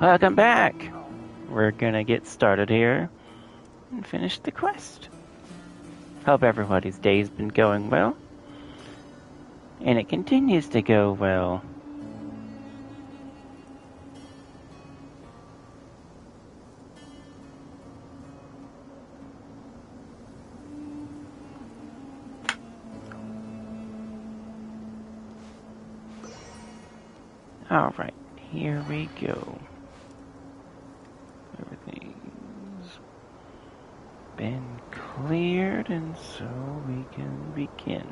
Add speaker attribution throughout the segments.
Speaker 1: Welcome back! We're gonna get started here and finish the quest. Hope everybody's day's been going well. And it continues to go well. Alright, here we go. Everything's been cleared, and so we can begin.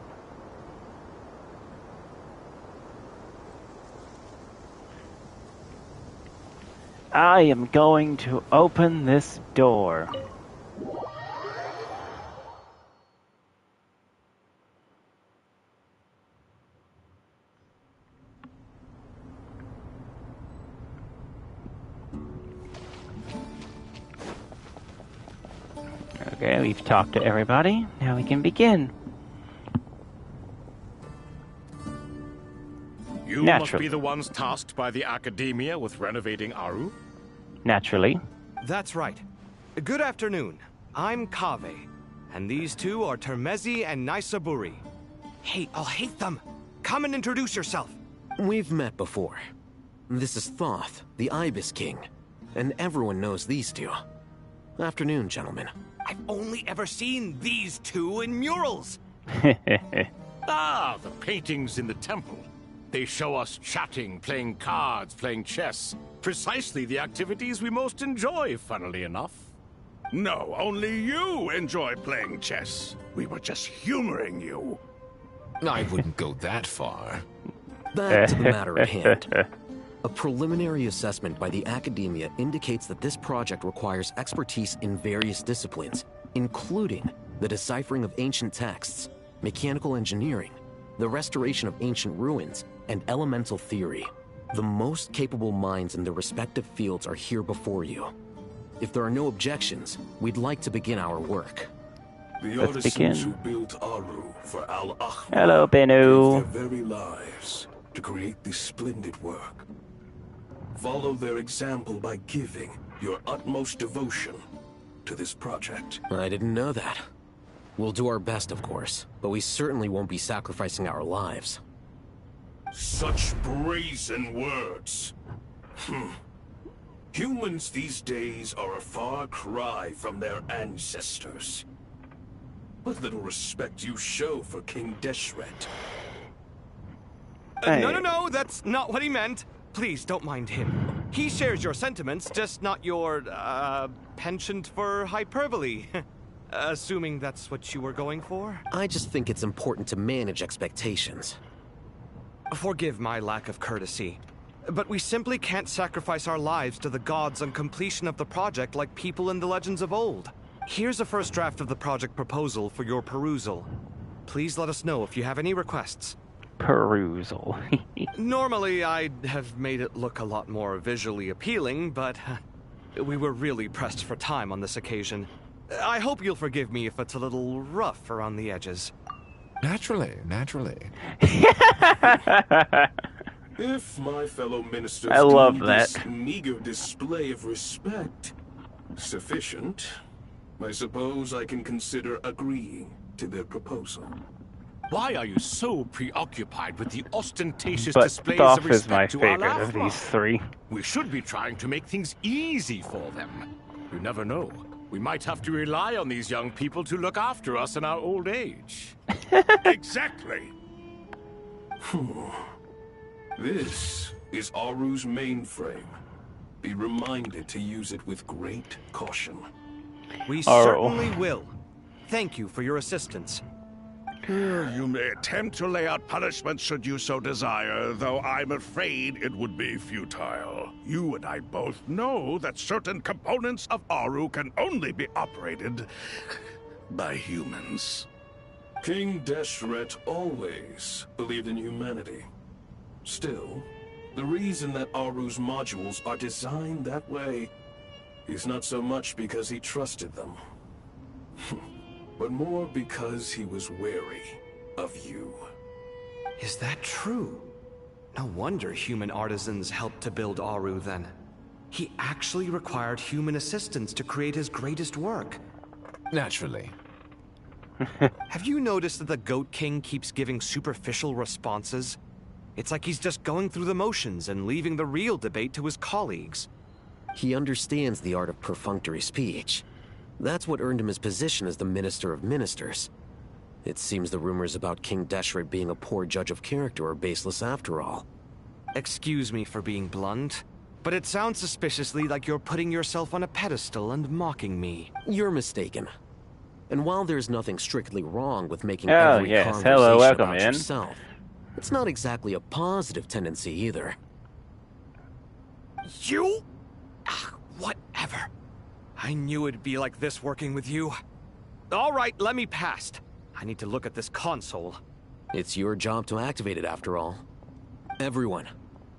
Speaker 1: I am going to open this door. Okay, we've talked to everybody. Now we can begin.
Speaker 2: You must be the ones tasked by the Academia with renovating Aru?
Speaker 1: Naturally.
Speaker 3: That's right. Good afternoon. I'm Kaveh, and these two are Termezi and Naisaburi. Hey, I'll hate them. Come and introduce yourself.
Speaker 4: We've met before. This is Thoth, the Ibis King, and everyone knows these two. Afternoon, gentlemen.
Speaker 3: I've only ever seen these two in murals.
Speaker 2: Ah, the paintings in the temple. They show us chatting, playing cards, playing chess. Precisely the activities we most enjoy, funnily enough.
Speaker 5: No, only you enjoy playing chess. We were just humoring you.
Speaker 6: I wouldn't go that far.
Speaker 4: Back to the matter at hand. A preliminary assessment by the Academia indicates that this project requires expertise in various disciplines, including the deciphering of ancient texts, mechanical engineering, the restoration of ancient ruins, and elemental theory. The most capable minds in their respective fields are here before you. If there are no objections, we'd like to begin our work.
Speaker 5: The
Speaker 1: Let's
Speaker 5: artisans
Speaker 1: begin.
Speaker 5: who built Aru for Al-Ahmar
Speaker 1: Hello,
Speaker 5: gave
Speaker 1: Bennu.
Speaker 5: their very lives to create this splendid work. Follow their example by giving your utmost devotion to this project.
Speaker 4: I didn't know that. We'll do our best, of course, but we certainly won't be sacrificing our lives.
Speaker 5: Such brazen words. Humans these days are a far cry from their ancestors. What little respect you show for King Deshret.
Speaker 3: No, that's not what he meant. Please, don't mind him. He shares your sentiments, just not your, penchant for hyperbole. Assuming that's what you were going for?
Speaker 4: I just think it's important to manage expectations.
Speaker 3: Forgive my lack of courtesy, but we simply can't sacrifice our lives to the gods on completion of the project like people in the legends of old. Here's a first draft of the project proposal for your perusal. Please let us know if you have any requests.
Speaker 1: Perusal.
Speaker 3: Normally, I'd have made it look a lot more visually appealing, but we were really pressed for time on this occasion. I hope you'll forgive me if it's a little rough around the edges.
Speaker 6: Naturally.
Speaker 5: If my fellow ministers
Speaker 1: I love
Speaker 5: deem
Speaker 1: that.
Speaker 5: this meager display of respect sufficient, I suppose I can consider agreeing to their proposal.
Speaker 2: Why are you so preoccupied with the ostentatious
Speaker 1: But
Speaker 2: displays
Speaker 1: Thoth
Speaker 2: of
Speaker 1: is my
Speaker 2: respect to
Speaker 1: favorite
Speaker 2: Al-Ahmar?
Speaker 1: of these three.
Speaker 2: We should be trying to make things easy for them. You never know. We might have to rely on these young people to look after us in our old age.
Speaker 5: Exactly. This is Aru's mainframe. Be reminded to use it with great caution.
Speaker 3: We certainly will. Thank you for your assistance.
Speaker 5: You may attempt to lay out punishment should you so desire, though I'm afraid it would be futile. You and I both know that certain components of Aru can only be operated by humans. King Deshret always believed in humanity. Still, the reason that Aru's modules are designed that way is not so much because he trusted them, but more because he was wary of you.
Speaker 3: Is that true? No wonder human artisans helped to build Aru then. He actually required human assistance to create his greatest work.
Speaker 6: Naturally.
Speaker 3: Have you noticed that the Goat King keeps giving superficial responses? It's like he's just going through the motions and leaving the real debate to his colleagues.
Speaker 4: He understands the art of perfunctory speech. That's what earned him his position as the Minister of Ministers. It seems the rumors about King Deshret being a poor judge of character are baseless after all.
Speaker 3: Excuse me for being blunt, but it sounds suspiciously like you're putting yourself on a pedestal and mocking me.
Speaker 4: You're mistaken. And while there's nothing strictly wrong with making
Speaker 1: Oh,
Speaker 4: every
Speaker 1: yes.
Speaker 4: conversation
Speaker 1: Hello, welcome
Speaker 4: about
Speaker 1: in.
Speaker 4: yourself, it's not exactly a positive tendency either.
Speaker 3: You? Whatever. I knew it'd be like this working with you. All right, let me past. I need to look at this console.
Speaker 4: It's your job to activate it after all. Everyone,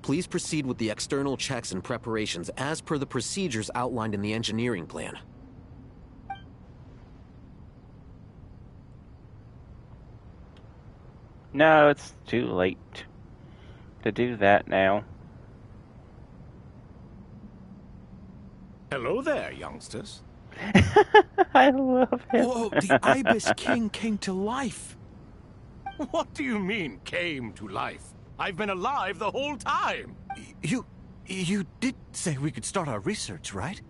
Speaker 4: please proceed with the external checks and preparations as per the procedures outlined in the engineering plan.
Speaker 1: No, it's too late to do that now.
Speaker 2: Hello there, youngsters.
Speaker 1: I love him.
Speaker 7: Whoa, the Ibis King came to life.
Speaker 2: What do you mean, came to life? I've been alive the whole time.
Speaker 7: You did say we could start our research, right?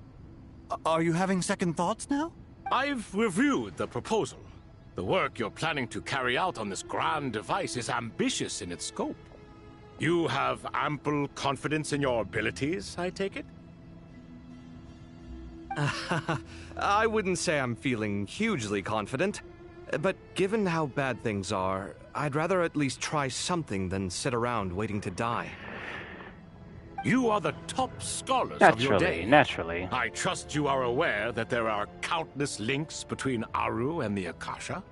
Speaker 7: Are you having second thoughts now?
Speaker 2: I've reviewed the proposal. The work you're planning to carry out on this grand device is ambitious in its scope. You have ample confidence in your abilities, I take it?
Speaker 3: I wouldn't say I'm feeling hugely confident, but given how bad things are, I'd rather at least try something than sit around waiting to die.
Speaker 2: You are the top scholars of your day.
Speaker 1: Naturally.
Speaker 2: I trust you are aware that there are countless links between Aru and the Akasha.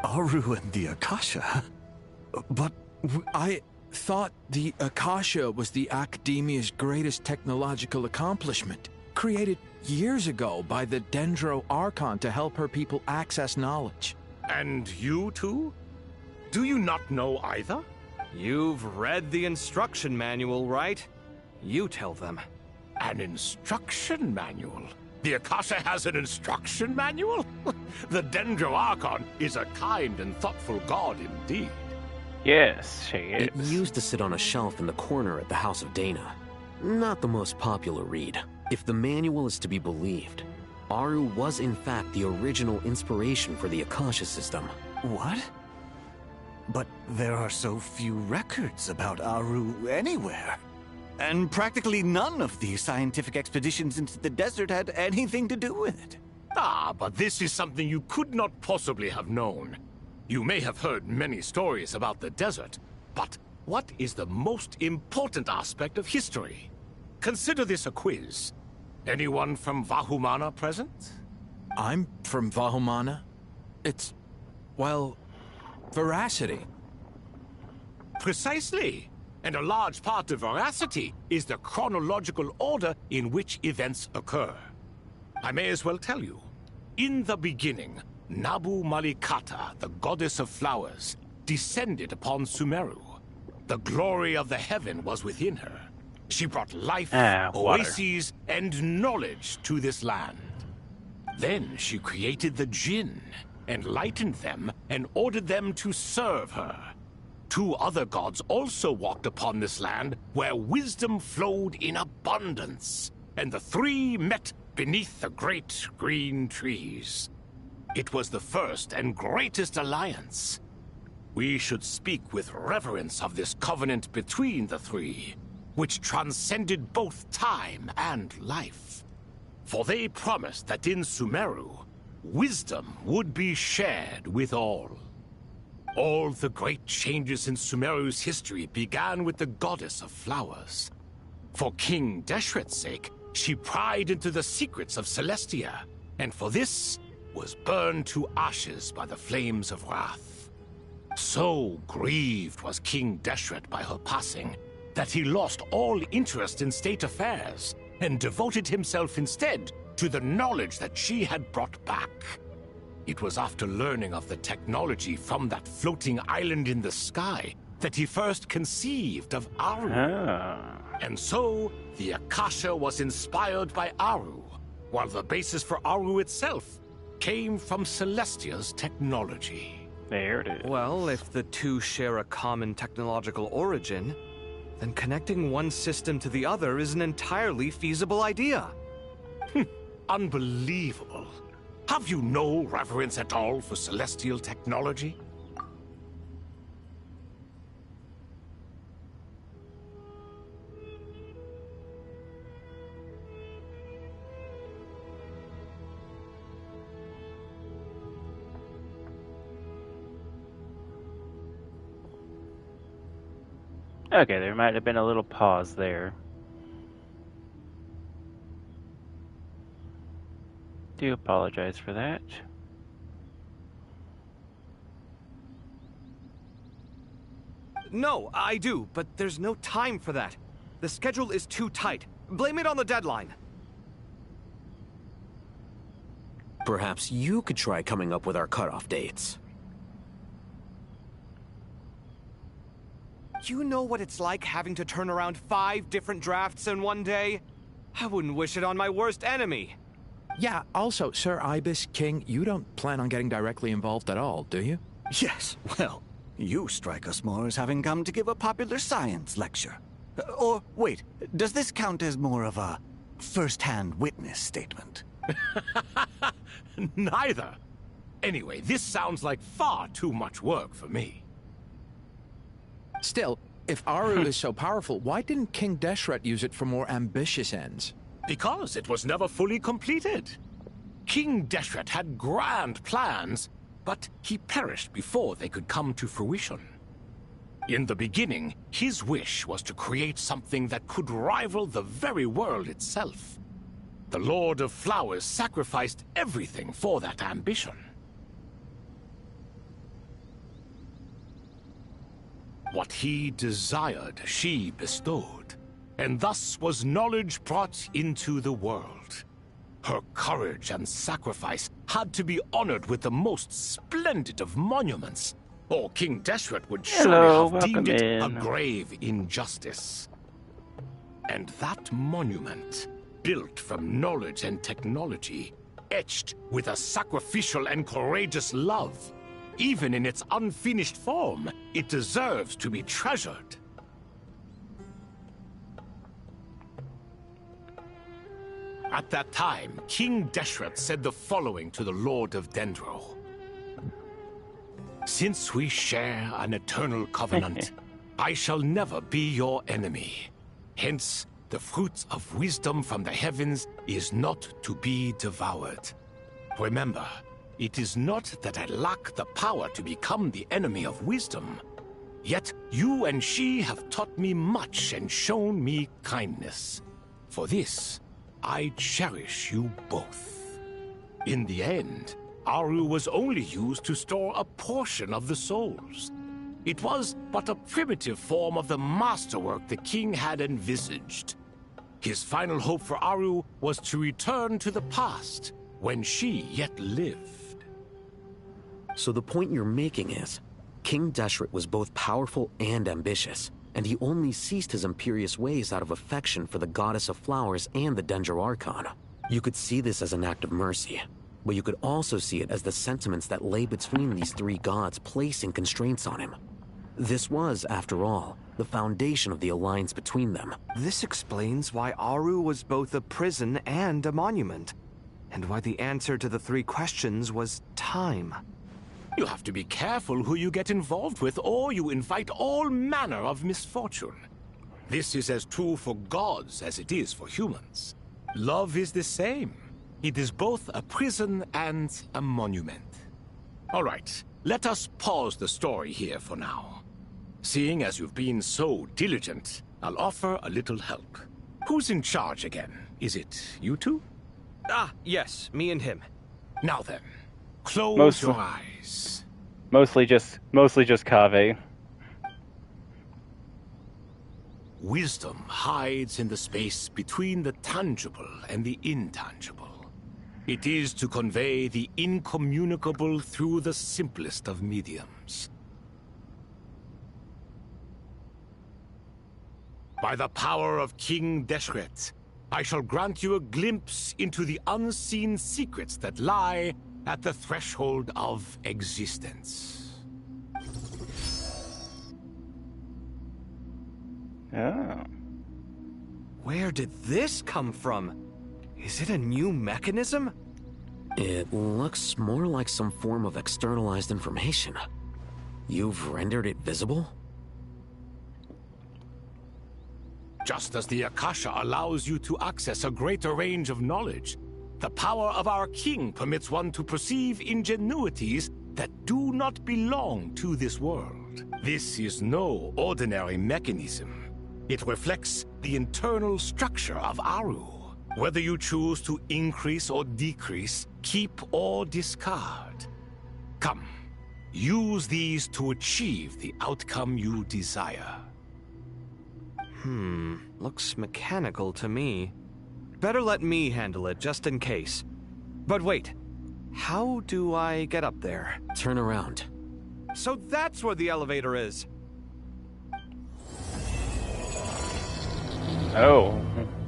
Speaker 7: Aru and the Akasha? But I thought the Akasha was the Academia's greatest technological accomplishment, created years ago by the Dendro Archon to help her people access knowledge.
Speaker 2: And you too? Do you not know either?
Speaker 3: You've read the instruction manual, right? You tell them.
Speaker 2: An instruction manual? The Akasha has an instruction manual? The Dendro Archon is a kind and thoughtful god indeed.
Speaker 1: Yes, she is.
Speaker 4: It used to sit on a shelf in the corner at the House of Dana. Not the most popular read. If the manual is to be believed, Aru was in fact the original inspiration for the Akasha system.
Speaker 7: What? But there are so few records about Aru anywhere. And practically none of the scientific expeditions into the desert had anything to do with it.
Speaker 2: Ah, but this is something you could not possibly have known. You may have heard many stories about the desert, but what is the most important aspect of history? Consider this a quiz. Anyone from Vahumana present?
Speaker 7: I'm from Vahumana. It's, well, veracity.
Speaker 2: Precisely. And a large part of veracity is the chronological order in which events occur. I may as well tell you. In the beginning, Nabu Malikata, the goddess of flowers, descended upon Sumeru. The glory of the heaven was within her. She brought life, oases, and knowledge to this land. Then she created the Jinn, enlightened them, and ordered them to serve her. Two other gods also walked upon this land where wisdom flowed in abundance, and the three met beneath the great green trees. It was the first and greatest alliance. We should speak with reverence of this covenant between the three, which transcended both time and life. For they promised that in Sumeru, wisdom would be shared with all. All the great changes in Sumeru's history began with the goddess of flowers. For King Deshret's sake, she pried into the secrets of Celestia, and for this was burned to ashes by the flames of wrath. So grieved was King Deshret by her passing that he lost all interest in state affairs and devoted himself instead to the knowledge that she had brought back. It was after learning of the technology from that floating island in the sky that he first conceived of Aru.
Speaker 1: Ah.
Speaker 2: And so, the Akasha was inspired by Aru, while the basis for Aru itself came from Celestia's technology.
Speaker 1: There it is.
Speaker 3: Well, if the two share a common technological origin, then connecting one system to the other is an entirely feasible idea.
Speaker 2: Unbelievable. Have you no reverence at all for celestial technology?
Speaker 1: Okay, there might have been a little pause there. Do apologize for that.
Speaker 3: No, I do, but there's no time for that. The schedule is too tight. Blame it on the deadline.
Speaker 4: Perhaps you could try coming up with our cutoff dates.
Speaker 3: You know what it's like having to turn around 5 different drafts in one day? I wouldn't wish it on my worst enemy.
Speaker 7: Yeah, also, Sir Ibis, King, you don't plan on getting directly involved at all, do you?
Speaker 8: Yes, well, you strike us more as having come to give a popular science lecture. Or, wait, does this count as more of a first-hand witness statement?
Speaker 2: Neither. Anyway, this sounds like far too much work for me.
Speaker 7: Still, if Aru is so powerful, why didn't King Deshret use it for more ambitious ends?
Speaker 2: Because it was never fully completed. King Deshret had grand plans, but he perished before they could come to fruition. In the beginning, his wish was to create something that could rival the very world itself. The Lord of Flowers sacrificed everything for that ambition. What he desired, she bestowed, and thus was knowledge brought into the world. Her courage and sacrifice had to be honored with the most splendid of monuments, or King Deshret would surely have deemed it a grave injustice. And that monument, built from knowledge and technology, etched with a sacrificial and courageous love, even in its unfinished form, it deserves to be treasured. At that time, King Deshret said the following to the Lord of Dendro. Since we share an eternal covenant, I shall never be your enemy. Hence, the fruit of wisdom from the heavens is not to be devoured. Remember, it is not that I lack the power to become the enemy of wisdom. Yet you and she have taught me much and shown me kindness. For this, I cherish you both. In the end, Aru was only used to store a portion of the souls. It was but a primitive form of the masterwork the king had envisaged. His final hope for Aru was to return to the past, when she yet lived.
Speaker 4: So the point you're making is, King Deshret was both powerful and ambitious, and he only ceased his imperious ways out of affection for the Goddess of Flowers and the Dendro Archon. You could see this as an act of mercy, but you could also see it as the sentiments that lay between these 3 gods placing constraints on him. This was, after all, the foundation of the alliance between them.
Speaker 3: This explains why Aru was both a prison and a monument, and why the answer to the 3 questions was time.
Speaker 2: You have to be careful who you get involved with, or you invite all manner of misfortune. This is as true for gods as it is for humans. Love is the same. It is both a prison and a monument. All right, let us pause the story here for now. Seeing as you've been so diligent, I'll offer a little help. Who's in charge again? Is it you two?
Speaker 3: Ah, yes, me and him.
Speaker 2: Now then, close your eyes.
Speaker 1: Mostly just Kaveh.
Speaker 2: Wisdom hides in the space between the tangible and the intangible. It is to convey the incommunicable through the simplest of mediums. By the power of King Deshret, I shall grant you a glimpse into the unseen secrets that lie at the threshold of existence.
Speaker 1: Oh.
Speaker 3: Where did this come from? Is it a new mechanism?
Speaker 4: It looks more like some form of externalized information. You've rendered it visible?
Speaker 2: Just as the Akasha allows you to access a greater range of knowledge, the power of our king permits one to perceive ingenuities that do not belong to this world. This is no ordinary mechanism. It reflects the internal structure of Aru. Whether you choose to increase or decrease, keep or discard. Come, use these to achieve the outcome you desire.
Speaker 3: Looks mechanical to me. Better let me handle it, just in case. But wait, how do I get up there?
Speaker 4: Turn around.
Speaker 3: So that's where the elevator is!
Speaker 1: Oh,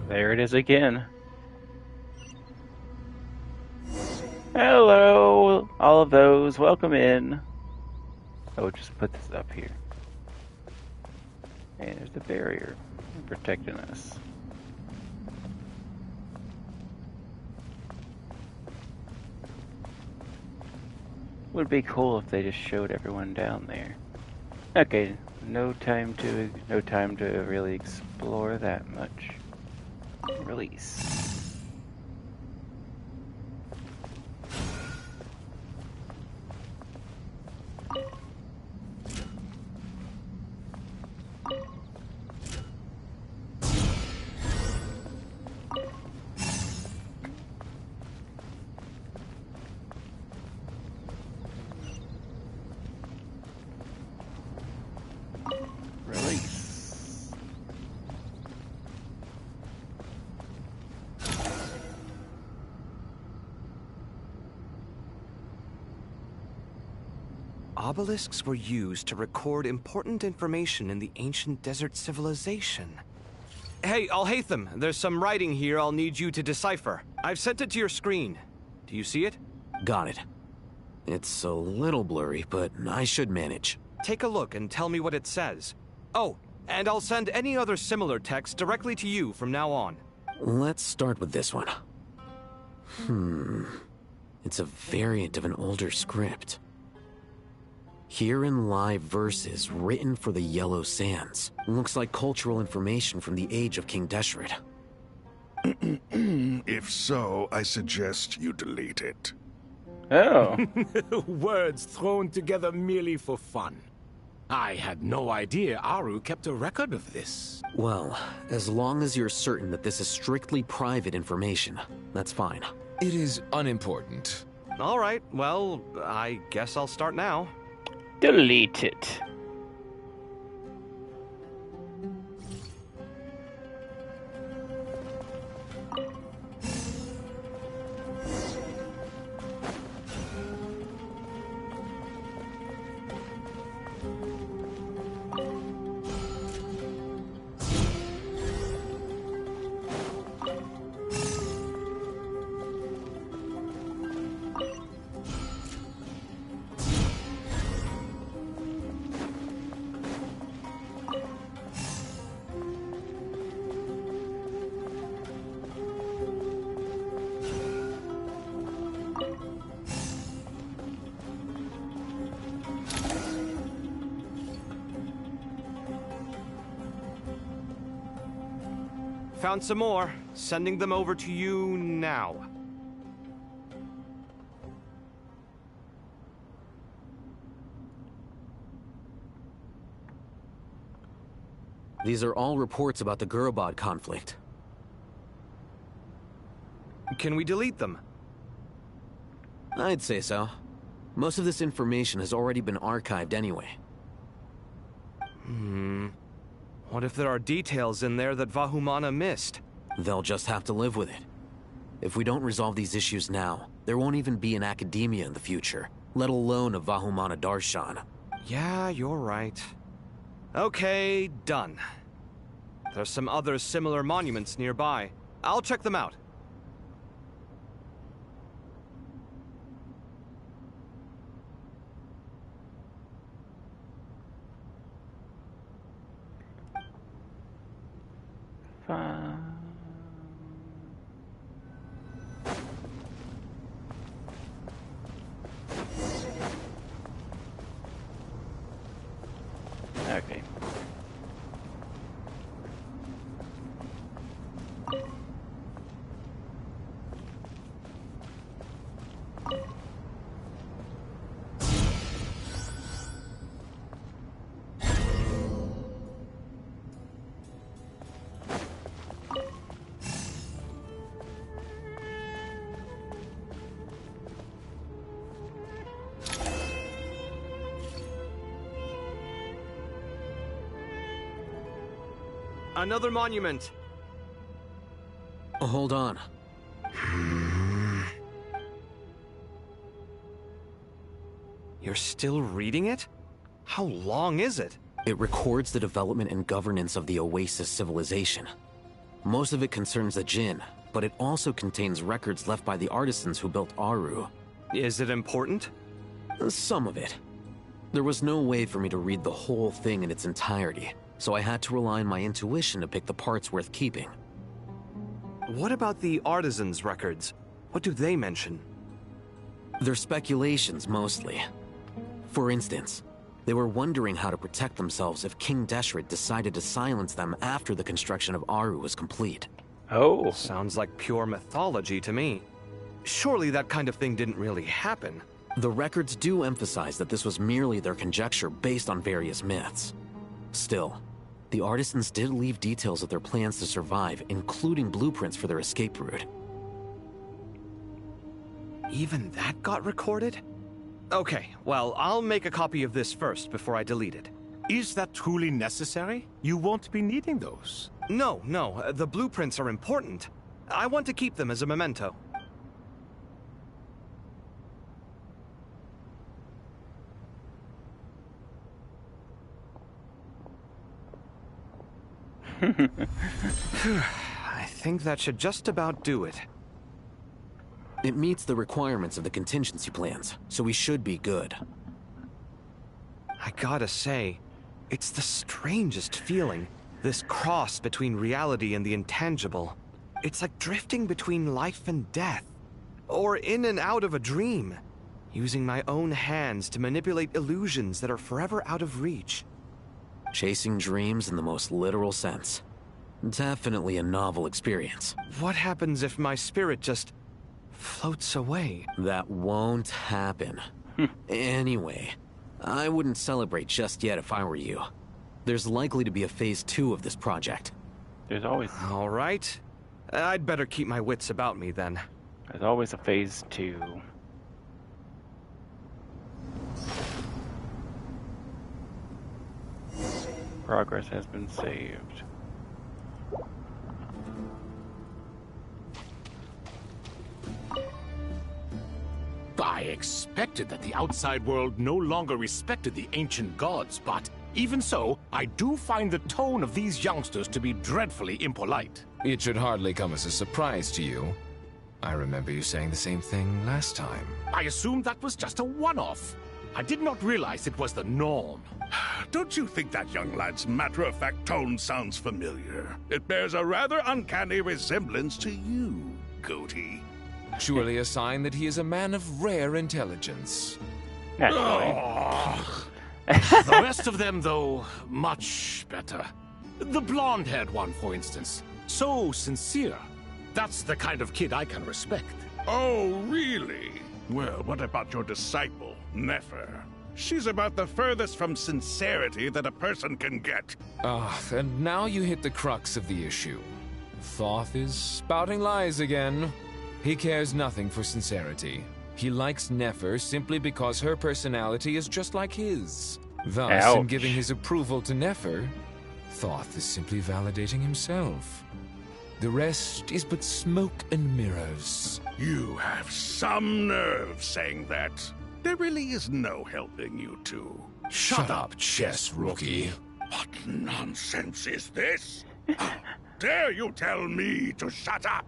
Speaker 1: there it is again. Hello, all of those. Welcome in. Oh, just put this up here. And there's the barrier protecting us. Would be cool if they just showed everyone down there. Okay, no time to really explore that much. Release.
Speaker 3: Obelisks were used to record important information in the ancient desert civilization. Hey, Alhaitham, there's some writing here I'll need you to decipher. I've sent it to your screen. Do you see it?
Speaker 4: Got it. It's a little blurry, but I should manage.
Speaker 3: Take a look and tell me what it says. Oh, and I'll send any other similar text directly to you from now on.
Speaker 4: Let's start with this one. It's a variant of an older script. Herein lie verses written for the Yellow Sands. Looks like cultural information from the age of King Deshret.
Speaker 5: If so, I suggest you delete it.
Speaker 1: Oh.
Speaker 2: Words thrown together merely for fun. I had no idea Aru kept a record of this.
Speaker 4: Well, as long as you're certain that this is strictly private information, that's fine.
Speaker 6: It is unimportant.
Speaker 3: All right, well, I guess I'll start now.
Speaker 1: Delete it.
Speaker 3: Found some more. Sending them over to you now.
Speaker 4: These are all reports about the Gurubad conflict.
Speaker 3: Can we delete them?
Speaker 4: I'd say so. Most of this information has already been archived anyway.
Speaker 3: What if there are details in there that Vahumana missed?
Speaker 4: They'll just have to live with it. If we don't resolve these issues now, there won't even be an academia in the future, let alone a Vahumana Darshan.
Speaker 3: Yeah, you're right. Okay, done. There's some other similar monuments nearby. I'll check them out.
Speaker 1: Okay.
Speaker 3: Another monument.
Speaker 4: Hold on.
Speaker 3: You're still reading it? How long is it?
Speaker 4: It records the development and governance of the Oasis civilization. Most of it concerns the Jinn, but it also contains records left by the artisans who built Aru.
Speaker 3: Is it important?
Speaker 4: Some of it. There was no way for me to read the whole thing in its entirety, so I had to rely on my intuition to pick the parts worth keeping.
Speaker 3: What about the artisans' records? What do they mention?
Speaker 4: They're speculations, mostly. For instance, they were wondering how to protect themselves if King Deshret decided to silence them after the construction of Aru was complete.
Speaker 1: Oh.
Speaker 3: Sounds like pure mythology to me. Surely that kind of thing didn't really happen.
Speaker 4: The records do emphasize that this was merely their conjecture based on various myths. Still, the artisans did leave details of their plans to survive, including blueprints for their escape route.
Speaker 3: Even that got recorded? Okay, well, I'll make a copy of this first before I delete it.
Speaker 2: Is that truly necessary? You won't be needing those.
Speaker 3: No, the blueprints are important. I want to keep them as a memento. I think that should just about do it.
Speaker 4: It meets the requirements of the contingency plans, so we should be good.
Speaker 3: I gotta say, it's the strangest feeling, this cross between reality and the intangible. It's like drifting between life and death, or in and out of a dream, using my own hands to manipulate illusions that are forever out of reach.
Speaker 4: Chasing dreams in the most literal sense. Definitely a novel experience.
Speaker 3: What happens if my spirit just floats away?
Speaker 4: That won't happen. Anyway, I wouldn't celebrate just yet if I were you. There's likely to be a phase 2 of this project.
Speaker 1: There's always
Speaker 3: Alright. I'd better keep my wits about me then.
Speaker 1: There's always a phase 2. Progress has been saved.
Speaker 2: I expected that the outside world no longer respected the ancient gods, but even so, I do find the tone of these youngsters to be dreadfully impolite.
Speaker 6: It should hardly come as a surprise to you. I remember you saying the same thing last time.
Speaker 2: I assumed that was just a one-off. I did not realize it was the norm.
Speaker 5: Don't you think that young lad's matter-of-fact tone sounds familiar? It bears a rather uncanny resemblance to you, Goatee.
Speaker 6: Surely a sign that he is a man of rare intelligence.
Speaker 1: Naturally.
Speaker 2: The rest of them, though, much better. The blonde-haired one, for instance. So sincere. That's the kind of kid I can respect.
Speaker 5: Oh, really? Well, what about your disciple, Nefer? She's about the furthest from sincerity that a person can get.
Speaker 6: And now you hit the crux of the issue. Thoth is spouting lies again. He cares nothing for sincerity. He likes Nefer simply because her personality is just like his. Thus,
Speaker 1: Ouch.
Speaker 6: in giving his approval to Nefer, Thoth is simply validating himself. The rest is but smoke and mirrors.
Speaker 5: You have some nerve saying that. There really is no helping you two.
Speaker 6: Shut up, chess rookie.
Speaker 5: What nonsense is this? Dare you tell me to shut up?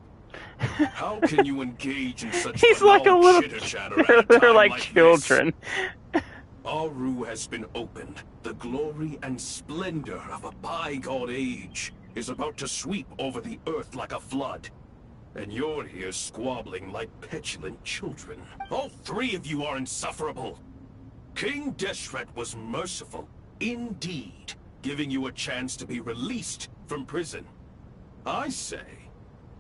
Speaker 9: How can you engage in such
Speaker 1: He's like a
Speaker 9: banal
Speaker 1: little.
Speaker 9: chitter-chatter at a
Speaker 1: They're
Speaker 9: time
Speaker 1: like
Speaker 9: like
Speaker 1: children.
Speaker 9: this? Aru has been opened. The glory and splendor of a bygone age is about to sweep over the earth like a flood. And you're here squabbling like petulant children. All three of you are insufferable. King Deshret was merciful, indeed, giving you a chance to be released from prison. I say,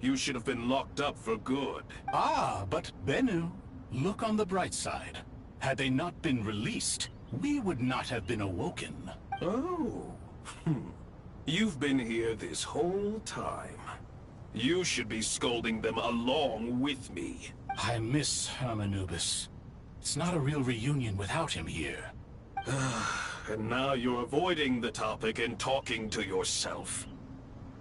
Speaker 9: you should have been locked up for good.
Speaker 2: Ah, but Bennu, look on the bright side. Had they not been released, we would not have been awoken.
Speaker 9: Oh. You've been here this whole time. You should be scolding them along with me.
Speaker 2: I miss Hermanubis. It's not a real reunion without him here.
Speaker 9: And now you're avoiding the topic and talking to yourself.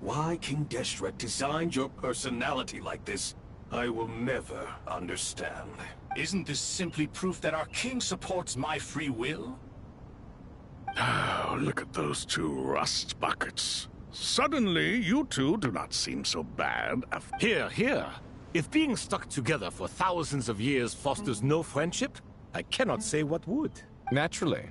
Speaker 9: Why King Deshret designed your personality like this, I will never understand.
Speaker 2: Isn't this simply proof that our king supports my free will?
Speaker 5: Oh, look at those two rust buckets. Suddenly, you two do not seem so bad after...
Speaker 2: Here. If being stuck together for thousands of years fosters no friendship, I cannot say what would.
Speaker 6: Naturally.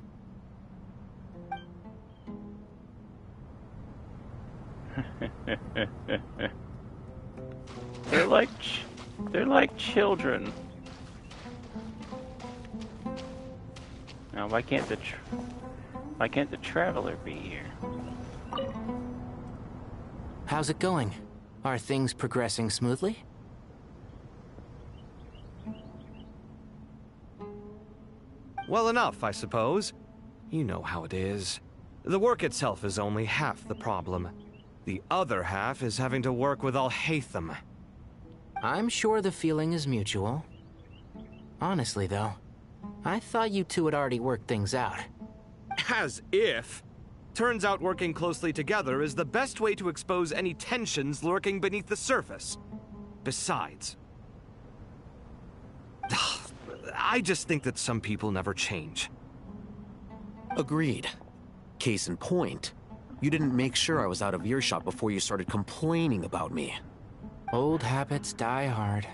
Speaker 1: They're like children. Now, why can't the traveler be here?
Speaker 10: How's it going? Are things progressing smoothly?
Speaker 3: Well enough, I suppose. You know how it is. The work itself is only half the problem. The other half is having to work with Alhaitham.
Speaker 10: I'm sure the feeling is mutual. Honestly, though, I thought you two had already worked things out.
Speaker 3: As if. Turns out working closely together is the best way to expose any tensions lurking beneath the surface. Besides, I just think that some people never change.
Speaker 4: Agreed. Case in point, you didn't make sure I was out of earshot before you started complaining about me.
Speaker 10: Old habits die hard.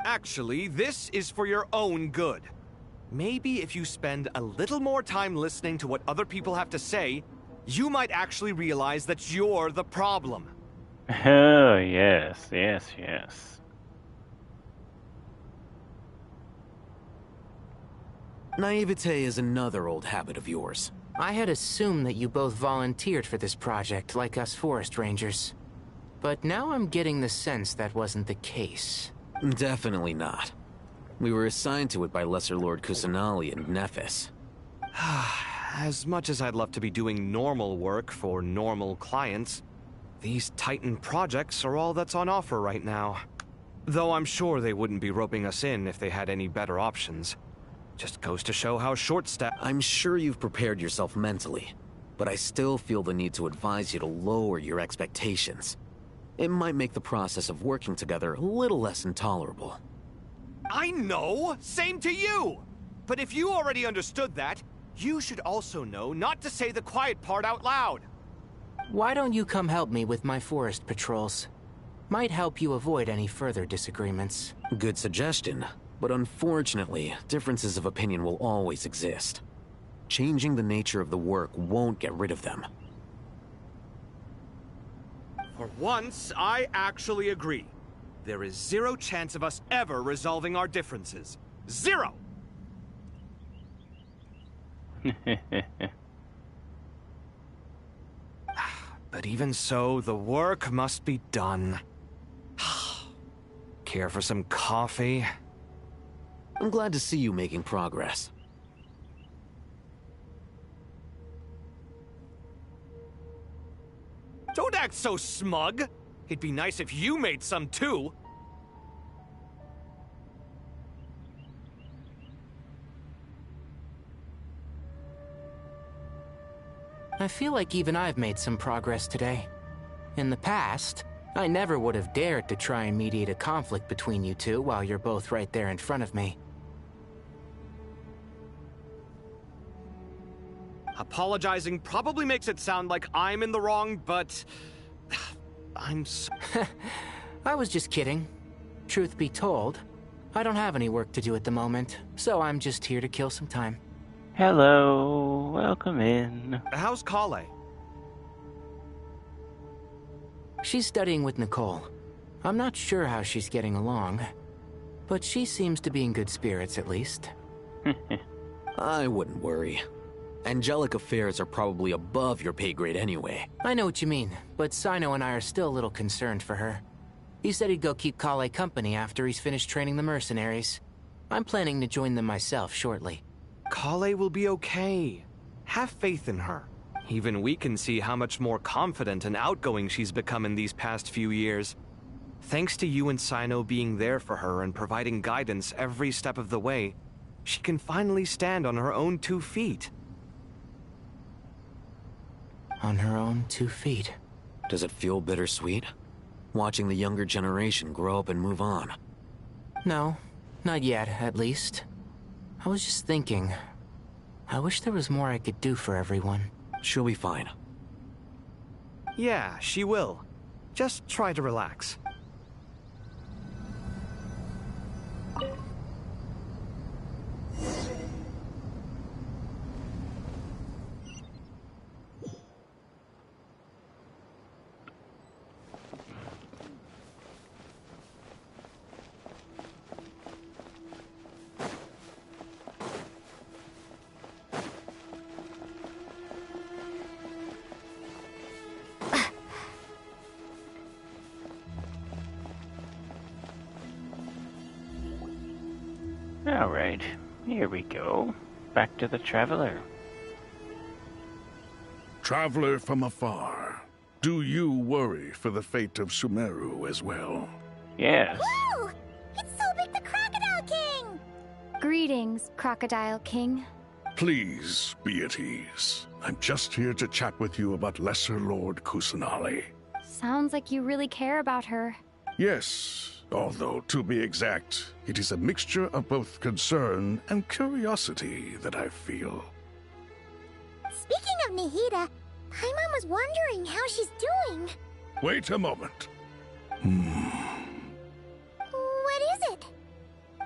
Speaker 3: Actually, this is for your own good. Maybe if you spend a little more time listening to what other people have to say, you might actually realize that you're the problem.
Speaker 1: Oh, yes.
Speaker 4: Naivete is another old habit of yours.
Speaker 10: I had assumed that you both volunteered for this project, like us forest rangers. But now I'm getting the sense that wasn't the case.
Speaker 4: Definitely not. We were assigned to it by Lesser Lord Kusanali and Nephis.
Speaker 3: As much as I'd love to be doing normal work for normal clients, these Titan projects are all that's on offer right now. Though I'm sure they wouldn't be roping us in if they had any better options. Just goes to show how short-staffed...
Speaker 4: I'm sure you've prepared yourself mentally, but I still feel the need to advise you to lower your expectations. It might make the process of working together a little less intolerable.
Speaker 3: I know! Same to you! But if you already understood that, you should also know not to say the quiet part out loud.
Speaker 10: Why don't you come help me with my forest patrols? Might help you avoid any further disagreements.
Speaker 4: Good suggestion, but unfortunately, differences of opinion will always exist. Changing the nature of the work won't get rid of them.
Speaker 3: For once, I actually agree. There is zero chance of us ever resolving our differences. Zero! But even so, the work must be done. Care for some coffee?
Speaker 4: I'm glad to see you making progress.
Speaker 3: Don't act so smug! It'd be nice if you made some too!
Speaker 10: I feel like even I've made some progress today. In the past, I never would have dared to try and mediate a conflict between you two while you're both right there in front of me.
Speaker 3: Apologizing probably makes it sound like I'm in the wrong, but... I'm so...
Speaker 10: I was just kidding. Truth be told, I don't have any work to do at the moment, so I'm just here to kill some time.
Speaker 1: Hello, welcome in.
Speaker 3: How's Kale?
Speaker 10: She's studying with Nicole. I'm not sure how she's getting along, but she seems to be in good spirits at least.
Speaker 4: I wouldn't worry. Angelic affairs are probably above your pay grade anyway.
Speaker 10: I know what you mean, but Sino and I are still a little concerned for her. He said he'd go keep Kale company after he's finished training the mercenaries. I'm planning to join them myself shortly.
Speaker 3: Kale will be okay. Have faith in her. Even we can see how much more confident and outgoing she's become in these past few years. Thanks to you and Sino being there for her and providing guidance every step of the way, she can finally stand on her own 2 feet.
Speaker 10: On her own 2 feet.
Speaker 4: Does it feel bittersweet? Watching the younger generation grow up and move on?
Speaker 10: No, not yet, at least. I was just thinking, I wish there was more I could do for everyone.
Speaker 4: She'll be fine.
Speaker 3: Yeah, she will. Just try to relax.
Speaker 1: Alright, here we go. Back to the Traveler.
Speaker 5: Traveler from afar, do you worry for the fate of Sumeru as well?
Speaker 1: Yes.
Speaker 11: Whoa! It's Sobek the Crocodile King! Greetings, Crocodile King.
Speaker 5: Please be at ease. I'm just here to chat with you about Lesser Lord Kusanali.
Speaker 11: Sounds like you really care about her.
Speaker 5: Yes, although to be exact, it is a mixture of both concern and curiosity that I feel.
Speaker 11: Speaking of Nahida, Paimon was wondering how she's doing.
Speaker 5: Wait a moment.
Speaker 11: What is it?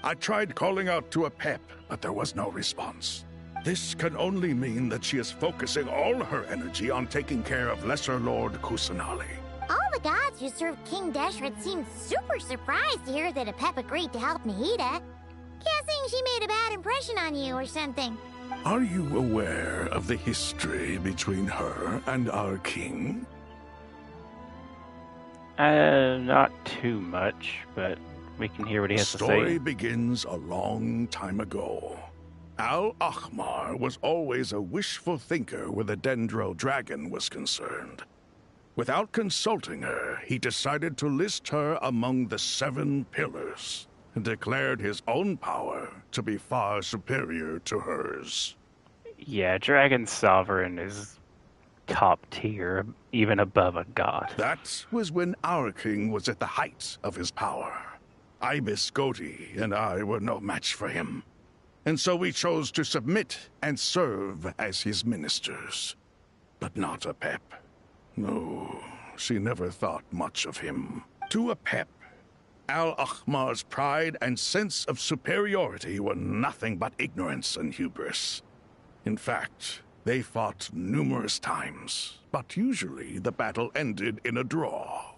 Speaker 5: I tried calling out to Apep, but there was no response. This can only mean that she is focusing all her energy on taking care of Lesser Lord Kusanali.
Speaker 11: All the gods who serve King Deshret seemed super surprised to hear that Apep agreed to help Nahida. Guessing she made a bad impression on you or something.
Speaker 5: Are you aware of the history between her and our king?
Speaker 1: Not too much, but we can hear what he has to
Speaker 5: The story
Speaker 1: say.
Speaker 5: begins a long time ago. Al-Ahmar was always a wishful thinker where the Dendro dragon was concerned. Without consulting her, he decided to list her among the 7 pillars, and declared his own power to be far superior to hers.
Speaker 1: Yeah, Dragon Sovereign is top tier, even above a god.
Speaker 5: That was when our king was at the height of his power. Ibis Goti and I were no match for him, and so we chose to submit and serve as his ministers. But not Apep. No, she never thought much of him. To Apep, Al-Ahmar's pride and sense of superiority were nothing but ignorance and hubris. In fact, they fought numerous times, but usually the battle ended in a draw.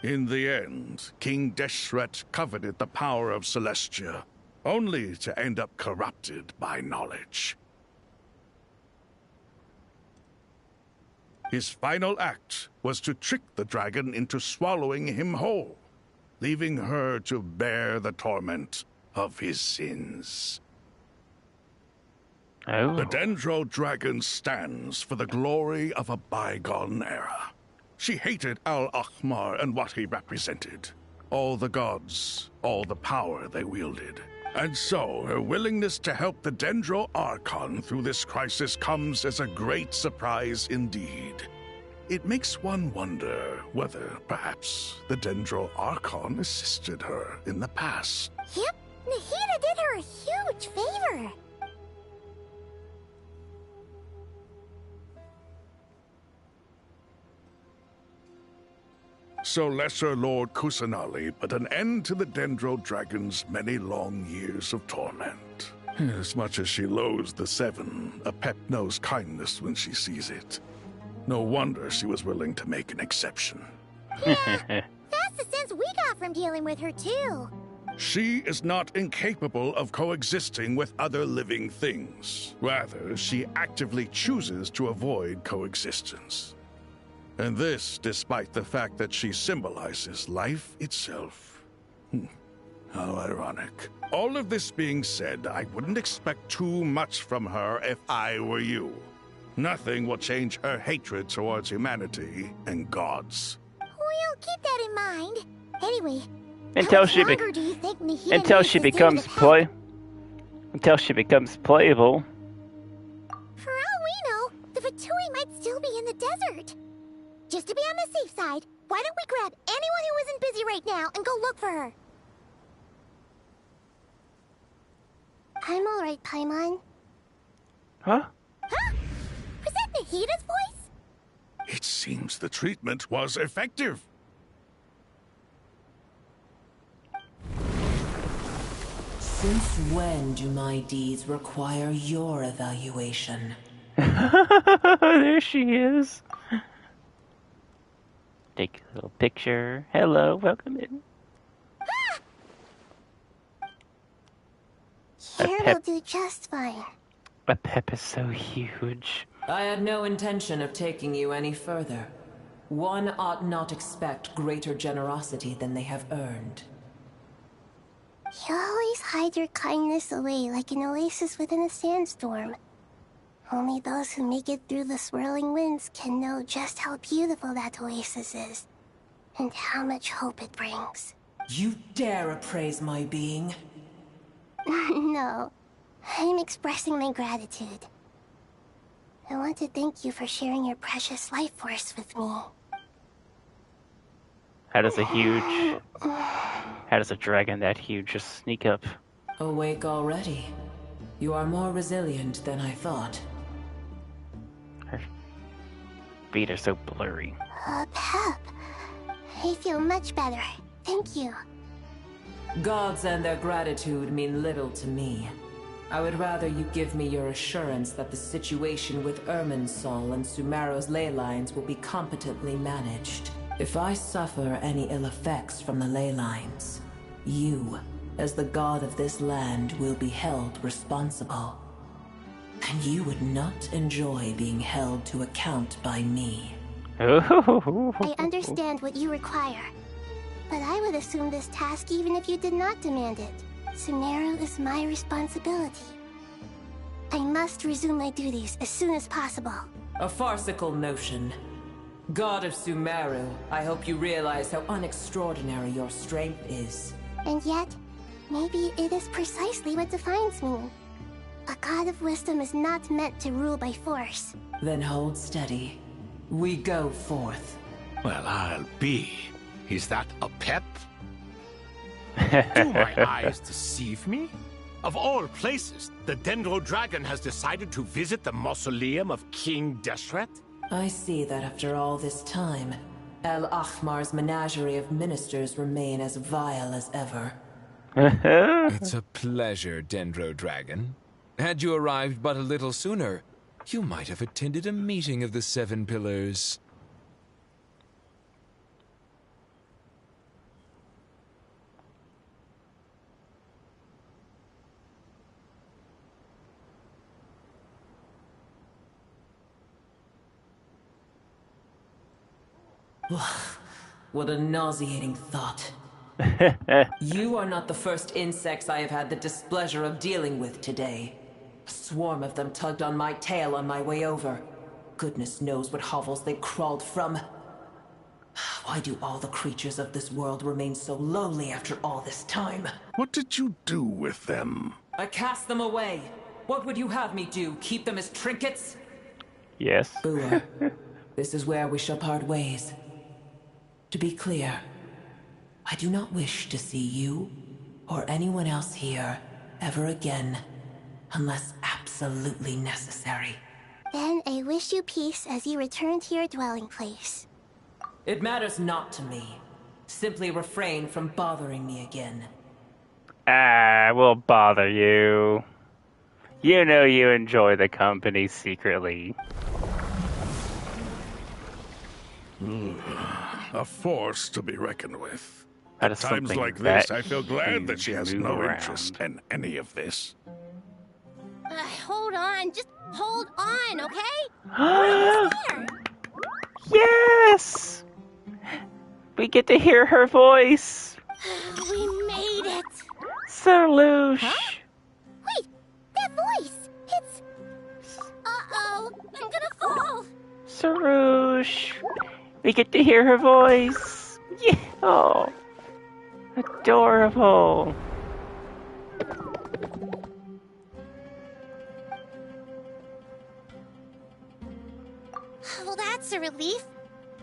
Speaker 5: In the end, King Deshret coveted the power of Celestia, only to end up corrupted by knowledge. His final act was to trick the dragon into swallowing him whole, leaving her to bear the torment of his sins.
Speaker 1: Oh.
Speaker 5: The Dendro dragon stands for the glory of a bygone era. She hated Al-Ahmar and what he represented. All the gods, all the power they wielded. And so, her willingness to help the Dendro Archon through this crisis comes as a great surprise indeed. It makes one wonder whether, perhaps, the Dendro Archon assisted her in the past.
Speaker 11: Yep, Nahida did her a huge favor.
Speaker 5: So Lesser Lord Kusanali put an end to the Dendro Dragon's many long years of torment. As much as she loathes the Seven, Apep knows kindness when she sees it. No wonder she was willing to make an exception.
Speaker 11: Yeah, that's the sense we got from dealing with her, too.
Speaker 5: She is not incapable of coexisting with other living things. Rather, she actively chooses to avoid coexistence. And this despite the fact that she symbolizes life itself. How ironic. All of this being said, I wouldn't expect too much from her if I were you. Nothing will change her hatred towards humanity and gods.
Speaker 11: We'll keep that in mind. Anyway,
Speaker 1: Until she becomes playable.
Speaker 11: For all we know, the Fatui might still be in the desert. Just to be on the safe side, why don't we grab anyone who isn't busy right now and go look for her? I'm alright, Paimon.
Speaker 1: Huh?
Speaker 11: Huh? Was that Nahida's voice?
Speaker 5: It seems the treatment was effective.
Speaker 12: Since when do my deeds require your evaluation?
Speaker 1: There she is. Take a little picture. Hello, welcome in.
Speaker 11: Here will do just fine.
Speaker 1: Apep is so huge.
Speaker 12: I had no intention of taking you any further. One ought not expect greater generosity than they have earned.
Speaker 11: You always hide your kindness away like an oasis within a sandstorm. Only those who make it through the swirling winds can know just how beautiful that oasis is, and how much hope it brings.
Speaker 12: You dare appraise my being?
Speaker 11: No, I'm expressing my gratitude. I want to thank you for sharing your precious life force with me.
Speaker 1: How does a dragon that huge just sneak up?
Speaker 12: Awake already. You are more resilient than I thought.
Speaker 1: Her feet are so blurry.
Speaker 11: Pep, I feel much better. Thank you.
Speaker 12: Gods and their gratitude mean little to me. I would rather you give me your assurance that the situation with Irminsul and Sumeru's ley lines will be competently managed. If I suffer any ill effects from the ley lines, you, as the god of this land, will be held responsible. And you would not enjoy being held to account by me.
Speaker 11: I understand what you require, but I would assume this task even if you did not demand it. Sumeru is my responsibility. I must resume my duties as soon as possible.
Speaker 12: A farcical notion. God of Sumeru, I hope you realize how unextraordinary your strength is.
Speaker 11: And yet, maybe it is precisely what defines me. A god of wisdom is not meant to rule by force.
Speaker 12: Then hold steady. We go forth.
Speaker 2: Well, I'll be. Is that a pep? Do my eyes deceive me? Of all places, the Dendro Dragon has decided to visit the mausoleum of King Deshret?
Speaker 12: I see that after all this time, El Ahmar's menagerie of ministers remain as vile as ever.
Speaker 6: It's a pleasure, Dendro Dragon. Had you arrived but a little sooner, you might have attended a meeting of the Seven Pillars.
Speaker 12: What a nauseating thought. You are not the first insects I have had the displeasure of dealing with today. A swarm of them tugged on my tail on my way over. Goodness knows what hovels they crawled from. Why do all the creatures of this world remain so lowly after all this time?
Speaker 5: What did you do with them?
Speaker 12: I cast them away. What would you have me do? Keep them as trinkets?
Speaker 1: Yes.
Speaker 12: Bua, this is where we shall part ways. To be clear, I do not wish to see you or anyone else here ever again, unless absolutely necessary.
Speaker 11: Then I wish you peace as you return to your dwelling place.
Speaker 12: It matters not to me. Simply refrain from bothering me again.
Speaker 1: I will bother you. You know you enjoy the company secretly.
Speaker 5: A force to be reckoned with.
Speaker 1: That
Speaker 5: At
Speaker 1: is
Speaker 5: times
Speaker 1: something
Speaker 5: like
Speaker 1: that
Speaker 5: this, I feel glad that
Speaker 1: huge
Speaker 5: she has
Speaker 1: move
Speaker 5: no
Speaker 1: around.
Speaker 5: interest in any of this.
Speaker 11: Hold on, just hold on, okay? We're almost there.
Speaker 1: Yes! We get to hear her voice.
Speaker 11: We made it.
Speaker 1: Saloosh.
Speaker 11: Huh? Wait, that voice. It's... Uh-oh, I'm gonna fall.
Speaker 1: Sarouche. We get to hear her voice. Yeah. Oh. Adorable.
Speaker 11: Well, that's a relief.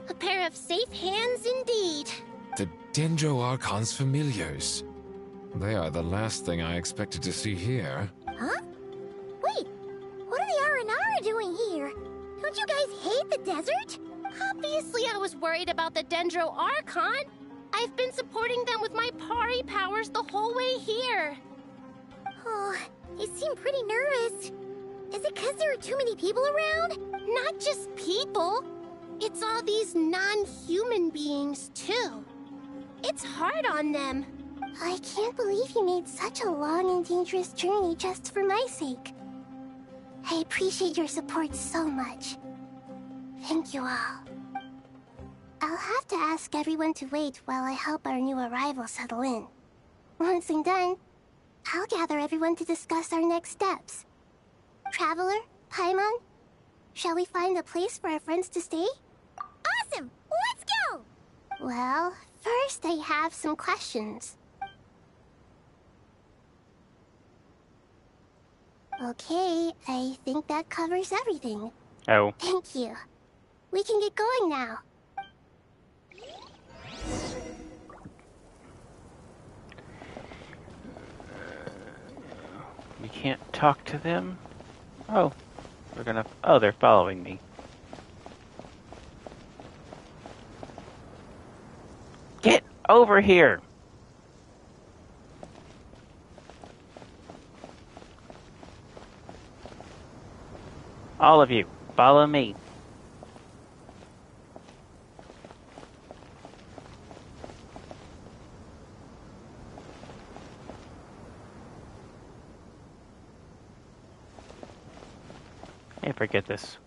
Speaker 11: A pair of safe hands indeed.
Speaker 6: The Dendro Archon's familiars. They are the last thing I expected to see here.
Speaker 11: Huh? Wait, what are the Aranara doing here? Don't you guys hate the desert? Obviously I was worried about the Dendro Archon. I've been supporting them with my Pari powers the whole way here. Oh, you seem pretty nervous. Is it because there are too many people around? Not just people. It's all these non-human beings, too. It's hard on them. I can't believe you made such a long and dangerous journey just for my sake. I appreciate your support so much. Thank you all. I'll have to ask everyone to wait while I help our new arrival settle in. Once I'm done, I'll gather everyone to discuss our next steps. Traveler, Paimon, shall we find a place for our friends to stay? Awesome! Let's go! Well, first I have some questions. Okay, I think that covers everything.
Speaker 1: Oh.
Speaker 11: Thank you. We can get going now.
Speaker 1: We can't talk to them? Oh. Oh, they're following me. Get over here! All of you, follow me. Hey, forget this.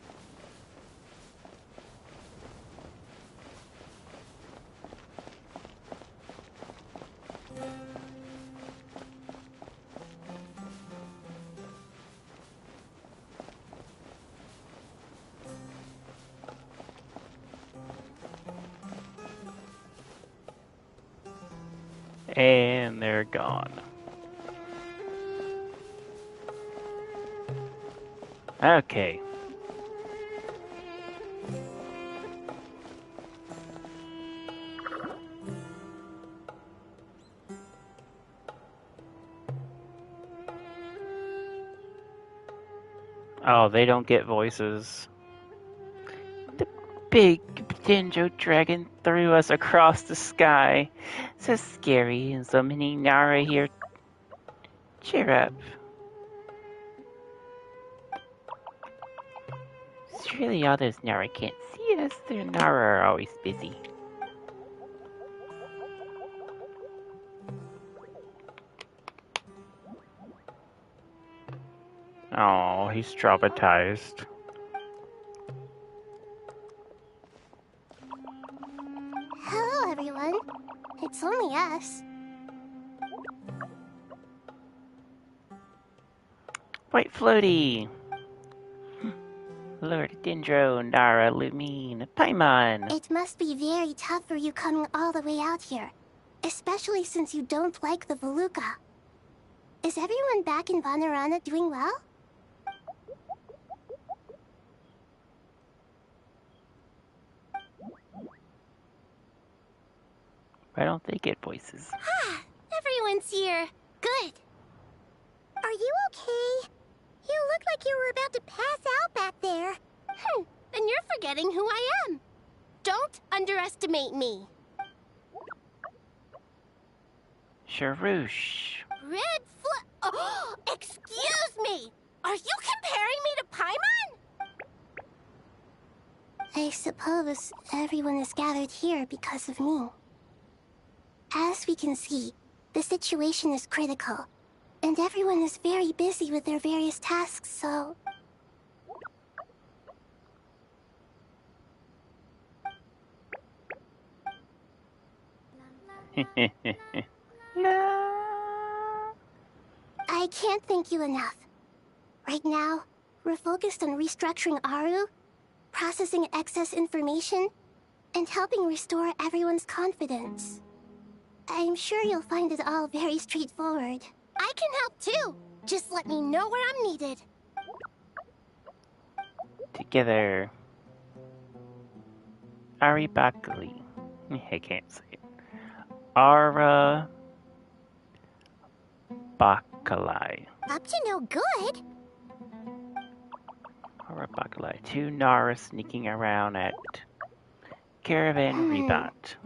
Speaker 1: And they're gone. Okay. Oh, they don't get voices. The big Dendro dragon threw us across the sky. So scary, and so many Nara here. Cheer up. Surely all those Nara can't see us. Their Nara are always busy. Oh, he's traumatized.
Speaker 11: Hello, everyone. It's only us.
Speaker 1: White Floaty! Lord Dendro, Nara, Lumine, Paimon!
Speaker 11: It must be very tough for you coming all the way out here. Especially since you don't like the Voluka. Is everyone back in Vanarana doing well?
Speaker 1: Why don't they get voices?
Speaker 11: Ah, everyone's here. Good. Are you okay? You look like you were about to pass out back there. Then you're forgetting who I am. Don't underestimate me.
Speaker 1: Sharoosh.
Speaker 11: Oh, excuse me! Are you comparing me to Paimon? I suppose everyone is gathered here because of me. As we can see, the situation is critical, and everyone is very busy with their various tasks, so... I can't thank you enough. Right now, we're focused on restructuring Aru, processing excess information, and helping restore everyone's confidence. I'm sure you'll find it all very straightforward. I can help too! Just let me know where I'm needed.
Speaker 1: Together. Ari Bakali. I can't say it. Ara Bakalai.
Speaker 11: Up to no good?
Speaker 1: Ara Bakalai. 2 Nara sneaking around at Caravan Rebat.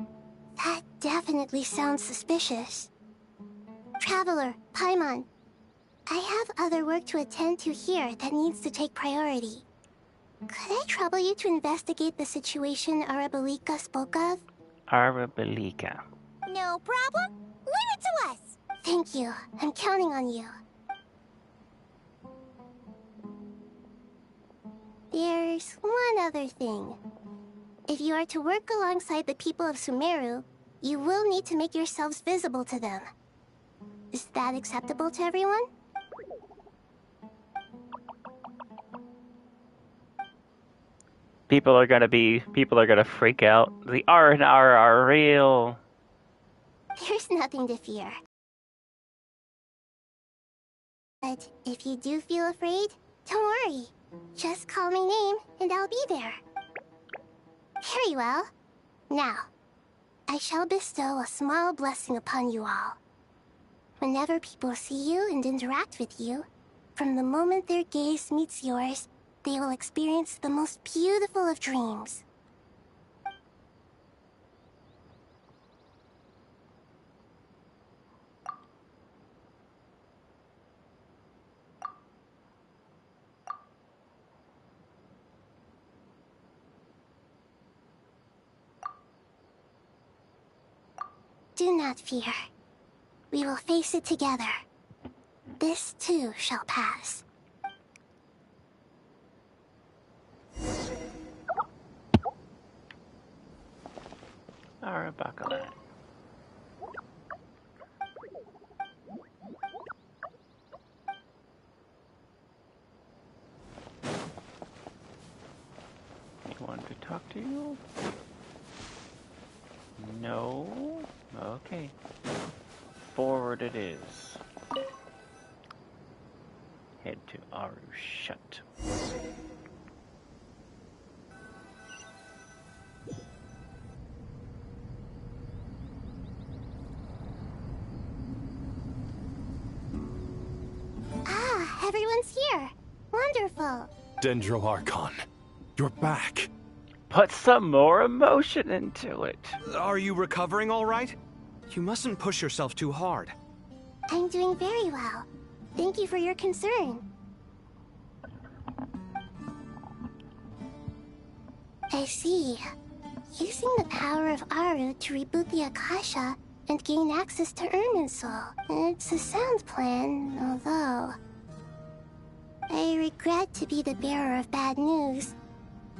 Speaker 11: That definitely sounds suspicious. Traveler, Paimon, I have other work to attend to here that needs to take priority. Could I trouble you to investigate the situation Arabalika spoke of?
Speaker 1: Arabalika.
Speaker 11: No problem. Leave it to us. Thank you. I'm counting on you. There's one other thing. If you are to work alongside the people of Sumeru, you will need to make yourselves visible to them. Is that acceptable to everyone?
Speaker 1: People are gonna freak out. The R&R are real.
Speaker 11: There's nothing to fear. But if you do feel afraid, don't worry. Just call my name and I'll be there. Very well. Now, I shall bestow a small blessing upon you all. Whenever people see you and interact with you, from the moment their gaze meets yours, they will experience the most beautiful of dreams. Do not fear. We will face it together. This too shall pass.
Speaker 1: Arabakala. Anyone to talk to you? No? Okay. Forward it is. Head to Arushut.
Speaker 11: Ah, everyone's here. Wonderful.
Speaker 9: Dendro-Archon, you're back.
Speaker 1: Put some more emotion into it.
Speaker 3: Are you recovering all right? You mustn't push yourself too hard.
Speaker 11: I'm doing very well. Thank you for your concern. I see. Using the power of Aru to reboot the Akasha and gain access to Irminsul. It's a sound plan, although... I regret to be the bearer of bad news,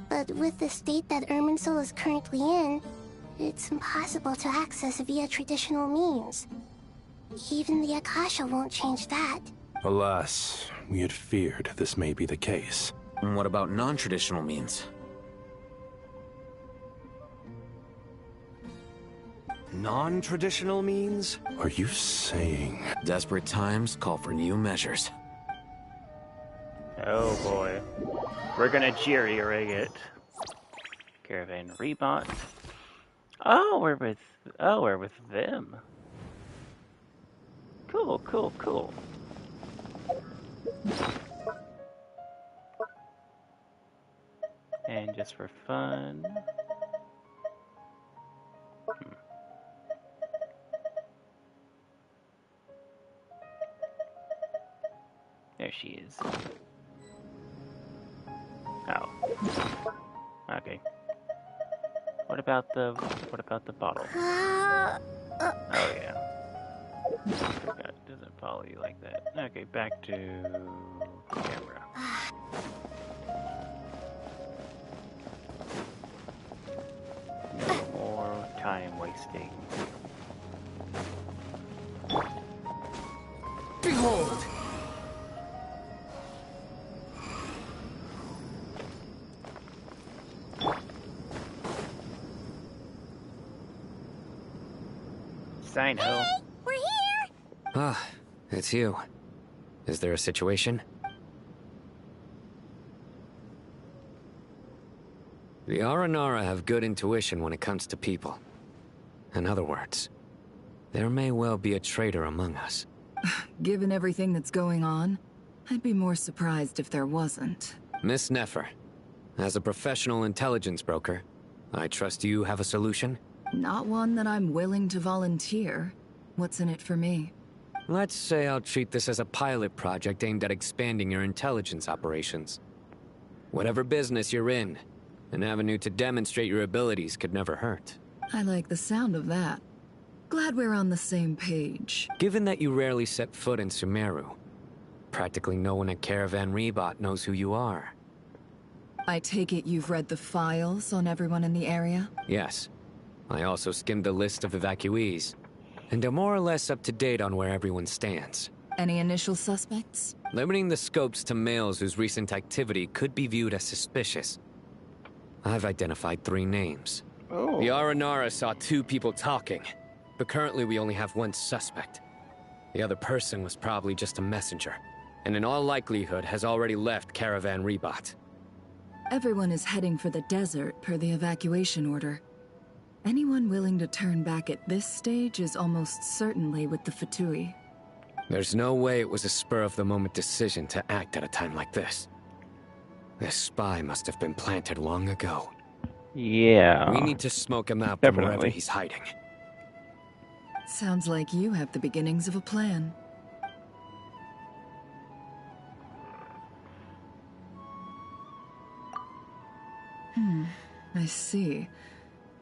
Speaker 11: but with the state that Irminsul is currently in, it's impossible to access via traditional means. Even the Akasha won't change that.
Speaker 9: Alas, we had feared this may be the case.
Speaker 4: And what about non-traditional means?
Speaker 3: Non-traditional means?
Speaker 9: Are you saying...
Speaker 4: Desperate times call for new measures.
Speaker 1: Oh boy. We're gonna jerry-rig it. Caravan Rebot. Oh, we're with them. Cool, cool, cool. And just for fun, Okay. What about the bottle? Oh yeah. Forgot it doesn't follow you like that. Okay, back to camera. No more time wasting.
Speaker 12: Behold!
Speaker 1: Sino.
Speaker 11: Hey, we're here!
Speaker 4: Ah, it's you. Is there a situation? The Aranara have good intuition when it comes to people. In other words, there may well be a traitor among us.
Speaker 13: Given everything that's going on, I'd be more surprised if there wasn't.
Speaker 4: Miss Nefer, as a professional intelligence broker, I trust you have a solution?
Speaker 13: Not one that I'm willing to volunteer. What's in it for me?
Speaker 4: Let's say I'll treat this as a pilot project aimed at expanding your intelligence operations. Whatever business you're in, an avenue to demonstrate your abilities could never hurt.
Speaker 13: I like the sound of that. Glad we're on the same page.
Speaker 4: Given that you rarely set foot in Sumeru, practically no one at Caravan Rebot knows who you are.
Speaker 13: I take it you've read the files on everyone in the area?
Speaker 4: Yes. I also skimmed the list of evacuees, and am more or less up to date on where everyone stands.
Speaker 13: Any initial suspects?
Speaker 4: Limiting the scopes to males whose recent activity could be viewed as suspicious. I've identified 3 names.
Speaker 1: Oh.
Speaker 4: The Aranara saw 2 people talking, but currently we only have 1 suspect. The other person was probably just a messenger, and in all likelihood has already left Caravan Rebot.
Speaker 13: Everyone is heading for the desert per the evacuation order. Anyone willing to turn back at this stage is almost certainly with the Fatui.
Speaker 4: There's no way it was a spur-of-the-moment decision to act at a time like this. This spy must have been planted long ago.
Speaker 1: Yeah.
Speaker 4: We need to smoke him out from wherever he's hiding.
Speaker 13: Sounds like you have the beginnings of a plan. I see.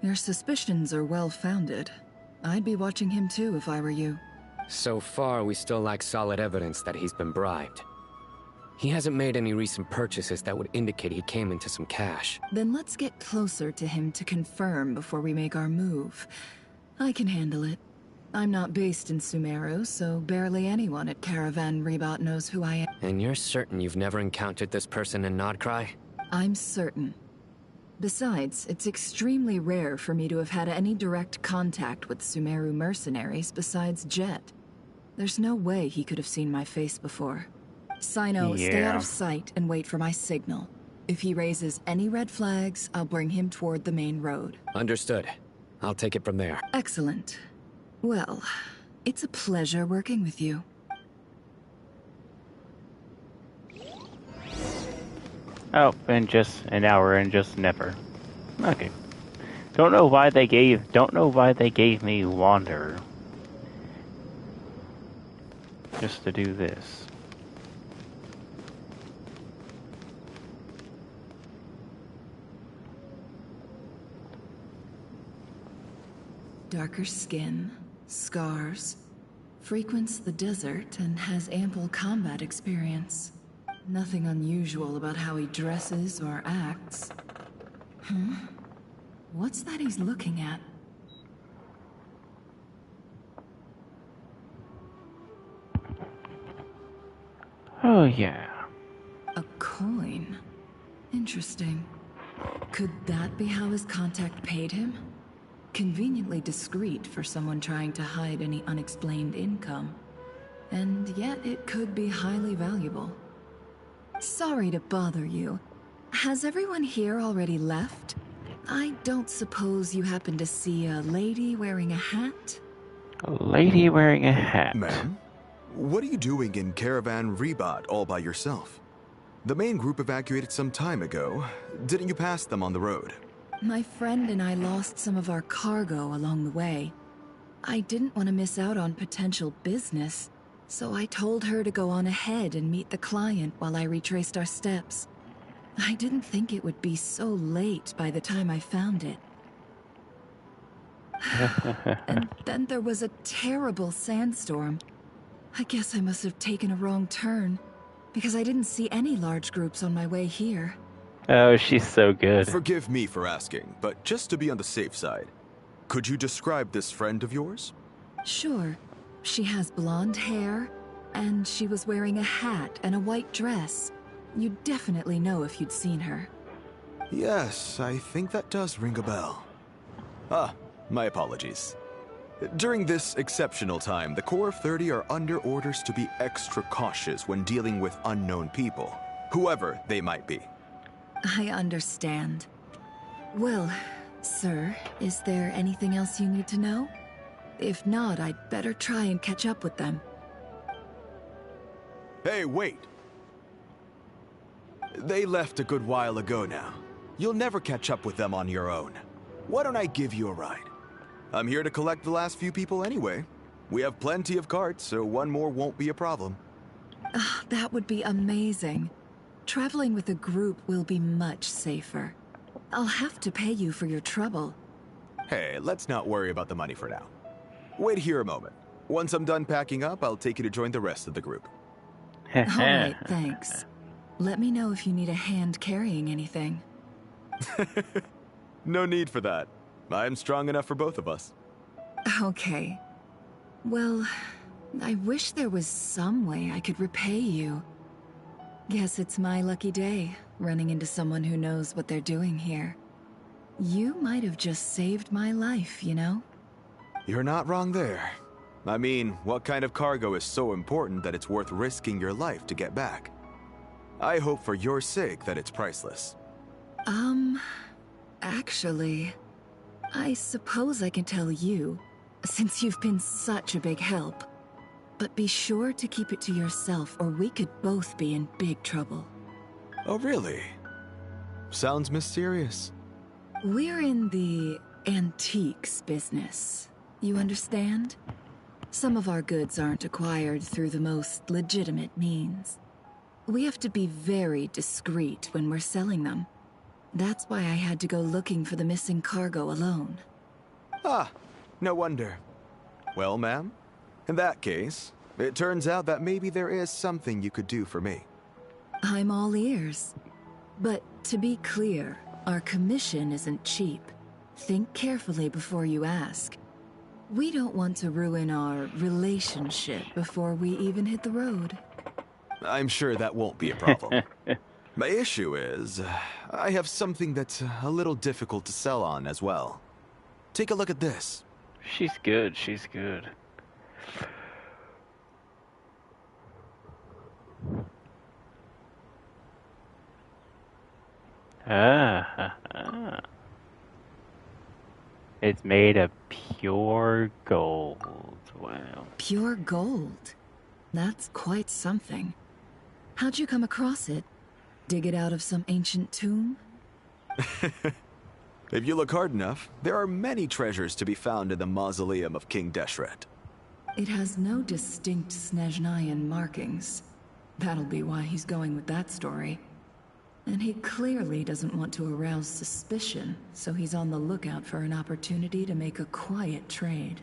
Speaker 13: Your suspicions are well-founded. I'd be watching him too if I were you.
Speaker 4: So far, we still lack solid evidence that he's been bribed. He hasn't made any recent purchases that would indicate he came into some cash.
Speaker 13: Then let's get closer to him to confirm before we make our move. I can handle it. I'm not based in Sumeru, so barely anyone at Caravan Rebot knows who I am.
Speaker 4: And you're certain you've never encountered this person in Nodcry?
Speaker 13: I'm certain. Besides, it's extremely rare for me to have had any direct contact with Sumeru mercenaries besides Jet. There's no way he could have seen my face before. Sino, stay out of sight and wait for my signal. If he raises any red flags, I'll bring him toward the main road.
Speaker 4: Understood. I'll take it from there.
Speaker 13: Excellent. Well, it's a pleasure working with you.
Speaker 1: Oh, and just an hour and just never. Okay. Don't know why they gave me Wander. Just to do this.
Speaker 13: Darker skin, scars, frequents the desert and has ample combat experience. Nothing unusual about how he dresses or acts. What's that he's looking at?
Speaker 1: Oh yeah.
Speaker 13: A coin. Interesting. Could that be how his contact paid him? Conveniently discreet for someone trying to hide any unexplained income. And yet it could be highly valuable. Sorry to bother you. Has everyone here already left? I don't suppose you happen to see a lady wearing a hat?
Speaker 1: A lady wearing a hat.
Speaker 14: Ma'am? What are you doing in Caravan Rebot all by yourself? The main group evacuated some time ago. Didn't you pass them on the road?
Speaker 13: My friend and I lost some of our cargo along the way. I didn't want to miss out on potential business, so I told her to go on ahead and meet the client while I retraced our steps. I didn't think it would be so late by the time I found it. And then there was a terrible sandstorm. I guess I must have taken a wrong turn, because I didn't see any large groups on my way here.
Speaker 1: Oh, she's so good.
Speaker 14: Forgive me for asking, but just to be on the safe side, could you describe this friend of yours?
Speaker 13: Sure. She has blonde hair, and she was wearing a hat and a white dress. You'd definitely know if you'd seen her.
Speaker 14: Yes, I think that does ring a bell. Ah, my apologies. During this exceptional time, the Core of 30 are under orders to be extra cautious when dealing with unknown people, whoever they might be.
Speaker 13: I understand. Well, sir, is there anything else you need to know? If not, I'd better try and catch up with them.
Speaker 14: Hey, wait! They left a good while ago now. You'll never catch up with them on your own. Why don't I give you a ride? I'm here to collect the last few people anyway. We have plenty of carts, so one more won't be a problem.
Speaker 13: That would be amazing. Traveling with a group will be much safer. I'll have to pay you for your trouble.
Speaker 14: Hey, let's not worry about the money for now. Wait here a moment. Once I'm done packing up, I'll take you to join the rest of the group.
Speaker 13: Alright, thanks. Let me know if you need a hand carrying anything.
Speaker 14: No need for that. I'm strong enough for both of us.
Speaker 13: Okay. Well, I wish there was some way I could repay you. Guess it's my lucky day, running into someone who knows what they're doing here. You might have just saved my life, you know?
Speaker 14: You're not wrong there. I mean, what kind of cargo is so important that it's worth risking your life to get back? I hope for your sake that it's priceless.
Speaker 13: Actually, I suppose I can tell you, since you've been such a big help. But be sure to keep it to yourself, or we could both be in big trouble.
Speaker 14: Oh, really? Sounds mysterious.
Speaker 13: We're in the antiques business. You understand? Some of our goods aren't acquired through the most legitimate means. We have to be very discreet when we're selling them. That's why I had to go looking for the missing cargo alone.
Speaker 14: Ah, no wonder. Well, ma'am, in that case, it turns out that maybe there is something you could do for me.
Speaker 13: I'm all ears. But to be clear, our commission isn't cheap. Think carefully before you ask. We don't want to ruin our relationship before we even hit the road.
Speaker 14: I'm sure that won't be a problem. My issue is, I have something that's a little difficult to sell on as well. Take a look at this.
Speaker 1: She's good, she's good. It's made of pure gold. Wow.
Speaker 13: Pure gold? That's quite something. How'd you come across it? Dig it out of some ancient tomb?
Speaker 14: If you look hard enough, there are many treasures to be found in the mausoleum of King Deshret.
Speaker 13: It has no distinct Snezhnayan markings. That'll be why he's going with that story. And he clearly doesn't want to arouse suspicion, so he's on the lookout for an opportunity to make a quiet trade.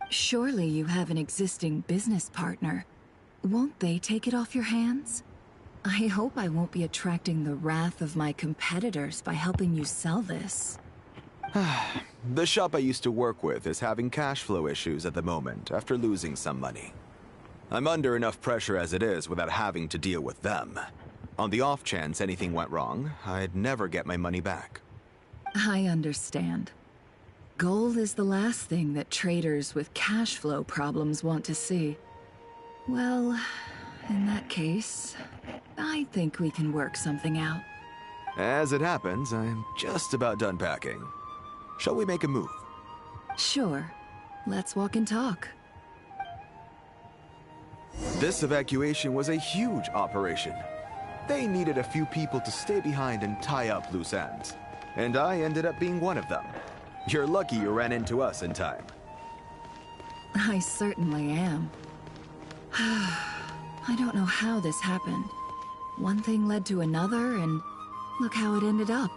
Speaker 13: Surely you have an existing business partner. Won't they take it off your hands? I hope I won't be attracting the wrath of my competitors by helping you sell this.
Speaker 14: The shop I used to work with is having cash flow issues at the moment after losing some money. I'm under enough pressure as it is without having to deal with them. On the off chance anything went wrong, I'd never get my money back.
Speaker 13: I understand. Gold is the last thing that traders with cash flow problems want to see. Well, in that case, I think we can work something out.
Speaker 14: As it happens, I'm just about done packing. Shall we make a move?
Speaker 13: Sure. Let's walk and talk.
Speaker 14: This evacuation was a huge operation. They needed a few people to stay behind and tie up loose ends. And I ended up being one of them. You're lucky you ran into us in time.
Speaker 13: I certainly am. I don't know how this happened. One thing led to another, and Look how it ended up.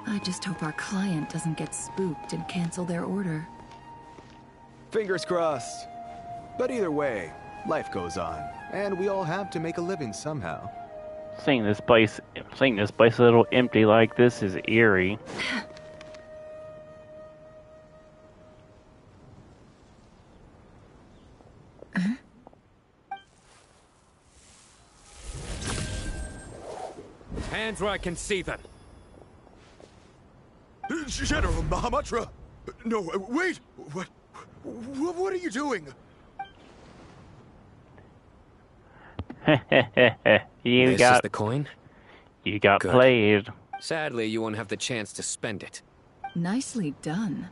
Speaker 13: I just hope our client doesn't get spooked and cancel their order.
Speaker 14: Fingers crossed. But either way, life goes on, and we all have to make a living somehow.
Speaker 1: Seeing this place a little empty like this is eerie.
Speaker 6: Hands where I can see them.
Speaker 14: General Mahamatra! No, wait! What are you doing?
Speaker 6: This is the coin?
Speaker 1: You got
Speaker 6: Good.
Speaker 1: played.
Speaker 6: Sadly, you won't have the chance to spend it.
Speaker 13: Nicely done.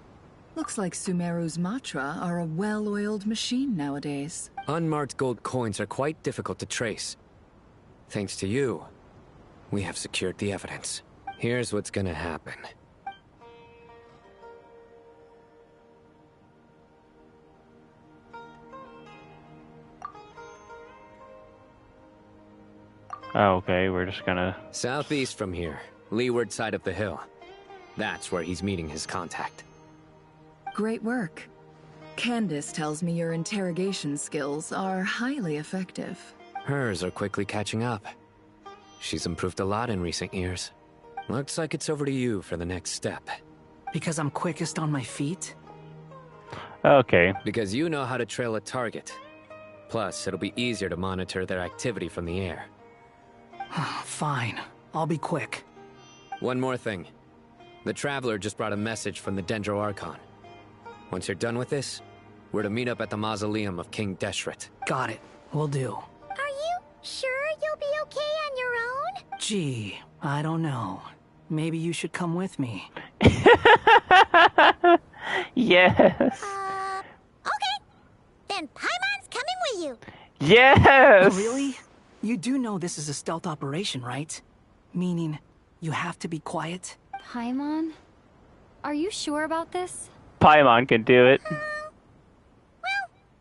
Speaker 13: Looks like Sumeru's Matra are a well-oiled machine nowadays.
Speaker 6: Unmarked gold coins are quite difficult to trace. Thanks to you, we have secured the evidence. Here's what's gonna happen.
Speaker 1: Oh, okay, we're just gonna...
Speaker 6: Southeast from here, leeward side of the hill. That's where he's meeting his contact.
Speaker 13: Great work. Candace tells me your interrogation skills are highly effective.
Speaker 6: Hers are quickly catching up. She's improved a lot in recent years. Looks like it's over to you for the next step.
Speaker 10: Because I'm quickest on my feet?
Speaker 1: Okay.
Speaker 6: Because you know how to trail a target. Plus, it'll be easier to monitor their activity from the air.
Speaker 10: Fine. I'll be quick.
Speaker 6: One more thing. The Traveler just brought a message from the Dendro Archon. Once you're done with this, we're to meet up at the mausoleum of King Deshret.
Speaker 10: Got it. Will do.
Speaker 11: Are you sure you'll be okay on your own?
Speaker 10: Gee, I don't know. Maybe you should come with me.
Speaker 1: Yes.
Speaker 11: Okay. Then Paimon's coming with you.
Speaker 1: Yes.
Speaker 10: Oh, really? You do know this is a stealth operation, right? Meaning, you have to be quiet?
Speaker 15: Paimon? Are you sure about this?
Speaker 1: Paimon can do it.
Speaker 11: Well,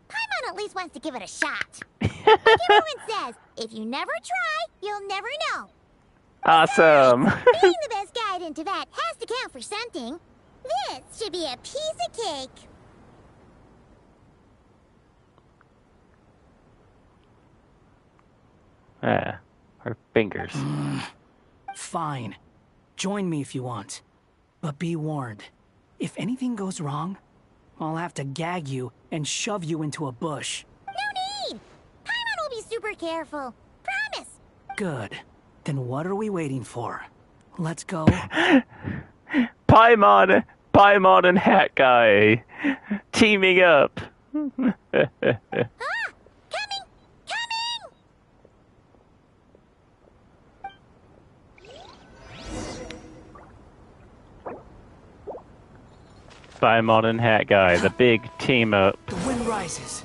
Speaker 11: Paimon at least wants to give it a shot. Like everyone says, if you never try, you'll never know.
Speaker 1: Awesome.
Speaker 11: Being the best guide into that has to count for something. This should be a piece of cake.
Speaker 1: Her fingers.
Speaker 10: Fine. Join me if you want. But be warned. If anything goes wrong, I'll have to gag you and shove you into a bush.
Speaker 11: No need! Paimon will be super careful. Promise!
Speaker 10: Good. Then what are we waiting for? Let's go.
Speaker 1: Paimon and Hat Guy teaming up.
Speaker 11: Coming!
Speaker 1: Paimon and Hat Guy, the big team up.
Speaker 10: The wind rises.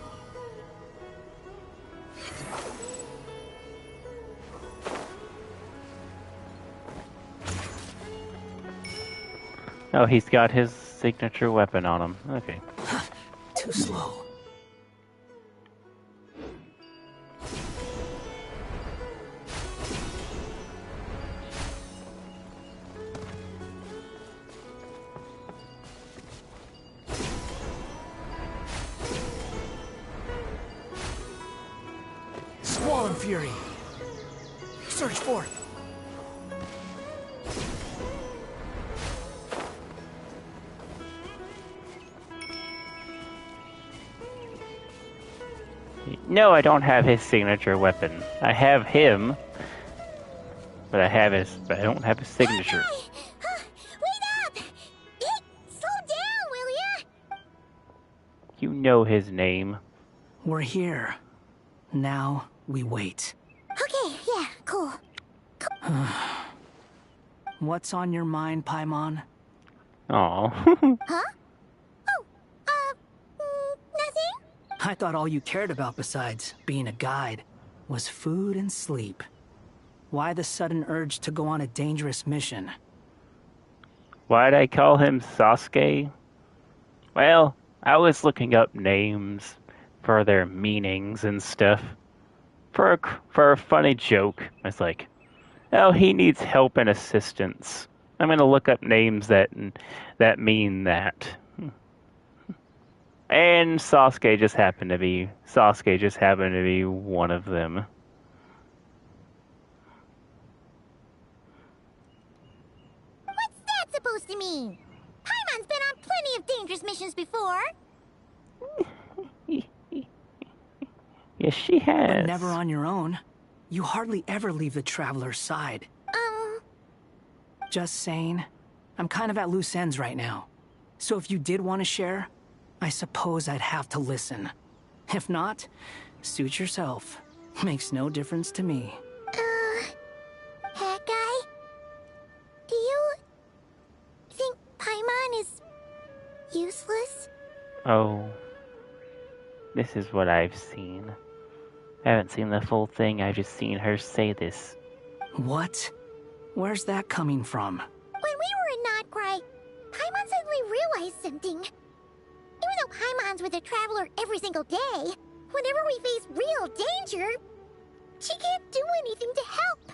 Speaker 1: Oh, he's got his signature weapon on him. Okay.
Speaker 10: Too slow. Squall Fury. Surge forth.
Speaker 1: No, I don't have his signature weapon. I have him, but I don't have his signature.
Speaker 11: Wait up! Slow down, will ya?
Speaker 1: You know his name.
Speaker 10: We're here. Now we wait.
Speaker 11: Okay, yeah, cool.
Speaker 10: What's on your mind, Paimon?
Speaker 1: Aw.
Speaker 11: Huh? Nothing?
Speaker 10: I thought all you cared about besides being a guide was food and sleep. Why the sudden urge to go on a dangerous mission?
Speaker 1: Why'd I call him Sasuke? Well, I was looking up names for their meanings and stuff. For a funny joke. I was like, Oh, he needs help and assistance. I'm gonna look up names that mean that. And Sasuke just happened to be one of them.
Speaker 16: What's that supposed to mean? Paimon's been on plenty of dangerous missions before.
Speaker 1: Yes, she has.
Speaker 17: But never on your own. You hardly ever leave the Traveler's side. Just saying. I'm kind of at loose ends right now. So if you did want to share, I suppose I'd have to listen. If not, suit yourself. Makes no difference to me.
Speaker 16: Hat guy? Do you think Paimon is useless?
Speaker 1: Oh. This is what I've seen. I haven't seen the full thing, I've just seen her say this.
Speaker 17: What? Where's that coming from?
Speaker 16: When we were in Notcry, Paimon suddenly realized something. Even though Paimon's with the Traveler every single day, whenever we face real danger, she can't do anything to help.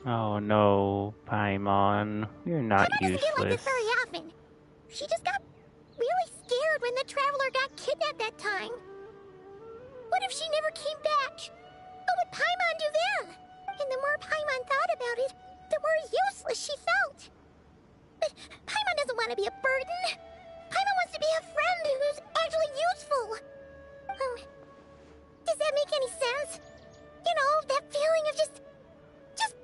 Speaker 1: Oh no, Paimon. You're not
Speaker 16: Paimon
Speaker 1: useless.
Speaker 16: doesn't get like this very often. She just got really scared when the Traveler got kidnapped that time. What if she never came back? What would Paimon do then? And the more Paimon thought about it, the more useless she felt. But Paimon doesn't want to be a burden. Paimon wants to be a friend who's actually useful. Does that make any sense? You know, that feeling of just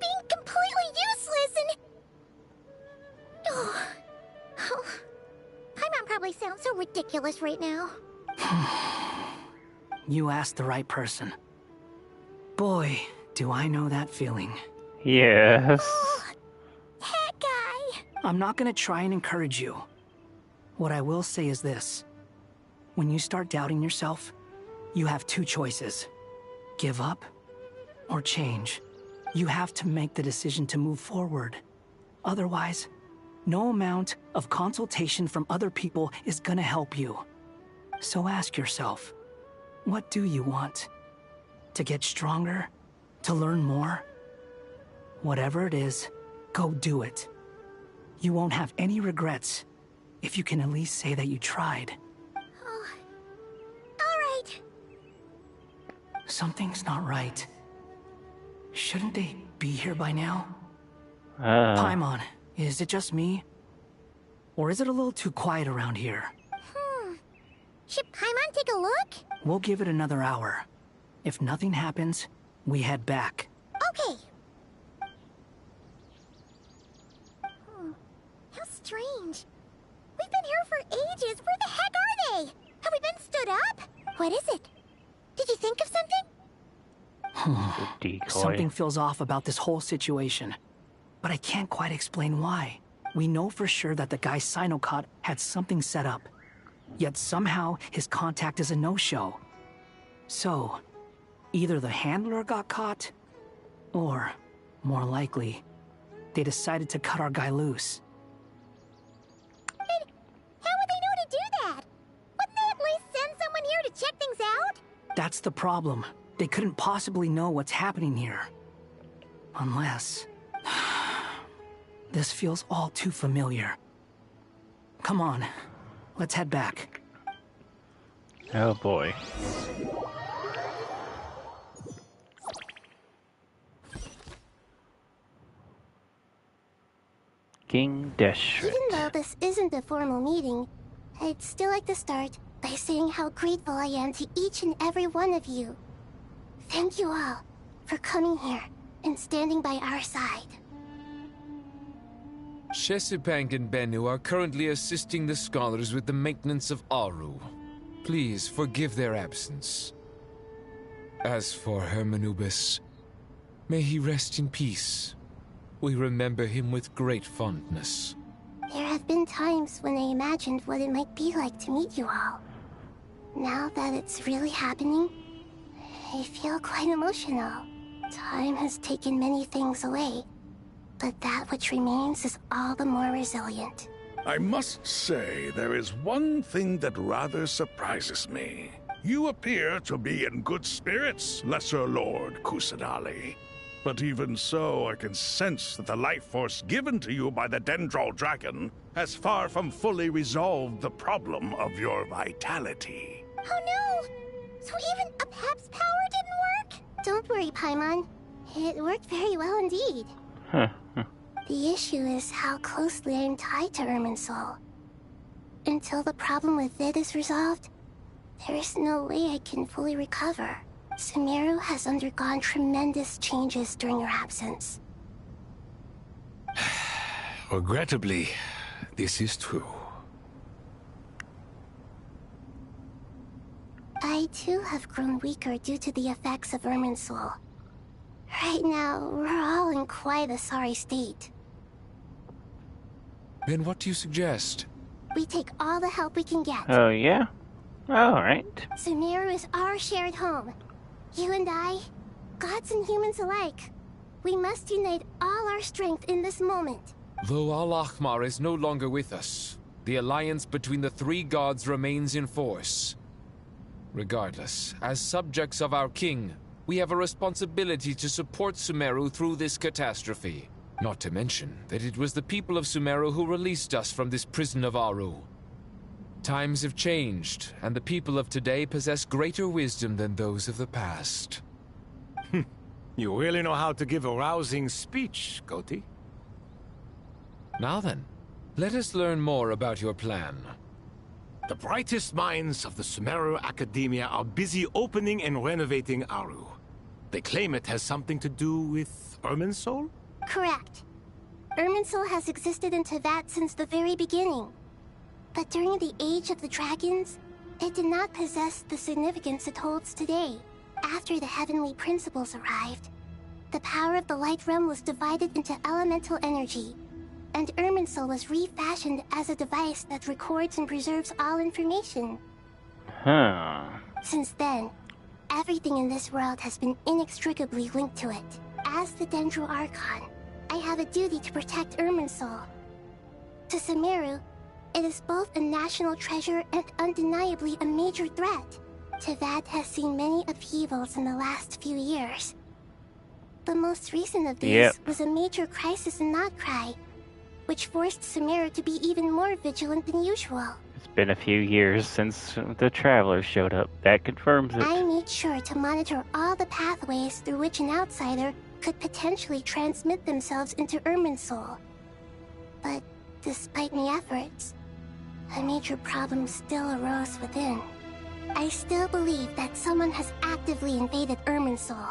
Speaker 16: being completely useless and... Oh. Paimon probably sounds so ridiculous right now.
Speaker 17: You asked the right person. Boy, do I know that feeling.
Speaker 1: Yes.
Speaker 16: Hat guy!
Speaker 17: I'm not gonna try and encourage you. What I will say is this. When you start doubting yourself, you have two choices. Give up or change. You have to make the decision to move forward. Otherwise, no amount of consultation from other people is gonna help you. So ask yourself, what do you want? To get stronger? To learn more? Whatever it is, go do it. You won't have any regrets if you can at least say that you tried.
Speaker 16: Alright.
Speaker 17: Something's not right. Shouldn't they be here by now? Paimon, is it just me? Or is it a little too quiet around here?
Speaker 16: Should Paimon take a look?
Speaker 17: We'll give it another hour. If nothing happens, we head back.
Speaker 16: Okay. How strange. We've been here for ages. Where the heck are they? Have we been stood up? What is it? Did you think of something?
Speaker 1: Decoy.
Speaker 17: Something feels off about this whole situation. But I can't quite explain why. We know for sure that the guy Sinocot had something set up. Yet somehow his contact is a no-show. So, either the handler got caught, or, more likely, they decided to cut our guy loose.
Speaker 16: But how would they know to do that? Wouldn't they at least send someone here to check things out?
Speaker 17: That's the problem. They couldn't possibly know what's happening here. Unless... This feels all too familiar. Come on, let's head back.
Speaker 1: Oh boy. King Deshret.
Speaker 11: Even though this isn't a formal meeting, I'd still like to start by saying how grateful I am to each and every one of you. Thank you all for coming here and standing by our side.
Speaker 6: Shesupang and Bennu are currently assisting the scholars with the maintenance of Aru. Please forgive their absence. As for Hermanubis, may he rest in peace. We remember him with great fondness.
Speaker 11: There have been times when I imagined what it might be like to meet you all. Now that it's really happening, I feel quite emotional. Time has taken many things away, but that which remains is all the more resilient.
Speaker 5: I must say, there is one thing that rather surprises me. You appear to be in good spirits, Lesser Lord Kusadali. But even so, I can sense that the life force given to you by the Dendral Dragon has far from fully resolved the problem of your vitality.
Speaker 16: Oh no! So even a Pep's power didn't work?
Speaker 11: Don't worry, Paimon. It worked very well indeed. The issue is how closely I am tied to Irminsul. Until the problem with it is resolved, there is no way I can fully recover. Sumeru has undergone tremendous changes during your absence.
Speaker 2: Regrettably, this is true.
Speaker 11: I too have grown weaker due to the effects of Irminsul. Right now, we're all in quite a sorry state.
Speaker 6: Then what do you suggest?
Speaker 11: We take all the help we can get.
Speaker 1: Oh, yeah? Alright.
Speaker 11: Sumeru is our shared home. You and I, gods and humans alike. We must unite all our strength in this moment.
Speaker 6: Though Al-Ahmar is no longer with us, the alliance between the three gods remains in force. Regardless, as subjects of our king, we have a responsibility to support Sumeru through this catastrophe. Not to mention that it was the people of Sumeru who released us from this prison of Aru. Times have changed, and the people of today possess greater wisdom than those of the past.
Speaker 2: You really know how to give a rousing speech, Goti.
Speaker 6: Now then, let us learn more about your plan.
Speaker 2: The brightest minds of the Sumeru Academia are busy opening and renovating Aru. They claim it has something to do with Irminsul?
Speaker 11: Correct. Irminsul has existed in Teyvat since the very beginning. But during the Age of the Dragons, it did not possess the significance it holds today. After the Heavenly Principles arrived, the power of the Light Realm was divided into elemental energy, and Irminsul was refashioned as a device that records and preserves all information. Since then, everything in this world has been inextricably linked to it. As the Dendro Archon, I have a duty to protect Irminsul. To Sumeru, it is both a national treasure and undeniably a major threat. Teyvat has seen many upheavals in the last few years. The most recent of these was a major crisis in Notcry, which forced Sumeru to be even more vigilant than usual.
Speaker 1: It's been a few years since the Travelers showed up. That confirms it.
Speaker 11: I made sure to monitor all the pathways through which an outsider could potentially transmit themselves into Irminsul. But despite my efforts, a major problem still arose within. I still believe that someone has actively invaded Irminsul.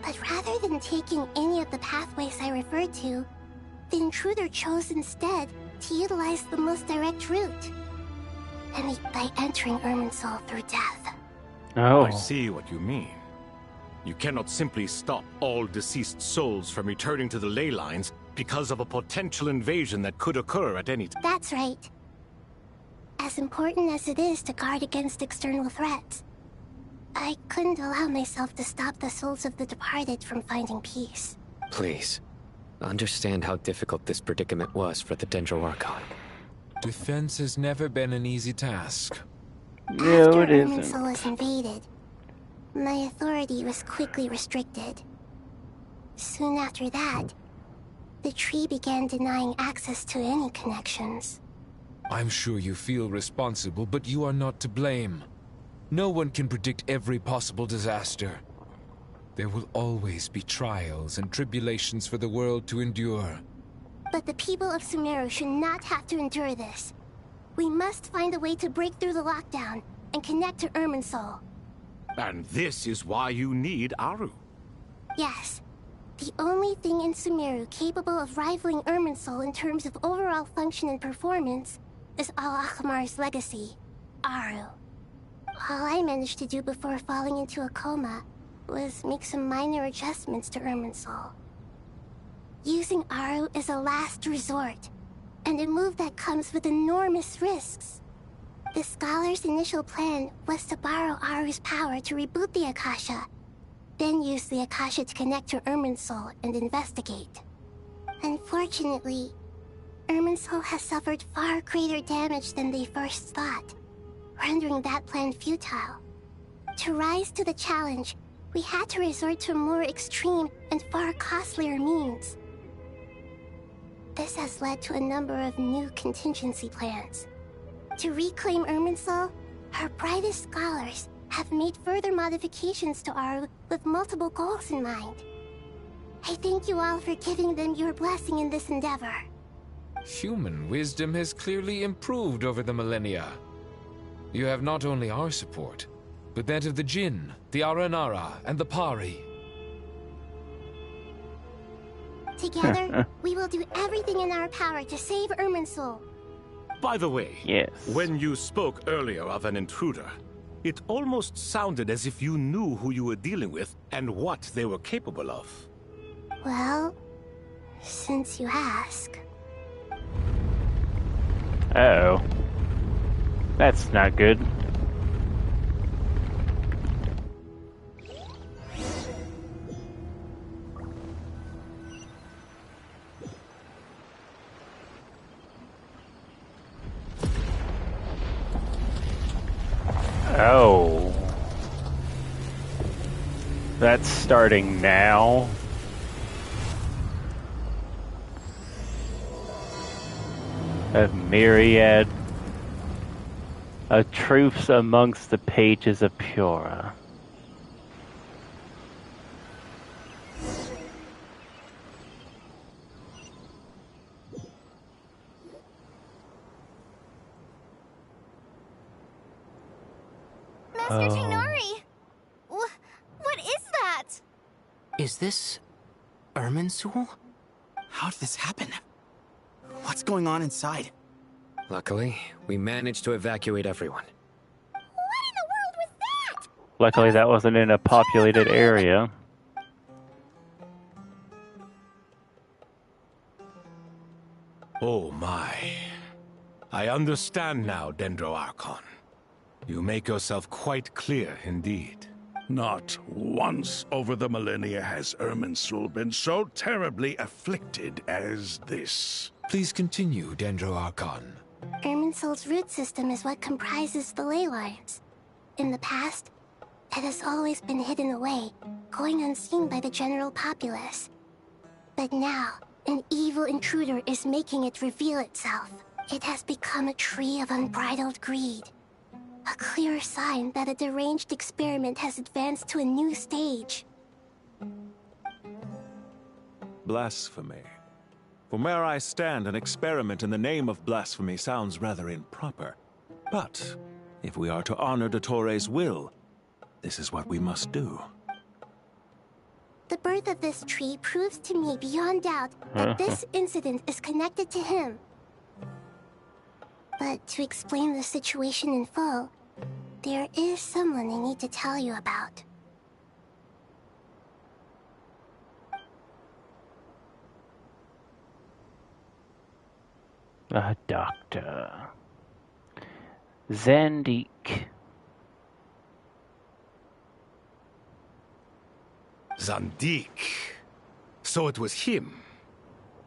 Speaker 11: But rather than taking any of the pathways I referred to, the intruder chose instead to utilize the most direct route. And by entering Irminsul through death.
Speaker 1: Oh.
Speaker 2: I see what you mean. You cannot simply stop all deceased souls from returning to the ley lines because of a potential invasion that could occur at any time.
Speaker 11: That's right. As important as it is to guard against external threats, I couldn't allow myself to stop the souls of the departed from finding peace.
Speaker 4: Please, understand how difficult this predicament was for the Dendro Archon.
Speaker 6: Defense has never been an easy task.
Speaker 1: No, it isn't.
Speaker 11: After Irminsul was invaded, my authority was quickly restricted. Soon after that, the tree began denying access to any connections.
Speaker 6: I'm sure you feel responsible, but you are not to blame. No one can predict every possible disaster. There will always be trials and tribulations for the world to endure.
Speaker 11: But the people of Sumeru should not have to endure this. We must find a way to break through the lockdown and connect to Irminsul.
Speaker 2: And this is why you need Aru.
Speaker 11: Yes. The only thing in Sumeru capable of rivaling Irminsul in terms of overall function and performance is Al-Ahmar's legacy, Aru. All I managed to do before falling into a coma was make some minor adjustments to Irminsul. Using Aru is a last resort, and a move that comes with enormous risks. The Scholar's initial plan was to borrow Aru's power to reboot the Akasha, then use the Akasha to connect to Irminsul and investigate. Unfortunately, Irminsul has suffered far greater damage than they first thought, rendering that plan futile. To rise to the challenge, we had to resort to more extreme and far costlier means. This has led to a number of new contingency plans. To reclaim Irminsul, our brightest scholars have made further modifications to Aru with multiple goals in mind. I thank you all for giving them your blessing in this endeavor.
Speaker 6: Human wisdom has clearly improved over the millennia. You have not only our support, but that of the Jinn, the Aranara, and the Pari.
Speaker 11: Together, we will do everything in our power to save Irminsul.
Speaker 2: By the way,
Speaker 1: yes.
Speaker 2: When you spoke earlier of an intruder, it almost sounded as if you knew who you were dealing with and what they were capable of.
Speaker 11: Well, since you ask.
Speaker 1: Uh-oh. That's not good. Oh. That's starting now. A myriad of truths amongst the pages of Pura.
Speaker 15: Master Tighnari! What is that?
Speaker 10: Is this Irminsul?
Speaker 4: How did this happen? What's going on inside? Luckily, we managed to evacuate everyone.
Speaker 16: What in the world was that?
Speaker 1: Luckily that wasn't in a populated area.
Speaker 2: Oh my. I understand now, Dendro Archon. You make yourself quite clear indeed.
Speaker 5: Not once over the millennia has Irminsul been so terribly afflicted as this.
Speaker 6: Please continue, Dendro Archon.
Speaker 11: Irminsul's root system is what comprises the ley lines. In the past, it has always been hidden away, going unseen by the general populace. But now, an evil intruder is making it reveal itself. It has become a tree of unbridled greed. A clear sign that a deranged experiment has advanced to a new stage.
Speaker 14: Blasphemy. From where I stand, an experiment in the name of blasphemy sounds rather improper. But if we are to honor Dottores' will, this is what we must do.
Speaker 11: The birth of this tree proves to me beyond doubt that this incident is connected to him. But to explain the situation in full, there is someone I need to tell you about.
Speaker 1: A doctor. Zandik.
Speaker 2: Zandik. So it was him.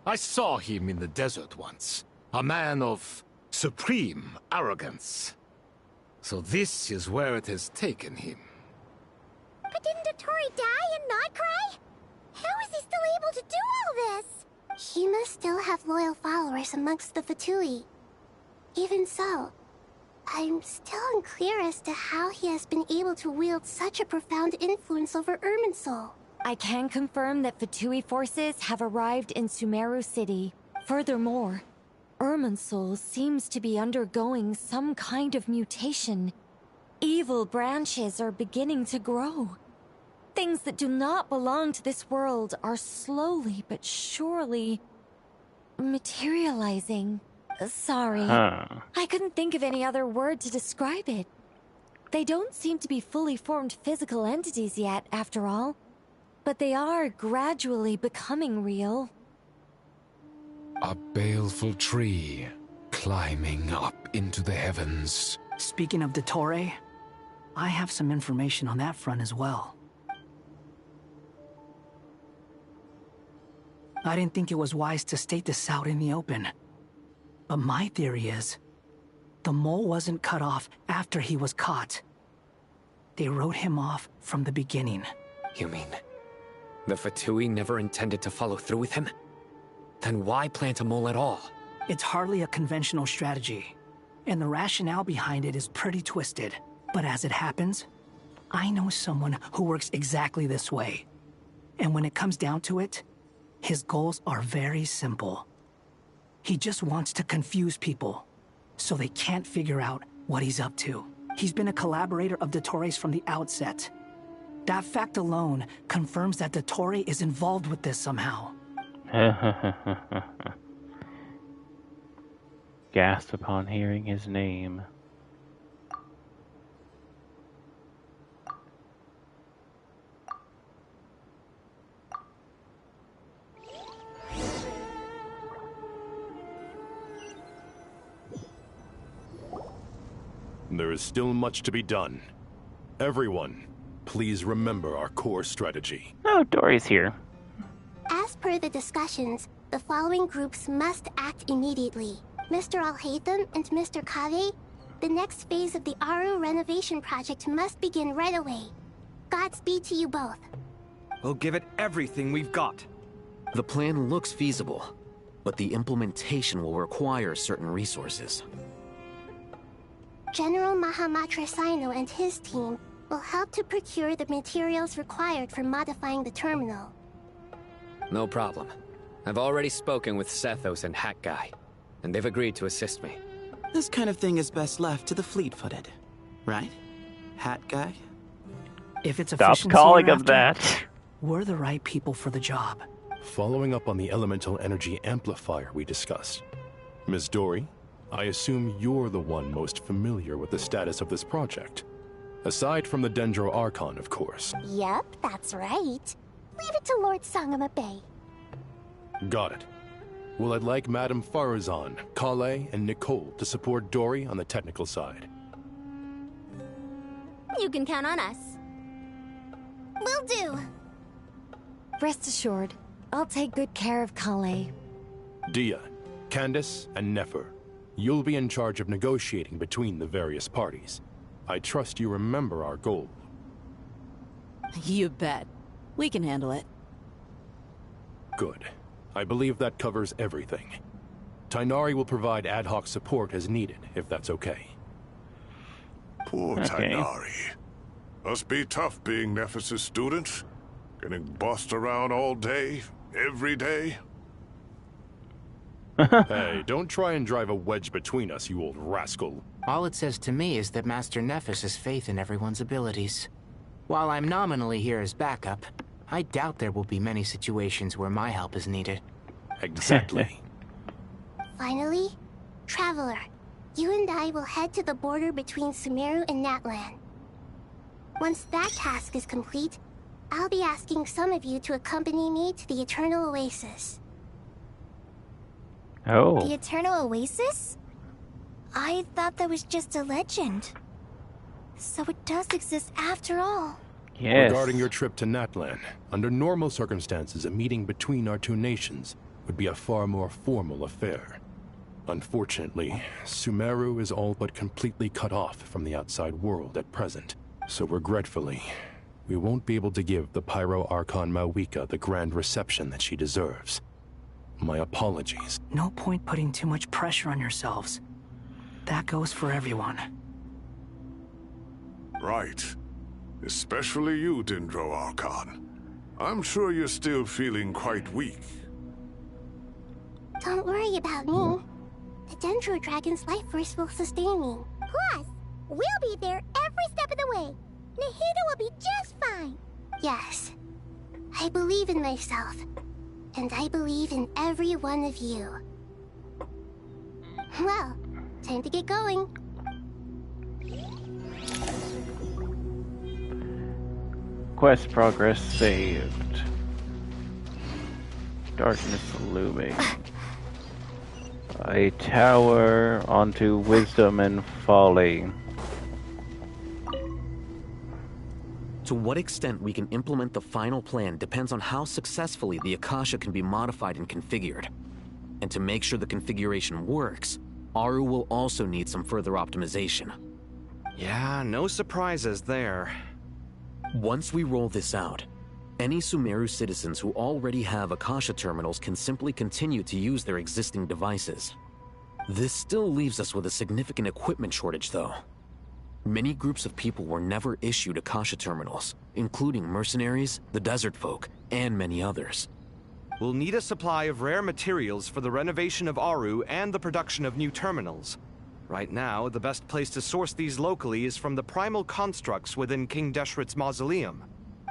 Speaker 2: I saw him in the desert once. A man of supreme arrogance. So this is where it has taken him.
Speaker 16: But didn't Dottore die and not cry? How is he still able to do all this?
Speaker 11: He must still have loyal followers amongst the Fatui. Even so, I'm still unclear as to how he has been able to wield such a profound influence over Irminsul.
Speaker 15: I can confirm that Fatui forces have arrived in Sumeru City. Furthermore, Irminsul seems to be undergoing some kind of mutation. Evil branches are beginning to grow. Things that do not belong to this world are slowly but surely materializing. Sorry, I couldn't think of any other word to describe it. They don't seem to be fully formed physical entities yet, after all. But they are gradually becoming real.
Speaker 6: A baleful tree, climbing up into the heavens.
Speaker 17: Speaking of Dottore, I have some information on that front as well. I didn't think it was wise to state this out in the open. But my theory is, the mole wasn't cut off after he was caught. They wrote him off from the beginning.
Speaker 4: You mean the Fatui never intended to follow through with him? Then why plant a mole at all?
Speaker 17: It's hardly a conventional strategy, and the rationale behind it is pretty twisted. But as it happens, I know someone who works exactly this way. And when it comes down to it, his goals are very simple. He just wants to confuse people, so they can't figure out what he's up to. He's been a collaborator of Dottores from the outset. That fact alone confirms that Dottore is involved with this somehow.
Speaker 1: Gasp upon hearing his name.
Speaker 18: There is still much to be done. Everyone, please remember our core strategy.
Speaker 1: Oh, Dory's here.
Speaker 11: As per the discussions, the following groups must act immediately. Mr. Alhaitham and Mr. Kave, the next phase of the Aru renovation project must begin right away. Godspeed to you both.
Speaker 3: We'll give it everything we've got.
Speaker 4: The plan looks feasible, but the implementation will require certain resources.
Speaker 11: General Mahamatra Sino and his team will help to procure the materials required for modifying the terminal.
Speaker 4: No problem. I've already spoken with Sethos and Hat Guy, and they've agreed to assist me.
Speaker 19: This kind of thing is best left to the fleet-footed, right? Hat Guy?
Speaker 17: If it's
Speaker 1: Stop calling him that.
Speaker 17: We're the right people for the job.
Speaker 18: Following up on the elemental energy amplifier we discussed. Ms. Dory, I assume you're the one most familiar with the status of this project. Aside from the Dendro Archon, of course.
Speaker 16: Yep, that's right. Leave it to Lord Sangama Bay.
Speaker 18: Got it. Well, I'd like Madame Farazan, Kale, and Nicole to support Dory on the technical side.
Speaker 16: You can count on us. Will do.
Speaker 15: Rest assured, I'll take good care of Kale.
Speaker 18: Dia, Candace, and Nefer, you'll be in charge of negotiating between the various parties. I trust you remember our goal.
Speaker 20: You bet. We can handle it.
Speaker 18: Good. I believe that covers everything. Tainari will provide ad hoc support as needed, if that's okay.
Speaker 5: Poor Tainari. Must be tough being Nephis' student. Getting bossed around all day, every day.
Speaker 18: Hey, don't try and drive a wedge between us, you old rascal.
Speaker 10: All it says to me is that Master Nephis has faith in everyone's abilities. While I'm nominally here as backup, I doubt there will be many situations where my help is needed.
Speaker 18: Exactly.
Speaker 11: Finally, Traveler, you and I will head to the border between Sumeru and Natlan. Once that task is complete, I'll be asking some of you to accompany me to the Eternal Oasis.
Speaker 1: Oh.
Speaker 16: The Eternal Oasis? I thought that was just a legend. So it does exist after all.
Speaker 1: Yes.
Speaker 18: Regarding your trip to Natlan, under normal circumstances, a meeting between our two nations would be a far more formal affair. Unfortunately, Sumeru is all but completely cut off from the outside world at present. So regretfully, we won't be able to give the Pyro Archon Mawika the grand reception that she deserves. My apologies.
Speaker 17: No point putting too much pressure on yourselves. That goes for everyone.
Speaker 5: Right. Especially you, Dendro Archon. I'm sure you're still feeling quite weak.
Speaker 11: Don't worry about me. The Dendro Dragon's life force will sustain me.
Speaker 16: Plus, we'll be there every step of the way. Nahida will be just fine.
Speaker 11: Yes. I believe in myself. And I believe in every one of you. Well, time to get going.
Speaker 1: Quest progress saved. Darkness looming. A tower onto wisdom and folly.
Speaker 4: To what extent we can implement the final plan depends on how successfully the Akasha can be modified and configured. And to make sure the configuration works, Aru will also need some further optimization.
Speaker 3: Yeah, no surprises there.
Speaker 4: Once we roll this out, Any Sumeru citizens who already have Akasha terminals can simply continue to use their existing devices. This still leaves us with a significant equipment shortage, though. Many groups of people were never issued Akasha terminals, including mercenaries, the desert folk, and many others.
Speaker 3: We'll need a supply of rare materials for the renovation of Aru and the production of new terminals. Right now, the best place to source these locally is from the primal constructs within King Deshret's mausoleum.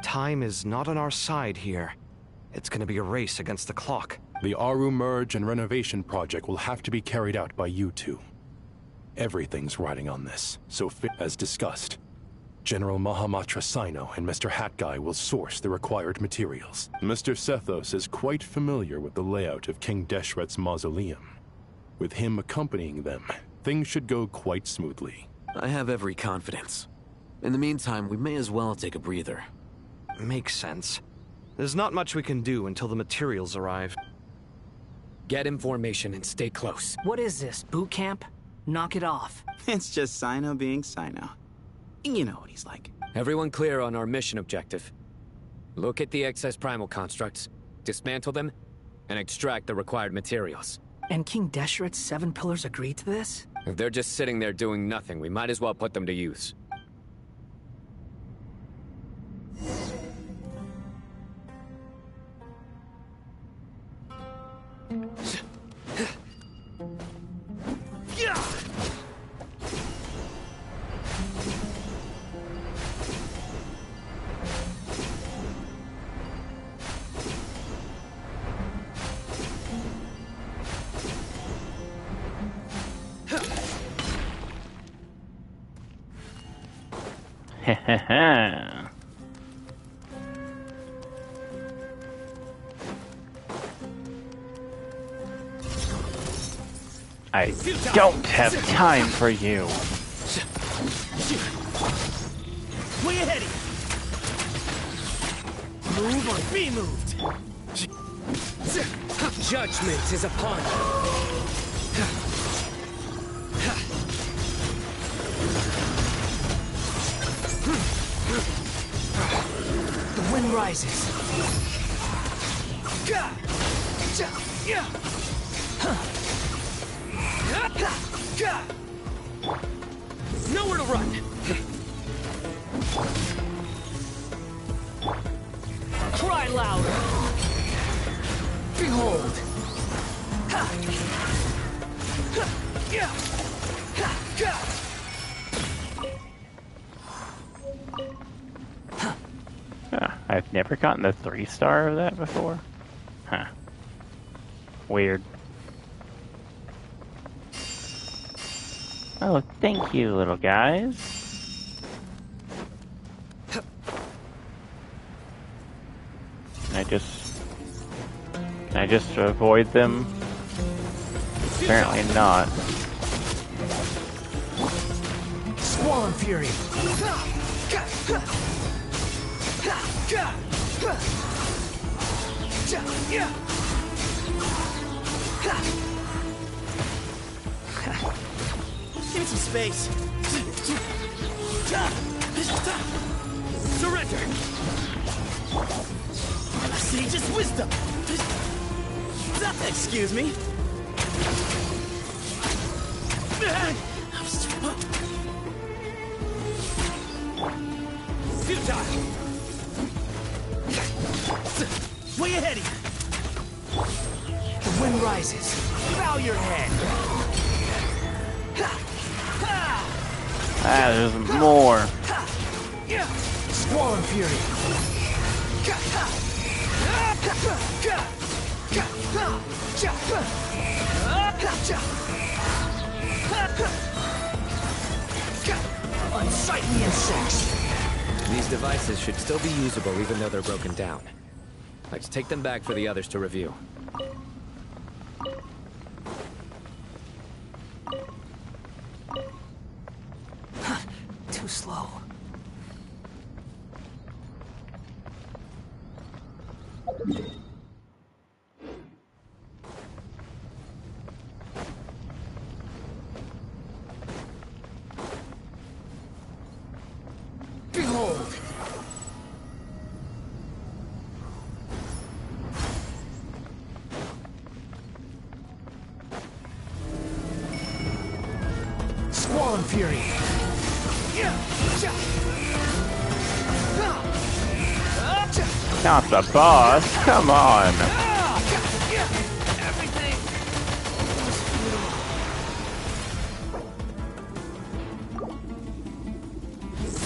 Speaker 3: Time is not on our side here. It's gonna be a race against the clock.
Speaker 18: The Aru merge and renovation project will have to be carried out by you two. Everything's riding on this, so as discussed, General Mahamatra Sino and Mr. Hat Guy will source the required materials. Mr. Sethos is quite familiar with the layout of King Deshret's mausoleum. With him accompanying them, things should go quite smoothly.
Speaker 4: I have every confidence. In the meantime, we may as well take a breather.
Speaker 3: Makes sense. There's not much we can do until the materials arrive.
Speaker 21: Get in formation and stay close.
Speaker 17: What is this, boot camp? Knock it off.
Speaker 19: It's just Sino being Sino. You know what he's like.
Speaker 21: Everyone clear on our mission objective. Look at the excess primal constructs, dismantle them, and extract the required materials.
Speaker 17: And King Deshret's 7 pillars agreed to this?
Speaker 21: If they're just sitting there doing nothing, we might as well put them to use.
Speaker 1: I don't have time for you.
Speaker 22: Way ahead of you. Move or be moved.
Speaker 21: Judgment is upon you.
Speaker 17: The wind rises.
Speaker 21: Nowhere to run.
Speaker 22: Cry louder.
Speaker 17: Behold.
Speaker 1: I've never gotten the 3-star of that before. Huh. Weird. Oh, thank you, little guys. Can I just avoid them? Apparently not.
Speaker 22: Squall and Fury. Give me some space. Surrender. Sage's wisdom. Excuse me. Futile. Way ahead of you.
Speaker 17: The wind rises.
Speaker 22: Bow your head.
Speaker 1: Ah, there's more.
Speaker 22: Squall and Fury. Unsightly insects.
Speaker 21: These devices should still be usable even though they're broken down. Let's take them back for the others to review.
Speaker 17: Too slow.
Speaker 22: Behold. Fallen Fury.
Speaker 1: Not the boss, come on!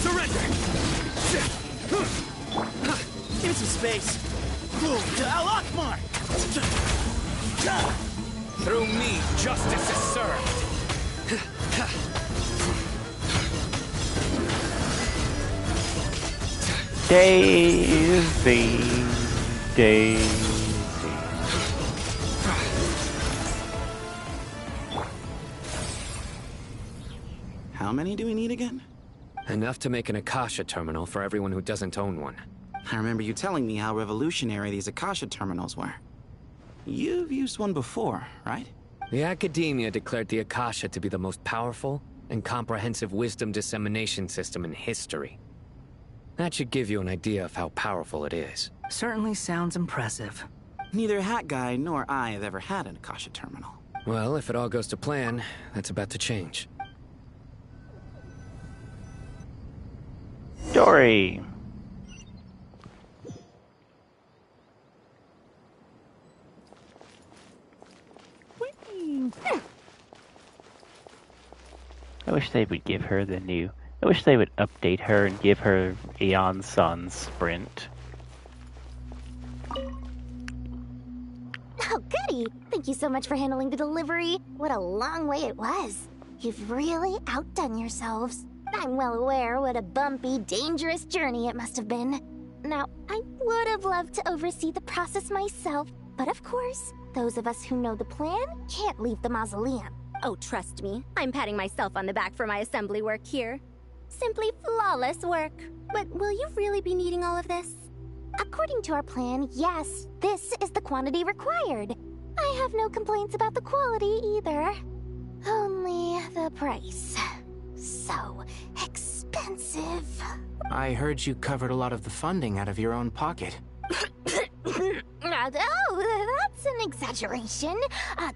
Speaker 22: Surrender! Give me some space. To Al-Akmar!
Speaker 2: Through me, justice is served.
Speaker 1: Daisy, Daisy.
Speaker 19: How many do we need again?
Speaker 21: Enough to make an Akasha terminal for everyone who doesn't own one.
Speaker 19: I remember you telling me how revolutionary these Akasha terminals were. You've used one before, right?
Speaker 21: The Academia declared the Akasha to be the most powerful and comprehensive wisdom dissemination system in history. That should give you an idea of how powerful it is.
Speaker 17: Certainly sounds impressive.
Speaker 19: Neither Hat Guy nor I have ever had an Akasha terminal.
Speaker 21: Well, if it all goes to plan, that's about to change.
Speaker 1: Story. I wish they would give her the new... I wish they would update her and give her Aeon Sun Sprint.
Speaker 16: Oh, goody! Thank you so much for handling the delivery. What a long way it was. You've really outdone yourselves. I'm well aware what a bumpy, dangerous journey it must have been. Now, I would have loved to oversee the process myself, but of course, those of us who know the plan can't leave the mausoleum.
Speaker 7: Oh, trust me, I'm patting myself on the back for my assembly work here. Simply flawless work. But will you really be needing all of this?
Speaker 16: According to our plan, yes, this is the quantity required. I have no complaints about the quality either. Only the price. So expensive.
Speaker 10: I heard you covered a lot of the funding out of your own pocket.
Speaker 16: Oh, that's an exaggeration.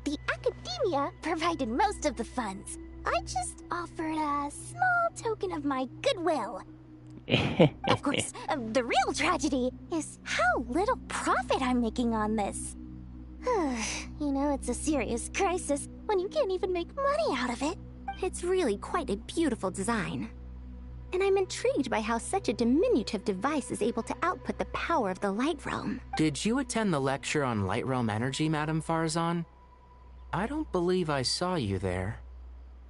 Speaker 16: The Academia provided most of the funds. I just offered a small token of my goodwill. Of course, the real tragedy is how little profit I'm making on this. You know, it's a serious crisis when you can't even make money out of it.
Speaker 7: It's really quite a beautiful design. And I'm intrigued by how such a diminutive device is able to output the power of the Light Realm.
Speaker 10: Did you attend the lecture on Light Realm energy, Madame Farzan? I don't believe I saw you there.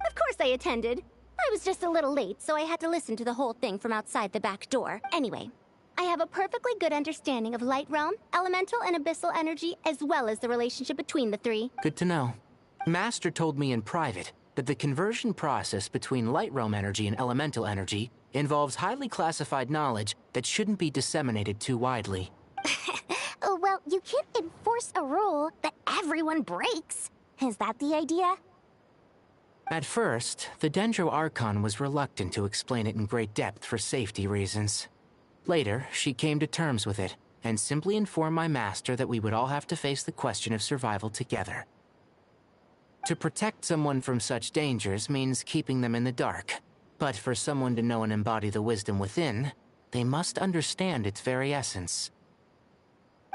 Speaker 7: Of course I attended. I was just a little late, so I had to listen to the whole thing from outside the back door. Anyway, I have a perfectly good understanding of Light Realm, elemental and abyssal energy, as well as the relationship between the three.
Speaker 10: Good to know. Master told me in private that the conversion process between Light Realm energy and elemental energy involves highly classified knowledge that shouldn't be disseminated too widely.
Speaker 16: Well, you can't enforce a rule that everyone breaks. Is that the idea?
Speaker 10: At first, the Dendro Archon was reluctant to explain it in great depth for safety reasons. Later, she came to terms with it, and simply informed my master that we would all have to face the question of survival together. To protect someone from such dangers means keeping them in the dark. But for someone to know and embody the wisdom within, they must understand its very essence.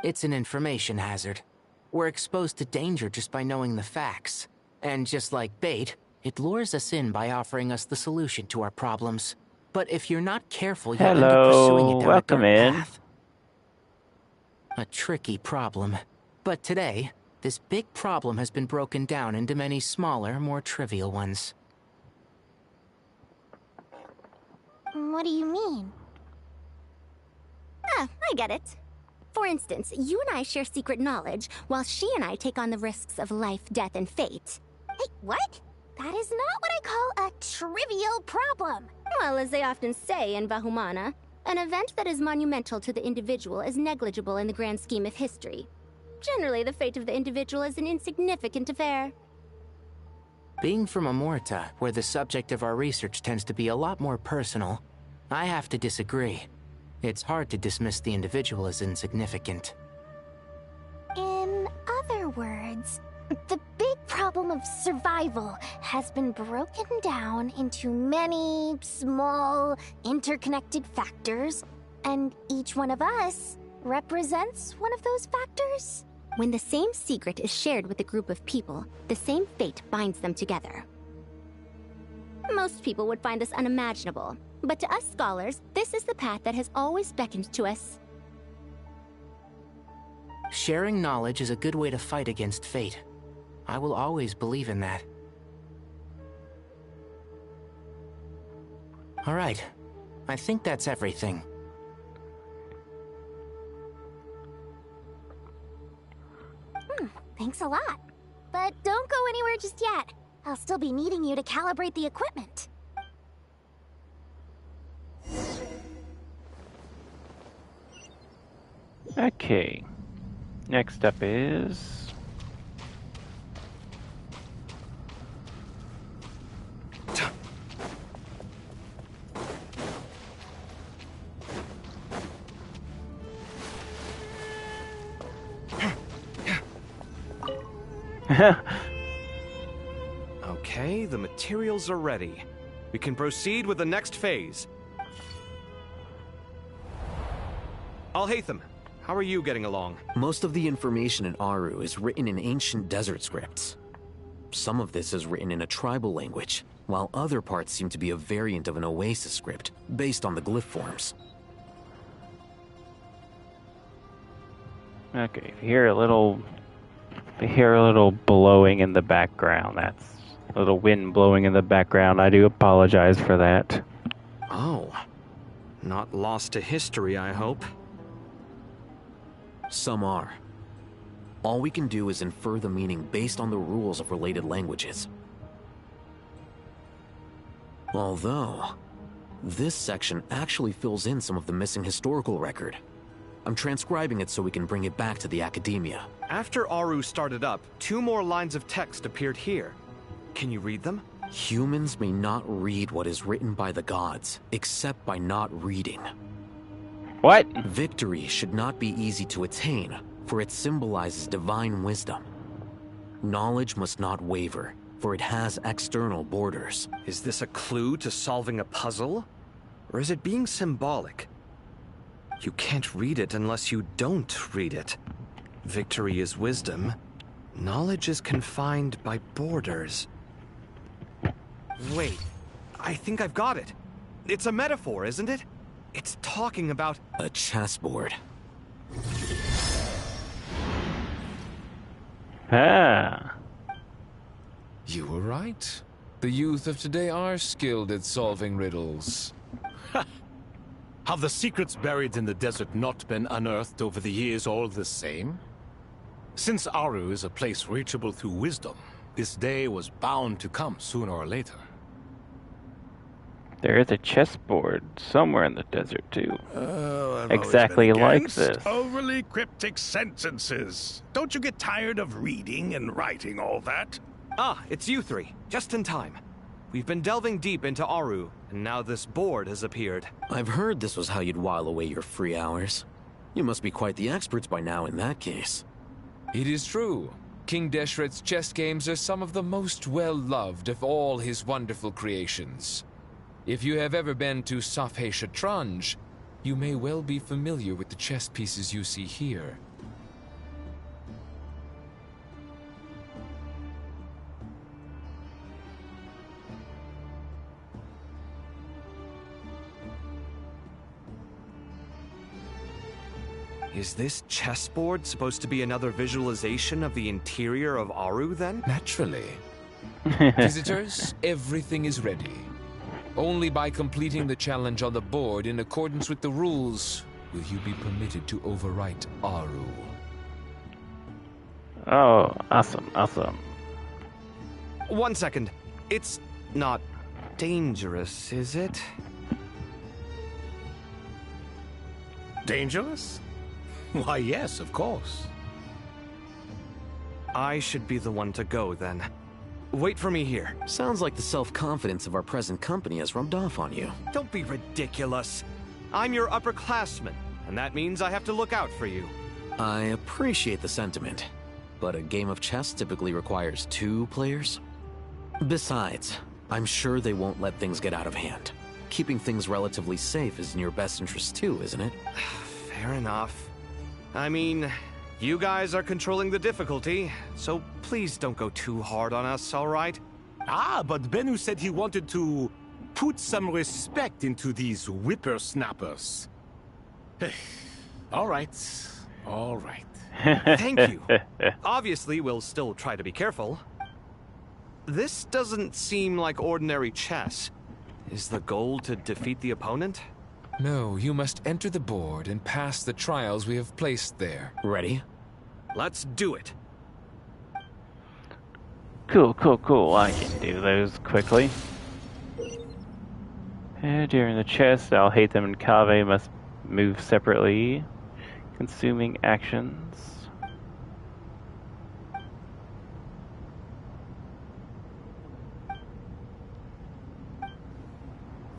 Speaker 10: It's an information hazard. We're exposed to danger just by knowing the facts. And just like bait, it lures us in by offering us the solution to our problems. But if you're not careful, you'll end up pursuing it down
Speaker 1: welcome
Speaker 10: a dark
Speaker 1: in.
Speaker 10: path. A tricky problem. But today, this big problem has been broken down into many smaller, more trivial ones.
Speaker 16: What do you mean?
Speaker 7: I get it. For instance, you and I share secret knowledge, while she and I take on the risks of life, death, and fate.
Speaker 16: Hey, what? That is not what I call a trivial problem.
Speaker 7: Well, as they often say in Vahumana, an event that is monumental to the individual is negligible in the grand scheme of history. Generally, the fate of the individual is an insignificant affair.
Speaker 10: Being from Amorta, where the subject of our research tends to be a lot more personal, I have to disagree. It's hard to dismiss the individual as insignificant.
Speaker 16: In other words, the big problem
Speaker 7: problem of survival has been broken down into many small, interconnected factors, and each one of us represents one of those factors. When the same secret is shared with a group of people, the same fate binds them together. Most people would find this unimaginable, but to us scholars, this is the path that has always beckoned to us.
Speaker 10: Sharing knowledge is a good way to fight against fate. I will always believe in that. All right. I think that's everything.
Speaker 7: Thanks a lot. But don't go anywhere just yet. I'll still be needing you to calibrate the equipment.
Speaker 1: Okay. Next up is...
Speaker 3: Okay, the materials are ready. We can proceed with the next phase. Alhaitham, how are you getting along?
Speaker 4: Most of the information in Aru is written in ancient desert scripts. Some of this is written in a tribal language, while other parts seem to be a variant of an Oasis script, based on the glyph forms.
Speaker 1: Okay, if you hear a little blowing in the background, that's a little wind blowing in the background. I do apologize for that.
Speaker 3: Oh. Not lost to history, I hope.
Speaker 4: Some are. All we can do is infer the meaning based on the rules of related languages. Although, this section actually fills in some of the missing historical record. I'm transcribing it so we can bring it back to the academia.
Speaker 3: After Aru started up, 2 more lines of text appeared here. Can you read them?
Speaker 4: Humans may not read what is written by the gods, except by not reading.
Speaker 1: What?
Speaker 4: Victory should not be easy to attain, for it symbolizes divine wisdom. Knowledge must not waver, for it has external borders.
Speaker 3: Is this a clue to solving a puzzle? Or is it being symbolic? You can't read it unless you don't read it. Victory is wisdom. Knowledge is confined by borders. Wait, I think I've got it. It's a metaphor, isn't it? It's talking about...
Speaker 4: a chessboard.
Speaker 1: Ah.
Speaker 6: You were right. The youth of today are skilled at solving riddles.
Speaker 2: Have the secrets buried in the desert not been unearthed over the years all the same? Since Aru is a place reachable through wisdom, this day was bound to come sooner or later.
Speaker 1: There is a chessboard somewhere in the desert, too.
Speaker 5: Oh, I've
Speaker 1: exactly
Speaker 5: always been
Speaker 1: like
Speaker 5: against
Speaker 1: this.
Speaker 5: Overly cryptic sentences. Don't you get tired of reading and writing all that?
Speaker 3: Ah, it's you 3. Just in time. We've been delving deep into Aru, and now this board has appeared.
Speaker 4: I've heard this was how you'd while away your free hours. You must be quite the experts by now in that case.
Speaker 6: It is true. King Deshret's chess games are some of the most well-loved of all his wonderful creations. If you have ever been to Safhe Shatranj, you may well be familiar with the chess pieces you see here.
Speaker 3: Is this chessboard supposed to be another visualization of the interior of Aru, then?
Speaker 6: Naturally. Visitors, everything is ready. Only by completing the challenge on the board in accordance with the rules will you be permitted to overwrite Aru.
Speaker 1: Oh, awesome, awesome.
Speaker 3: 1 second. It's not dangerous, is it?
Speaker 2: Dangerous? Why, yes, of course.
Speaker 3: I should be the one to go, then. Wait for me here.
Speaker 4: Sounds like the self-confidence of our present company has rubbed off on you.
Speaker 3: Don't be ridiculous. I'm your upperclassman, and that means I have to look out for you.
Speaker 4: I appreciate the sentiment. but a game of chess typically requires 2 players. Besides, I'm sure they won't let things get out of hand. Keeping things relatively safe is in your best interest too, isn't it?
Speaker 3: Fair enough. I mean, you guys are controlling the difficulty, so please don't go too hard on us, alright?
Speaker 2: Ah, but Bennu said he wanted to put some respect into these whippersnappers. All right. All right.
Speaker 3: Thank you. Obviously, we'll still try to be careful. This doesn't seem like ordinary chess. Is the goal to defeat the opponent?
Speaker 6: No, you must enter the board and pass the trials we have placed there.
Speaker 4: Ready?
Speaker 3: Let's do it.
Speaker 1: Cool. I can do those quickly. During the chess, Alhaitham and Kaveh must move separately, consuming actions.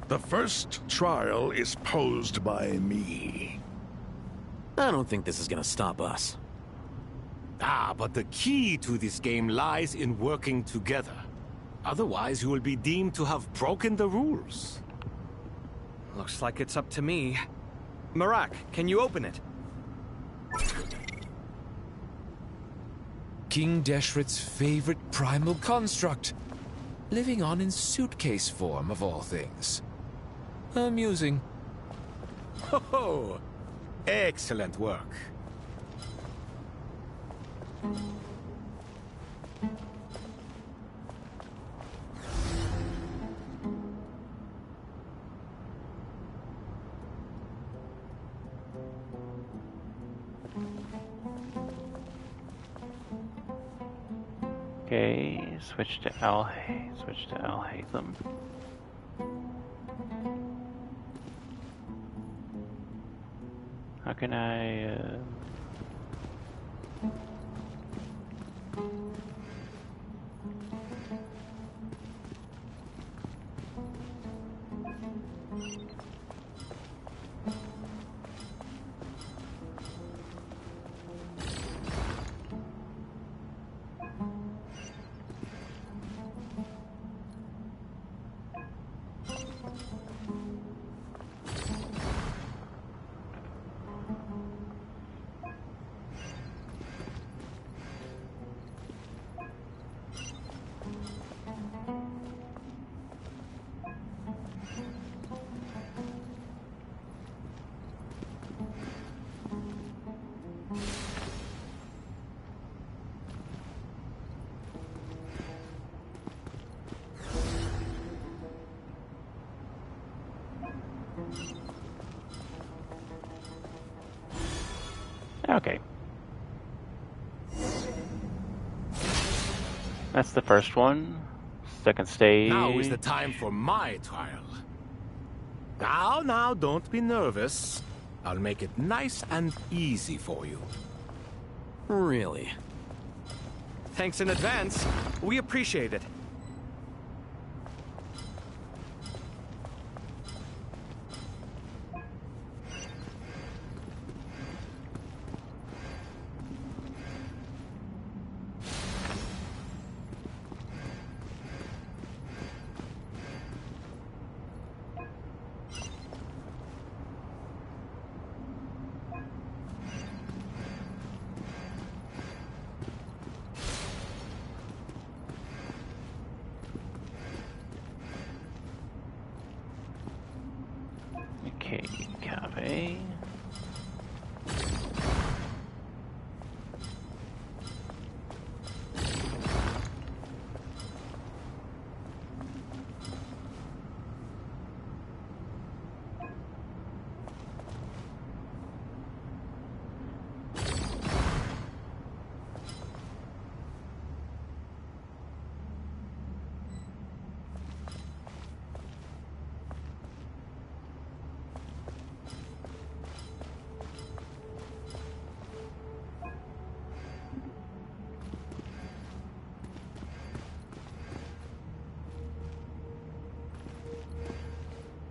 Speaker 5: The first trial is posed by me.
Speaker 4: I don't think this is gonna stop us.
Speaker 2: Ah, but the key to this game lies in working together. Otherwise, you will be deemed to have broken the rules.
Speaker 3: Looks like it's up to me. Marak, can you open it?
Speaker 6: King Deshret's favorite primal construct. Living on in suitcase form, of all things. Amusing.
Speaker 2: Ho! Excellent work.
Speaker 1: Okay, switch to Alhaitham. How can I, Okay. That's the first one. Second stage.
Speaker 2: Now is the time for my trial. Now, don't be nervous. I'll make it nice and easy for you.
Speaker 4: Really?
Speaker 3: Thanks in advance. We appreciate it.
Speaker 1: Okay, Kaveh.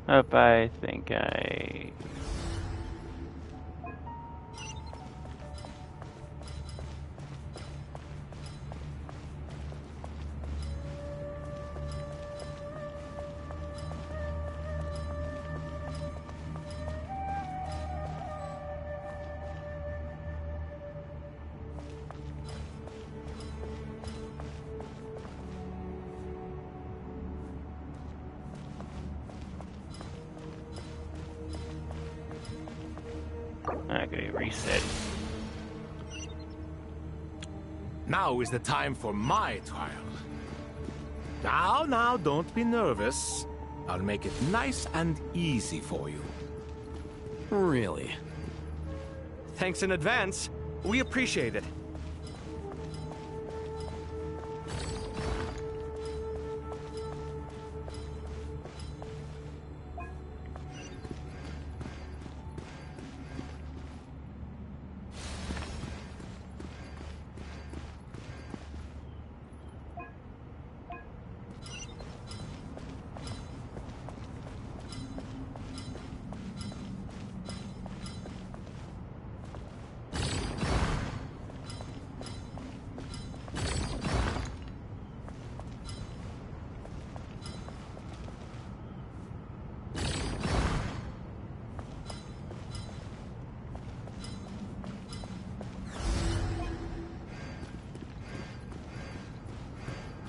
Speaker 1: Up, I think I... Okay, reset.
Speaker 2: Now is the time for my trial. Now, don't be nervous. I'll make it nice and easy for you.
Speaker 3: Really? Thanks in advance. We appreciate it.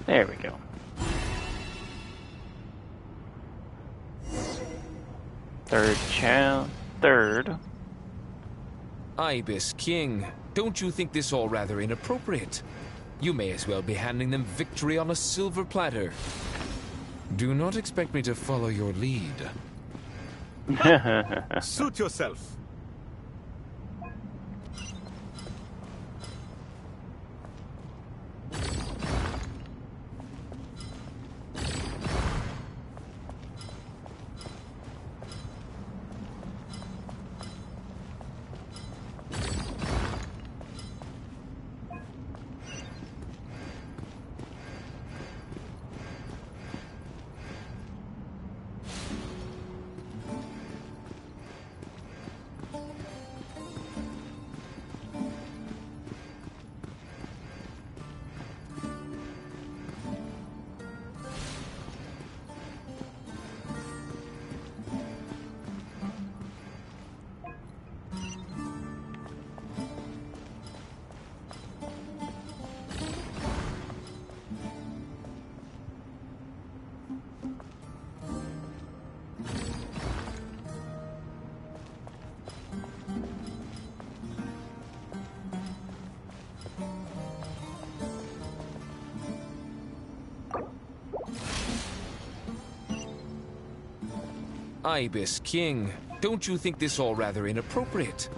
Speaker 1: There we go. Third.
Speaker 6: Ibis King, don't you think this all rather inappropriate? You may as well be handing them victory on a silver platter. Do not expect me to follow your lead.
Speaker 2: Suit yourself.
Speaker 6: Ibis King, don't you think this all rather inappropriate?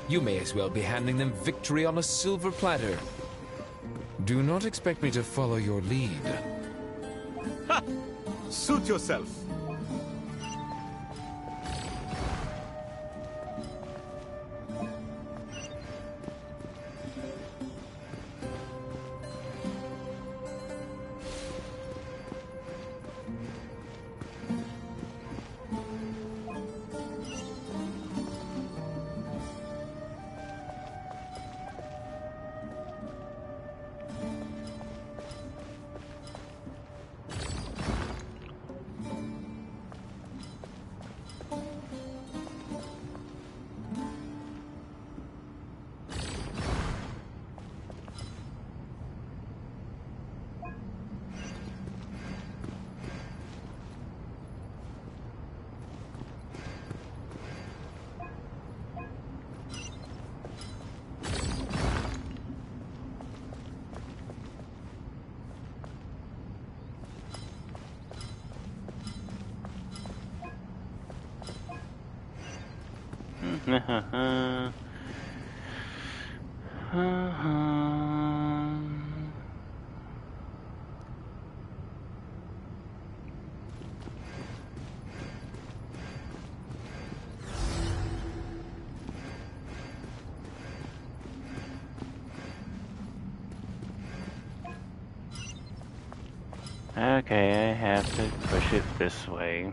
Speaker 6: You may as well be handing them victory on a silver platter. Do not expect me to follow your lead.
Speaker 2: Ha! Suit yourself.
Speaker 1: Okay, I have to push it this way.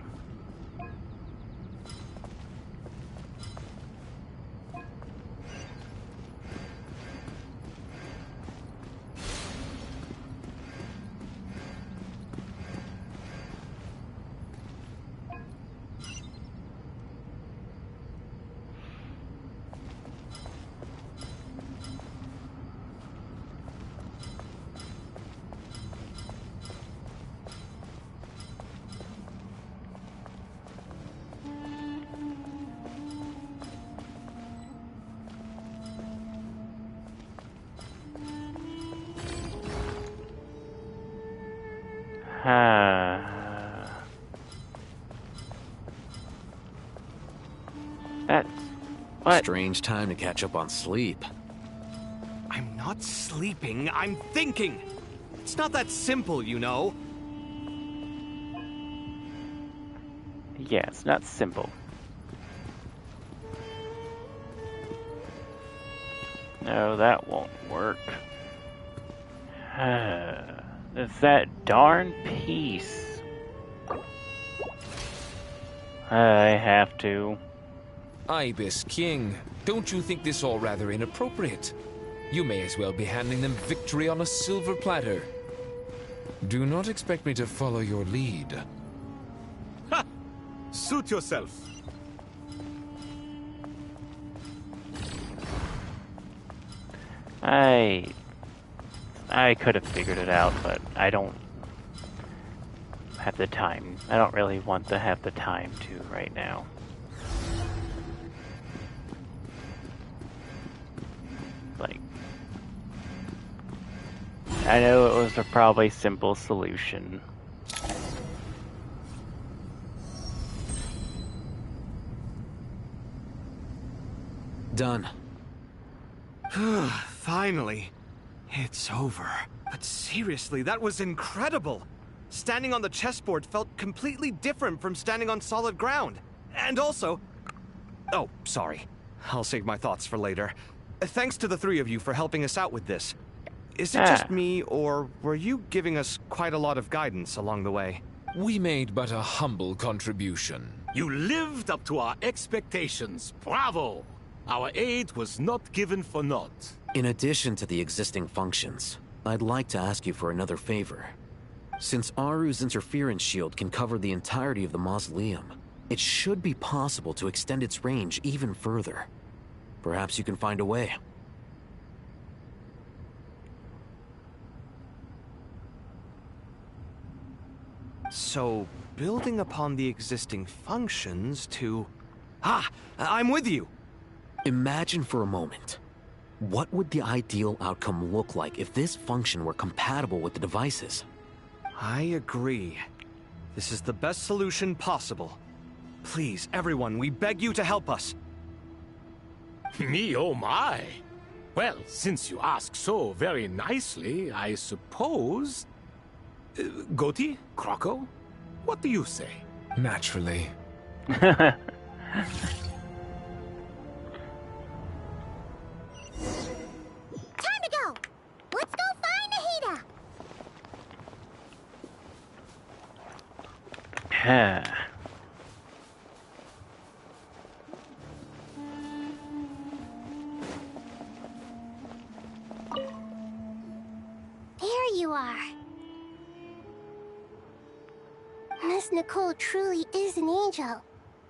Speaker 1: That's... what?
Speaker 4: Strange time to catch up on sleep.
Speaker 3: I'm not sleeping, I'm thinking! It's not that simple, you know.
Speaker 1: Yeah, it's not simple. No, that won't work. It's that darn piece. I have to.
Speaker 6: Ibis King, don't you think this all rather inappropriate? You may as well be handing them victory on a silver platter. Do not expect me to follow your lead.
Speaker 2: Ha! Suit yourself.
Speaker 1: I could have figured it out, but I don't have the time. I don't really want to have the time to right now. Like, I know it was a probably simple solution.
Speaker 4: Done.
Speaker 3: Finally. It's over. But seriously, that was incredible. Standing on the chessboard felt completely different from standing on solid ground. And also... Oh, sorry. I'll save my thoughts for later. Thanks to the three of you for helping us out with this. Is it just me, or were you giving us quite a lot of guidance along the way?
Speaker 6: We made but a humble contribution.
Speaker 2: You lived up to our expectations. Bravo! Our aid was not given for naught.
Speaker 4: In addition to the existing functions, I'd like to ask you for another favor. Since Aru's interference shield can cover the entirety of the mausoleum, it should be possible to extend its range even further. Perhaps you can find a way.
Speaker 3: So, building upon the existing functions to... Ah! I'm with you!
Speaker 4: Imagine for a moment. What would the ideal outcome look like if this function were compatible with the devices?
Speaker 3: I agree. This is the best solution possible. Please, everyone, we beg you to help us.
Speaker 2: Me, oh my. Well, since you ask so very nicely, I suppose... Goti? Croco? What do you say?
Speaker 6: Naturally.
Speaker 16: Time to go! Let's go find Nahida! There you are. Miss Nicole truly is an angel.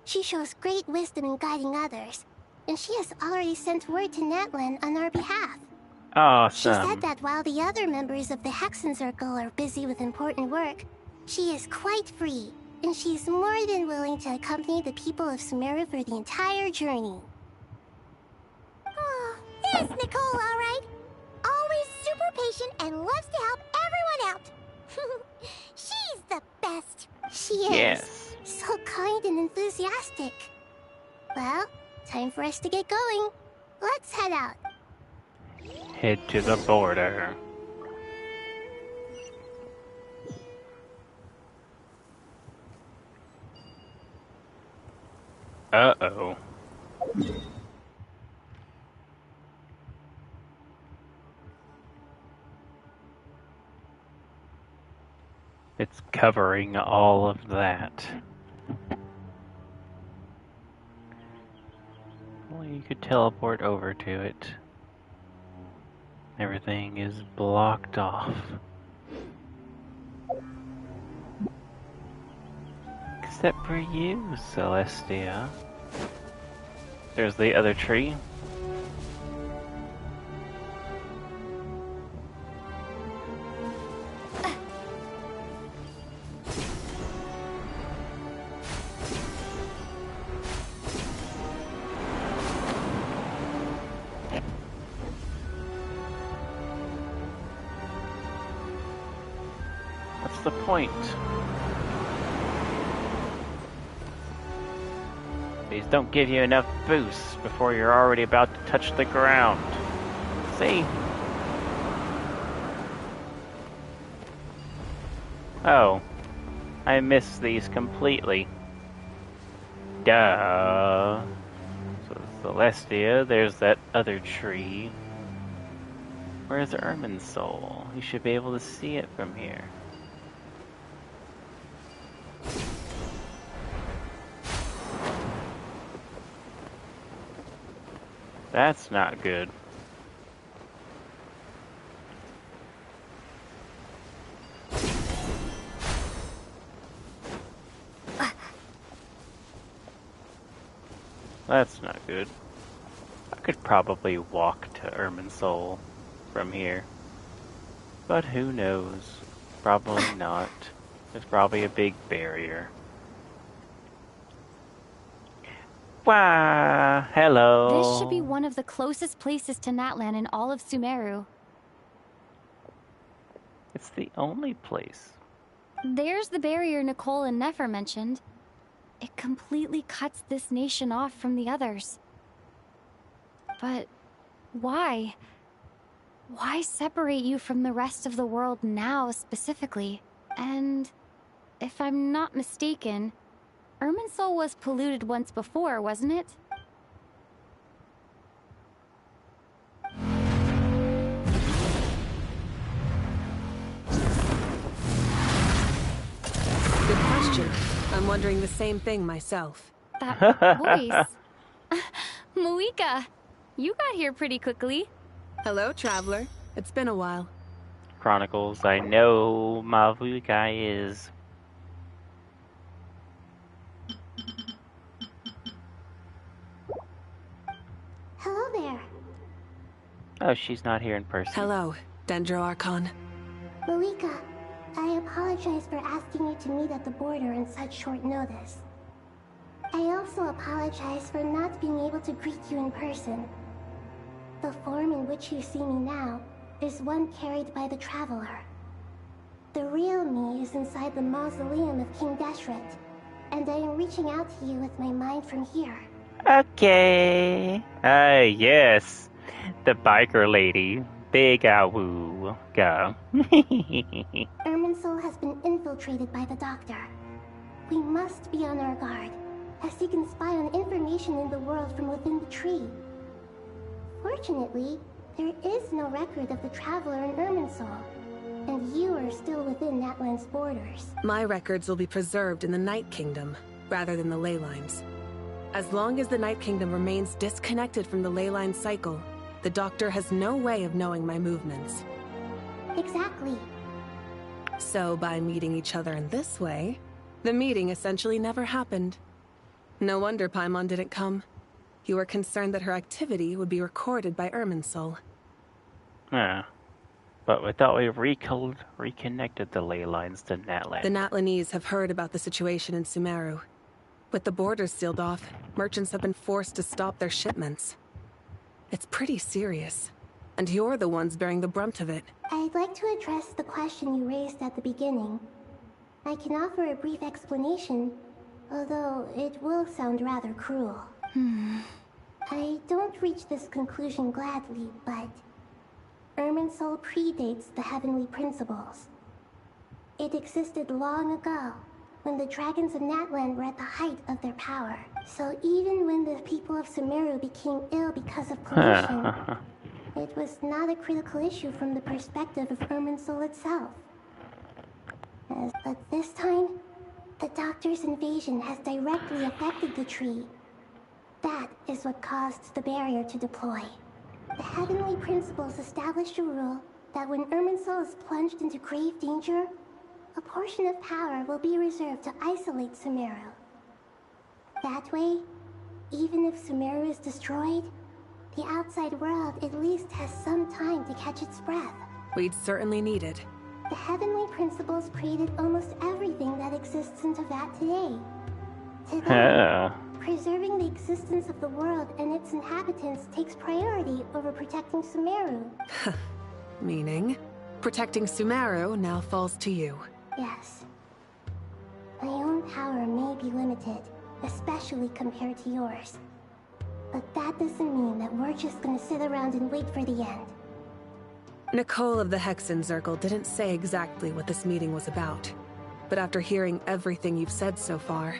Speaker 16: She shows great wisdom in guiding others, and she has already sent word to Natlan on our behalf.
Speaker 1: Awesome.
Speaker 16: She said that while the other members of the Hexen Circle are busy with important work, she is quite free, and she's more than willing to accompany the people of Sumeru for the entire journey. Oh, there's Nicole, all right. Always super patient and loves to help everyone out. She's the best. She is.
Speaker 1: Yes.
Speaker 16: So kind and enthusiastic. Well, time for us to get going. Let's head out.
Speaker 1: Head to the border. Uh-oh. It's covering all of that. Well, you could teleport over to it. Everything is blocked off. Except for you, Celestia. There's the other tree. the point? These don't give you enough boosts before you're already about to touch the ground. See? Oh. I missed these completely. Duh. So Celestia, there's that other tree. Where's Ermin's soul? You should be able to see it from here. That's not good. That's not good. I could probably walk to Ermin's soul from here. But who knows? Probably not. There's probably a big barrier. Wow, hello.
Speaker 8: This should be one of the closest places to Natlan in all of Sumeru.
Speaker 1: It's the only place.
Speaker 8: There's the barrier Nicole and Nefer mentioned. It completely cuts this nation off from the others. But why? Why separate you from the rest of the world now, specifically? And if I'm not mistaken, Ermin's soul was polluted once before, wasn't it?
Speaker 9: Good question. I'm wondering the same thing myself.
Speaker 8: That voice. Malika, you got here pretty quickly.
Speaker 9: Hello, traveler. It's been a while.
Speaker 1: Chronicles, I know Malika is.
Speaker 11: Hello there.
Speaker 1: Oh, she's not here in person.
Speaker 9: Hello, Dendro Archon.
Speaker 11: Malika, I apologize for asking you to meet at the border on such short notice. I also apologize for not being able to greet you in person. The form in which you see me now is one carried by the Traveler. The real me is inside the mausoleum of King Deshret, and I am reaching out to you with my mind from here.
Speaker 1: Okay. Yes. The biker lady. Big awoo. Go.
Speaker 11: Ermin's soul has been infiltrated by the Doctor. We must be on our guard, as he can spy on information in the world from within the tree. Fortunately, there is no record of the Traveler in Ermin's soul, and you are still within Natlan's borders.
Speaker 9: My records will be preserved in the Night Kingdom, rather than the ley lines. As long as the Night Kingdom remains disconnected from the ley line cycle, the Doctor has no way of knowing my movements.
Speaker 11: Exactly.
Speaker 9: So by meeting each other in this way, the meeting essentially never happened. No wonder Paimon didn't come. You were concerned that her activity would be recorded by Ermin's soul.
Speaker 1: Yeah. But we thought we reconnected the ley lines to Natlan.
Speaker 9: The Natlanese have heard about the situation in Sumeru. With the borders sealed off, merchants have been forced to stop their shipments. It's pretty serious, and you're the ones bearing the brunt of it.
Speaker 11: I'd like to address the question you raised at the beginning. I can offer a brief explanation, although it will sound rather cruel. I don't reach this conclusion gladly, but Ermin's soul predates the heavenly principles. It existed long ago, when the dragons of Natlan were at the height of their power. So even when the people of Sumeru became ill because of pollution, it was not a critical issue from the perspective of Ermin's soul itself. But this time, the Doctor's invasion has directly affected the tree. That is what caused the barrier to deploy. The heavenly principles established a rule that when Ermin's soul is plunged into grave danger, a portion of power will be reserved to isolate Sumeru. That way, even if Sumeru is destroyed, the outside world at least has some time to catch its breath.
Speaker 9: We'd certainly need it.
Speaker 11: The heavenly principles created almost everything that exists in Teyvat today. To them, preserving the existence of the world and its inhabitants takes priority over protecting Sumeru.
Speaker 9: Meaning, protecting Sumeru now falls to you.
Speaker 11: Yes. My own power may be limited, especially compared to yours. But that doesn't mean that we're just gonna sit around and wait for the end.
Speaker 9: Nicole of the Hexen Circle didn't say exactly what this meeting was about. But after hearing everything you've said so far,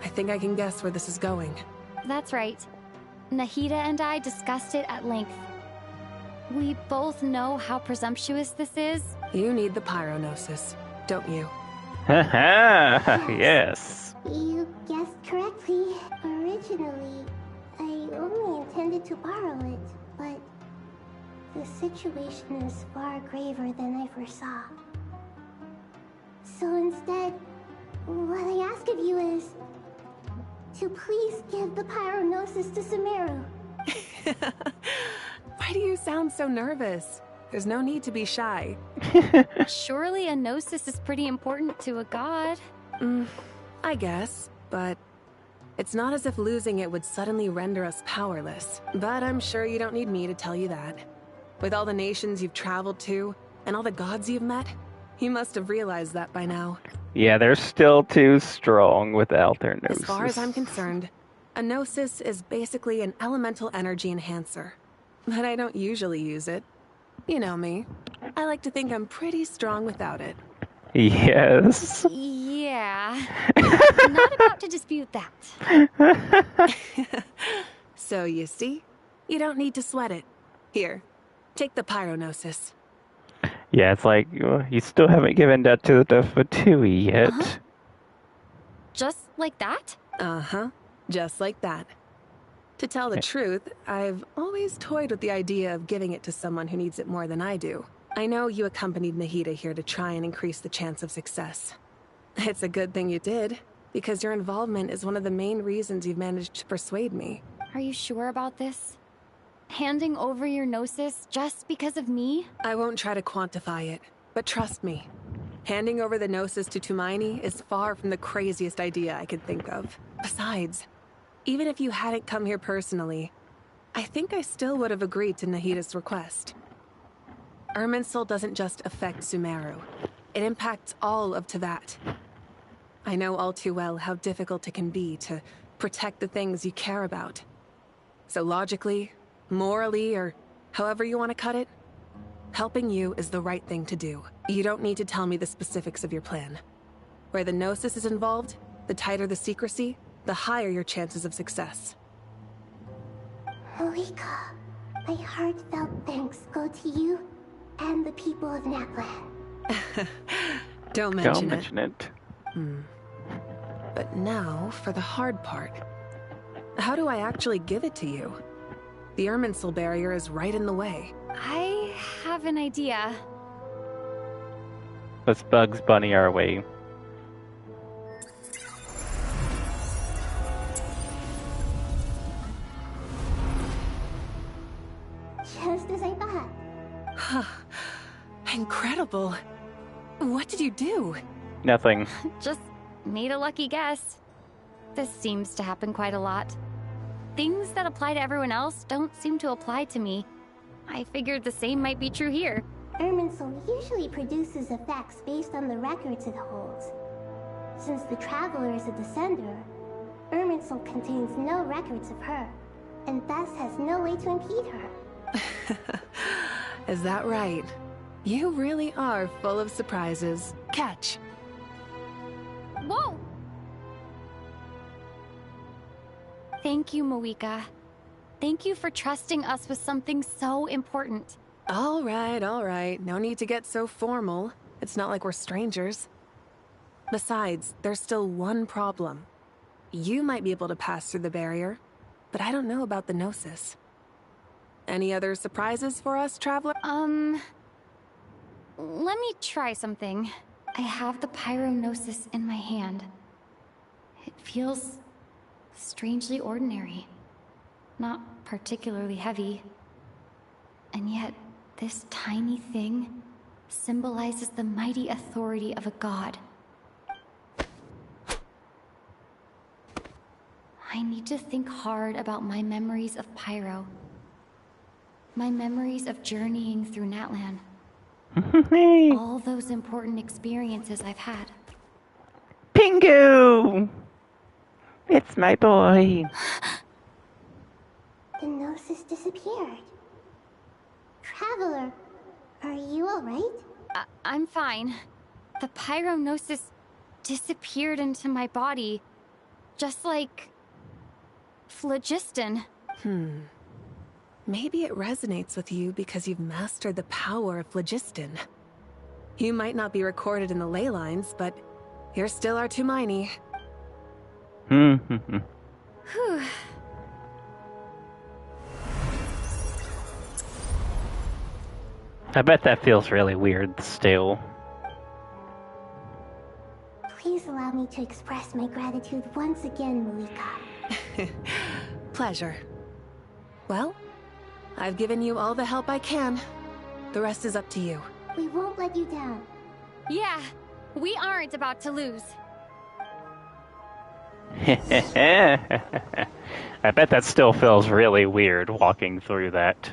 Speaker 9: I think I can guess where this is going.
Speaker 8: That's right. Nahida and I discussed it at length. We both know how presumptuous this is.
Speaker 9: You need the Pyronosis, don't you?
Speaker 1: Haha, yes.
Speaker 11: You guessed correctly. Originally, I only intended to borrow it, but the situation is far graver than I foresaw. So instead, what I ask of you is to please give the Pyronosis to Sumeru.
Speaker 9: Why do you sound so nervous? There's no need to be shy.
Speaker 8: Surely a gnosis is pretty important to a god.
Speaker 9: I guess, but it's not as if losing it would suddenly render us powerless. But I'm sure you don't need me to tell you that. With all the nations you've traveled to, and all the gods you've met, you must have realized that by now.
Speaker 1: Yeah, they're still too strong without their gnosis.
Speaker 9: As far as I'm concerned, a gnosis is basically an elemental energy enhancer. But I don't usually use it. You know me. I like to think I'm pretty strong without it.
Speaker 1: Yes.
Speaker 8: Yeah. Not about to dispute that.
Speaker 9: So you see, you don't need to sweat it. Here, take the Pyronosis.
Speaker 1: Yeah, it's like, you still haven't given that to the Fatui yet.
Speaker 8: Just like that?
Speaker 9: Just like that. To tell the truth, I've always toyed with the idea of giving it to someone who needs it more than I do. I know you accompanied Nahida here to try and increase the chance of success. It's a good thing you did, because your involvement is one of the main reasons you've managed to persuade me.
Speaker 8: Are you sure about this? Handing over your gnosis just because of me?
Speaker 9: I won't try to quantify it, but trust me. Handing over the gnosis to Tumaini is far from the craziest idea I could think of. Besides, even if you hadn't come here personally, I think I still would have agreed to Nahida's request. Irminsul doesn't just affect Sumeru. It impacts all of Teyvat. I know all too well how difficult it can be to protect the things you care about. So logically, morally, or however you want to cut it, helping you is the right thing to do. You don't need to tell me the specifics of your plan. Where the Gnosis is involved, the tighter the secrecy, the higher your chances of success.
Speaker 11: Moika, my heartfelt thanks go to you and the people of Naplan.
Speaker 9: Don't mention
Speaker 1: it.
Speaker 9: But now, for the hard part. How do I actually give it to you? The Irminsul barrier is right in the way.
Speaker 8: I have an idea.
Speaker 1: Let's Bugs Bunny our way.
Speaker 11: Just as I thought.
Speaker 9: Incredible. What did you do?
Speaker 1: Nothing.
Speaker 8: Just made a lucky guess. This seems to happen quite a lot. Things that apply to everyone else don't seem to apply to me. I figured the same might be true here.
Speaker 11: Irminsul usually produces effects based on the records it holds. Since the Traveler is a descender, Irminsul contains no records of her, and thus has no way to impede her.
Speaker 9: Is that right? You really are full of surprises. Catch.
Speaker 8: Whoa! Thank you, Moika. Thank you for trusting us with something so important.
Speaker 9: All right. No need to get so formal. It's not like we're strangers. Besides, there's still one problem. You might be able to pass through the barrier, but I don't know about the Gnosis. Any other surprises for us, Traveler?
Speaker 8: Let me try something. I have the Pyrognosis in my hand. It feels strangely ordinary. Not particularly heavy. And yet, this tiny thing symbolizes the mighty authority of a god. I need to think hard about my memories of Pyro. My memories of journeying through Natlan. All those important experiences I've had.
Speaker 1: Pingu! It's my boy.
Speaker 11: The gnosis disappeared. Traveler, are you alright?
Speaker 8: I'm fine. The pyrognosis disappeared into my body. Just like... phlogiston.
Speaker 9: Maybe it resonates with you because you've mastered the power of phlogiston. You might not be recorded in the ley lines, but you're still our Tumaini.
Speaker 8: Whew.
Speaker 1: I bet that feels really weird still.
Speaker 11: Please allow me to express my gratitude once again, Malika.
Speaker 9: Pleasure. Well, I've given you all the help I can. The rest is up to you.
Speaker 11: We won't let you down.
Speaker 8: Yeah, we aren't about to lose.
Speaker 1: I bet that still feels really weird walking through that.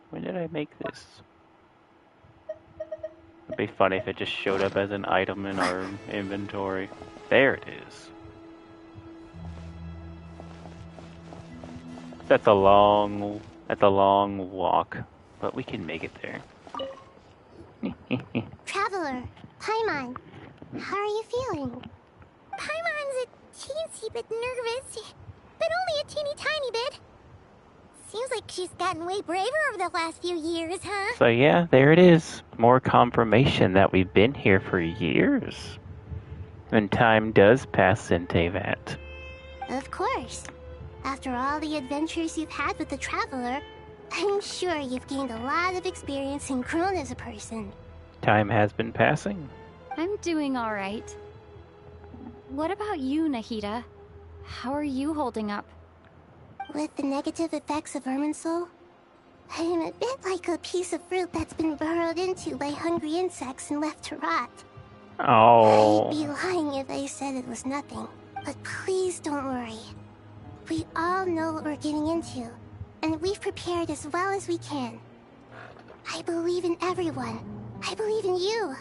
Speaker 1: When did I make this? It'd be funny if it just showed up as an item in our inventory. There it is. That's a long walk, but we can make it there.
Speaker 11: Traveler, Paimon, how are you feeling?
Speaker 16: Paimon's a teensy bit nervous, but only a teeny tiny bit. Seems like she's gotten way braver over the last few years, huh?
Speaker 1: So yeah, there it is. More confirmation that we've been here for years. And time does pass in Tevat.
Speaker 11: Of course. After all the adventures you've had with the Traveler, I'm sure you've gained a lot of experience and grown as a person.
Speaker 1: Time has been passing.
Speaker 8: I'm doing all right. What about you, Nahida? How are you holding up?
Speaker 11: With the negative effects of Irminsul, I am a bit like a piece of fruit that's been burrowed into by hungry insects and left to rot.
Speaker 1: Oh.
Speaker 11: I'd be lying if I said it was nothing. But please don't worry. We all know what we're getting into, and we've prepared as well as we can. I believe in everyone. I believe in you.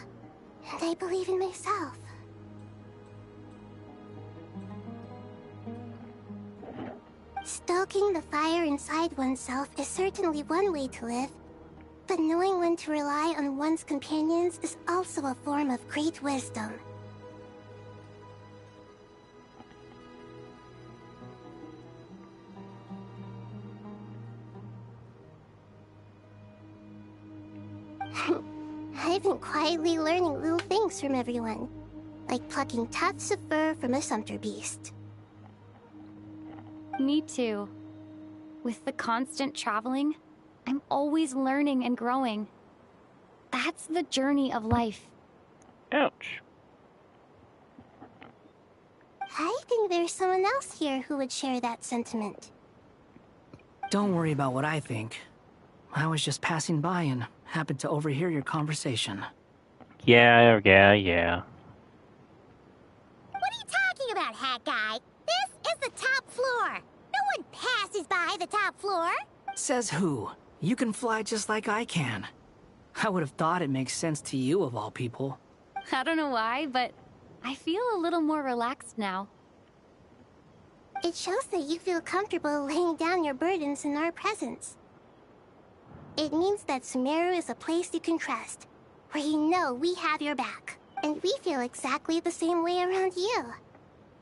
Speaker 11: And I believe in myself. Stoking the fire inside oneself is certainly one way to live, but knowing when to rely on one's companions is also a form of great wisdom. I've been quietly learning little things from everyone, like plucking tufts of fur from a sumpter beast.
Speaker 8: Me too. With the constant traveling, I'm always learning and growing. That's the journey of life.
Speaker 1: Ouch.
Speaker 11: I think there's someone else here who would share that sentiment.
Speaker 17: Don't worry about what I think. I was just passing by and happened to overhear your conversation.
Speaker 1: Yeah.
Speaker 16: What are you talking about, Hat Guy? This is the top floor. No one passes by the top floor.
Speaker 17: Says who? You can fly just like I can. I would have thought it makes sense to you of all people.
Speaker 8: I don't know why, but I feel a little more relaxed now.
Speaker 11: It shows that you feel comfortable laying down your burdens in our presence. It means that Sumeru is a place you can trust, where you know we have your back, and we feel exactly the same way around you.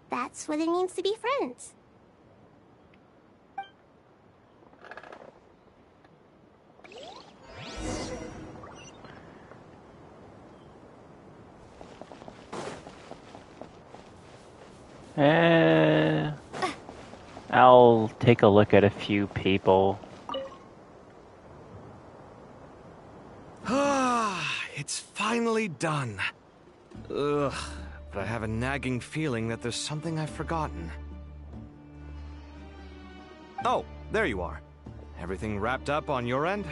Speaker 11: That's what it means to be friends.
Speaker 1: I'll take a look at a few people.
Speaker 3: It's finally done. Ugh, but I have a nagging feeling that there's something I've forgotten. Oh, there you are. Everything wrapped up on your end?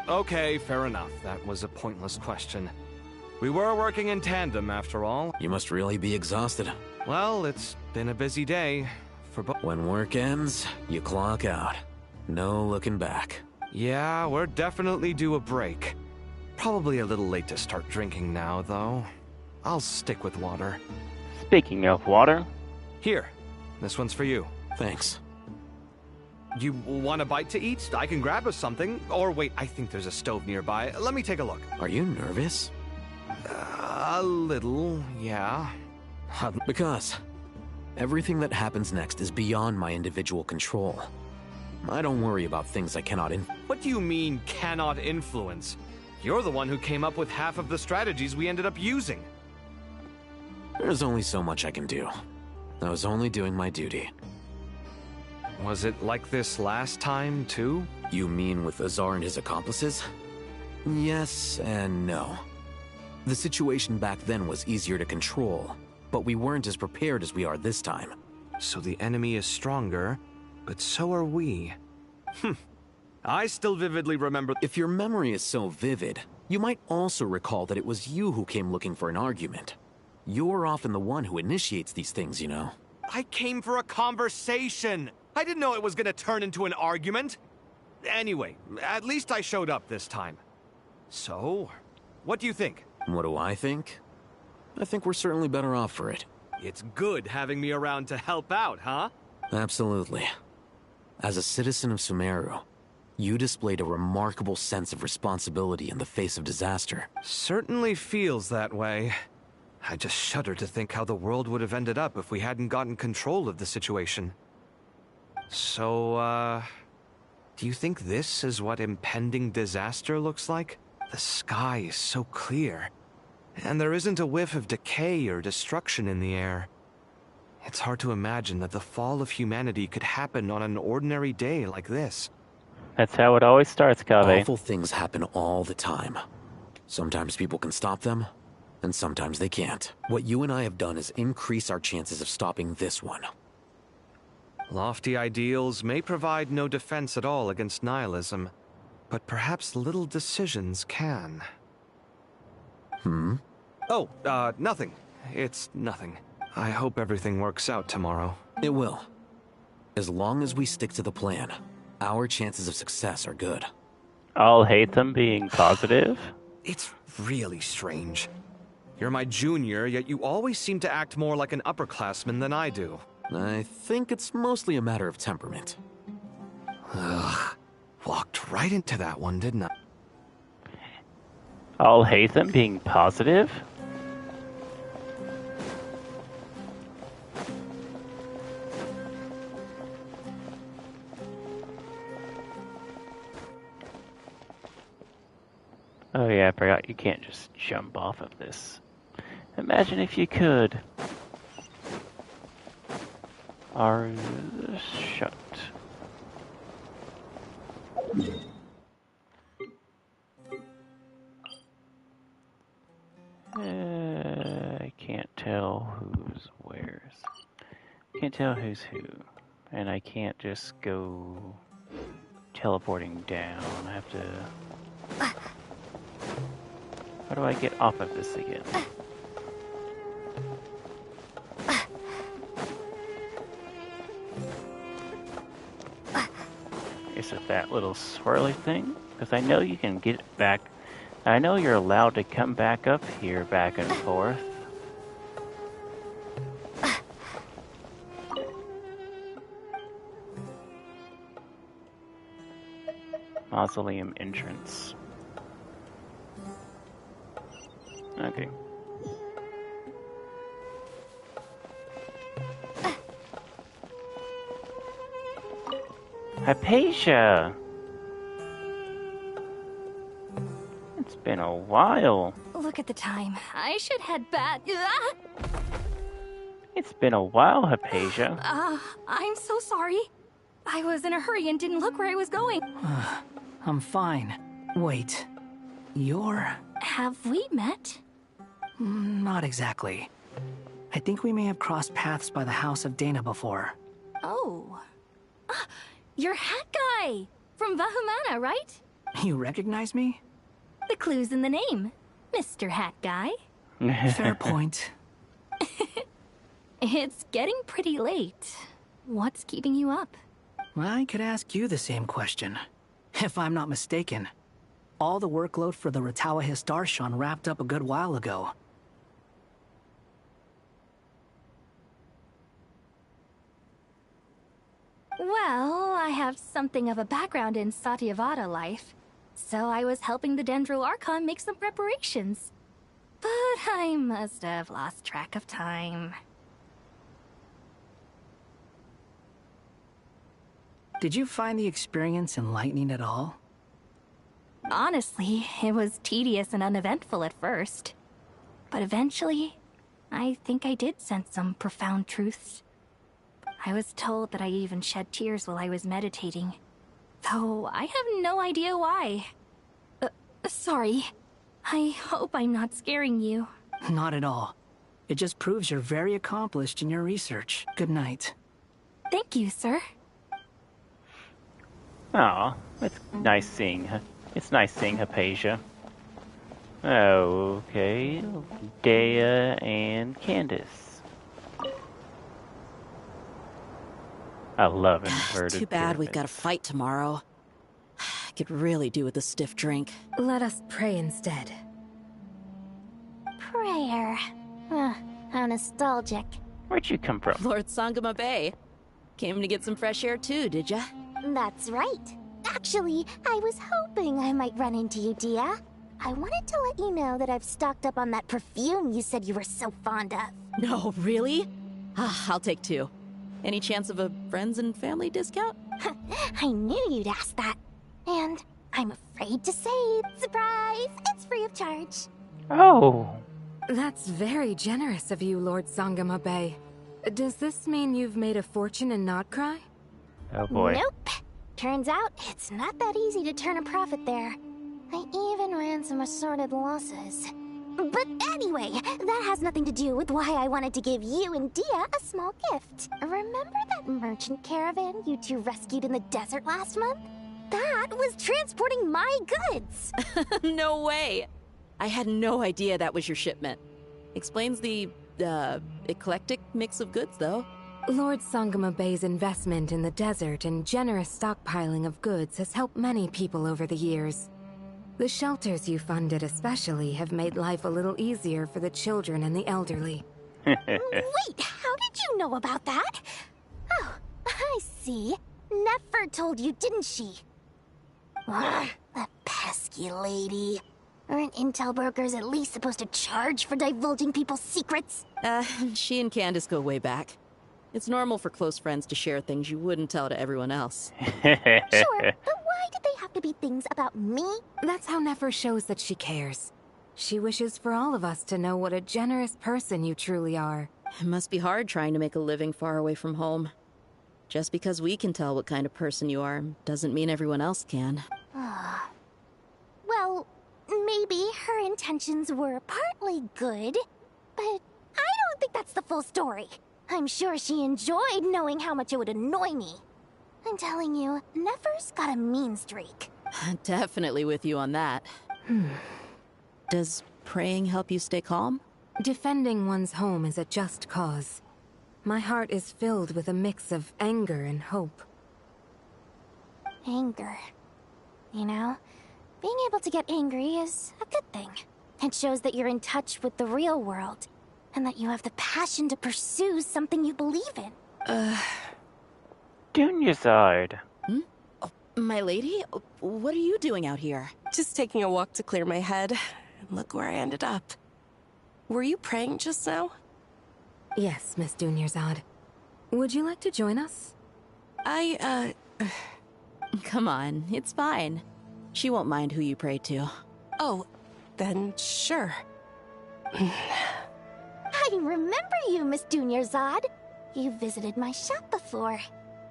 Speaker 3: Okay, fair enough. That was a pointless question. We were working in tandem, after all.
Speaker 4: You must really be exhausted.
Speaker 3: Well, it's been a busy day for both.
Speaker 4: When work ends, you clock out. No looking back.
Speaker 3: Yeah, we're definitely due a break. Probably a little late to start drinking now, though. I'll stick with water.
Speaker 1: Speaking of water...
Speaker 3: Here, this one's for you.
Speaker 4: Thanks.
Speaker 3: You want a bite to eat? I can grab us something. Or wait, I think there's a stove nearby. Let me take a look.
Speaker 4: Are you nervous?
Speaker 3: A little, yeah.
Speaker 4: Because everything that happens next is beyond my individual control. I don't worry about things I cannot
Speaker 3: What do you mean, cannot influence? You're the one who came up with half of the strategies we ended up using.
Speaker 4: There's only so much I can do. I was only doing my duty.
Speaker 3: Was it like this last time, too?
Speaker 4: You mean with Azar and his accomplices? Yes and no. The situation back then was easier to control, but we weren't as prepared as we are this time.
Speaker 3: So the enemy is stronger, but so are we. I still vividly remember...
Speaker 4: If your memory is so vivid, you might also recall that it was you who came looking for an argument. You're often the one who initiates these things, you know.
Speaker 3: I came for a conversation! I didn't know it was gonna turn into an argument! Anyway, at least I showed up this time. So, what do you think?
Speaker 4: What do I think? I think we're certainly better off for it.
Speaker 3: It's good having me around to help out, huh?
Speaker 4: Absolutely. As a citizen of Sumeru, you displayed a remarkable sense of responsibility in the face of disaster.
Speaker 3: Certainly feels that way. I just shudder to think how the world would have ended up if we hadn't gotten control of the situation. So, do you think this is what impending disaster looks like? The sky is so clear, and there isn't a whiff of decay or destruction in the air. It's hard to imagine that the fall of humanity could happen on an ordinary day like this.
Speaker 1: That's how it always starts, Kaveh.
Speaker 4: Awful things happen all the time. Sometimes people can stop them, and sometimes they can't. What you and I have done is increase our chances of stopping this one.
Speaker 3: Lofty ideals may provide no defense at all against nihilism, but perhaps little decisions can. Oh, nothing. It's nothing. I hope everything works out tomorrow.
Speaker 4: It will. As long as we stick to the plan, our chances of success are good.
Speaker 1: I'll hate them being positive?
Speaker 3: It's really strange. You're my junior, yet you always seem to act more like an upperclassman than I do.
Speaker 4: I think it's mostly a matter of temperament.
Speaker 3: Ugh. Walked right into that one, didn't I?
Speaker 1: I'll hate them being positive? Oh yeah, I forgot you can't just jump off of this. Imagine if you could. Are shut. I can't tell who's where's. Can't tell who's who. And I can't just go teleporting down. I have to... How do I get off of this again? Is it that little swirly thing? Because I know you can get back. I know you're allowed to come back up here back and forth. Mausoleum entrance. Okay. Hypatia! It's been a while.
Speaker 8: Look at the time. I should head back. Ah!
Speaker 1: It's been a while, Hypatia.
Speaker 8: I'm so sorry. I was in a hurry and didn't look where I was going.
Speaker 17: I'm fine. Wait, you're...
Speaker 8: Have we met?
Speaker 17: Not exactly. I think we may have crossed paths by the house of Dana before.
Speaker 8: Oh. You're Hat Guy! From Vahumana, right?
Speaker 17: You recognize me?
Speaker 8: The clue's in the name.
Speaker 12: Mr. Hat Guy.
Speaker 17: Fair point.
Speaker 12: It's getting pretty late. What's keeping you up?
Speaker 17: I could ask you the same question. If I'm not mistaken, all the workload for the Ratawa Hisdarshan wrapped up a good while ago.
Speaker 12: Well, I have something of a background in Satyavada life, so I was helping the Dendro Archon make some preparations. But I must have lost track of time.
Speaker 17: Did you find the experience enlightening at all?
Speaker 12: Honestly, it was tedious and uneventful at first. But eventually, I think I did sense some profound truths. I was told that I even shed tears while I was meditating, though I have no idea why. Sorry. I hope I'm not scaring you.
Speaker 17: Not at all. It just proves you're very accomplished in your research. Good night.
Speaker 12: Thank you, sir.
Speaker 1: Aw, it's nice seeing her. It's nice seeing Hypatia. Okay, Dea and Candace. I love inverted.
Speaker 20: Too bad we've got a fight tomorrow. I could really do with a stiff drink.
Speaker 15: Let us pray instead.
Speaker 7: Prayer. How nostalgic.
Speaker 1: Where'd you come from?
Speaker 20: Lord Sangama Bay. Came to get some fresh air too, did ya?
Speaker 7: That's right. Actually, I was hoping I might run into you, Dia. I wanted to let you know that I've stocked up on that perfume you said you were so fond of.
Speaker 20: No, really? I'll take 2. Any chance of a friends and family discount?
Speaker 7: I knew you'd ask that. And I'm afraid to say, surprise, it's free of charge.
Speaker 1: Oh.
Speaker 15: That's very generous of you, Lord Sangama Bay. Does this mean you've made a fortune in Notcry?
Speaker 1: Oh boy.
Speaker 7: Nope. Turns out, it's not that easy to turn a profit there. I even ran some assorted losses. But anyway, that has nothing to do with why I wanted to give you and Dia a small gift. Remember that merchant caravan you two rescued in the desert last month? That was transporting my goods!
Speaker 20: No way! I had no idea that was your shipment. Explains the, eclectic mix of goods, though.
Speaker 15: Lord Sangama Bay's investment in the desert and generous stockpiling of goods has helped many people over the years. The shelters you funded especially have made life a little easier for the children and the elderly.
Speaker 7: Wait, how did you know about that? Oh, I see. Nefer told you, didn't she? That pesky lady. Aren't intel brokers at least supposed to charge for divulging people's secrets?
Speaker 20: She and Candace go way back. It's normal for close friends to share things you wouldn't tell to everyone else.
Speaker 7: Sure, but why did they have to be things about me?
Speaker 15: That's how Nefer shows that she cares. She wishes for all of us to know what a generous person you truly are.
Speaker 20: It must be hard trying to make a living far away from home. Just because we can tell what kind of person you are doesn't mean everyone else can.
Speaker 7: Well, maybe her intentions were partly good, but I don't think that's the full story. I'm sure she enjoyed knowing how much it would annoy me. I'm telling you, Nefer's got a mean streak.
Speaker 20: Definitely with you on that. Does praying help you stay calm?
Speaker 15: Defending one's home is a just cause. My heart is filled with a mix of anger and hope.
Speaker 7: Anger. You know, being able to get angry is a good thing. It shows that you're in touch with the real world, and that you have the passion to pursue something you believe in.
Speaker 1: Dunyazard.
Speaker 20: Oh, my lady? What are you doing out here?
Speaker 13: Just taking a walk to clear my head. And look where I ended up. Were you praying just now?
Speaker 15: Yes, Miss Dunyazad. Would you like to join us?
Speaker 20: Come on, it's fine. She won't mind who you pray to.
Speaker 13: Oh, then sure.
Speaker 7: I remember you, Miss Dunyazad. You visited my shop before.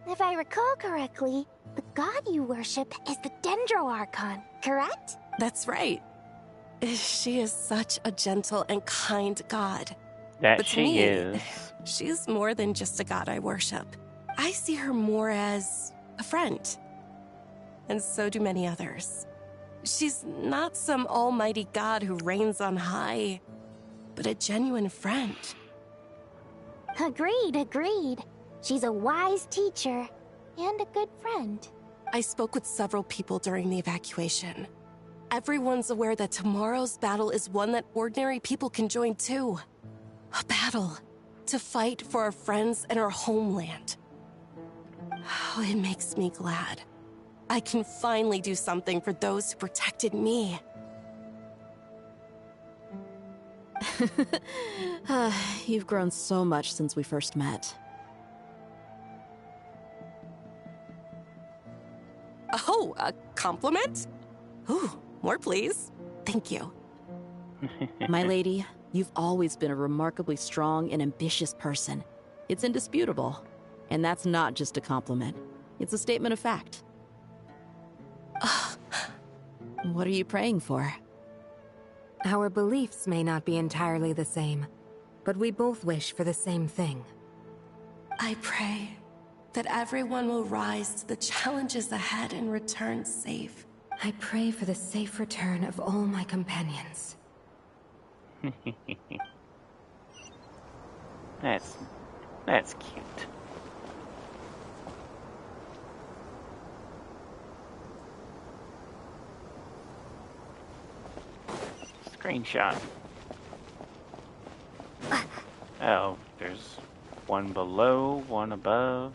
Speaker 7: If I recall correctly, the god you worship is the Dendro Archon, correct?
Speaker 13: That's right. She is such a gentle and kind god.
Speaker 1: That
Speaker 13: but to
Speaker 1: she
Speaker 13: me,
Speaker 1: is.
Speaker 13: She's more than just a god I worship. I see her more as a friend. And so do many others. She's not some almighty god who reigns on high, but a genuine friend.
Speaker 7: Agreed, agreed. She's a wise teacher and a good friend.
Speaker 13: I spoke with several people during the evacuation. Everyone's aware that tomorrow's battle is one that ordinary people can join too. A battle to fight for our friends and our homeland. Oh, it makes me glad. I can finally do something for those who protected me.
Speaker 20: You've grown so much since we first met.
Speaker 13: Oh, a compliment? Ooh, more please. Thank you.
Speaker 20: My lady, you've always been a remarkably strong and ambitious person. It's indisputable. And that's not just a compliment. It's a statement of fact. What are you praying for?
Speaker 14: Our beliefs may not be entirely the same, but we both wish for the same thing.
Speaker 13: I pray that everyone will rise to the challenges ahead and return safe.
Speaker 14: I pray for the safe return of all my companions.
Speaker 1: That's cute. Screenshot. Oh, there's one below, one above.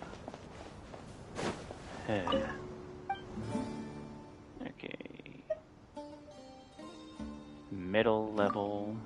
Speaker 1: Okay. Middle level.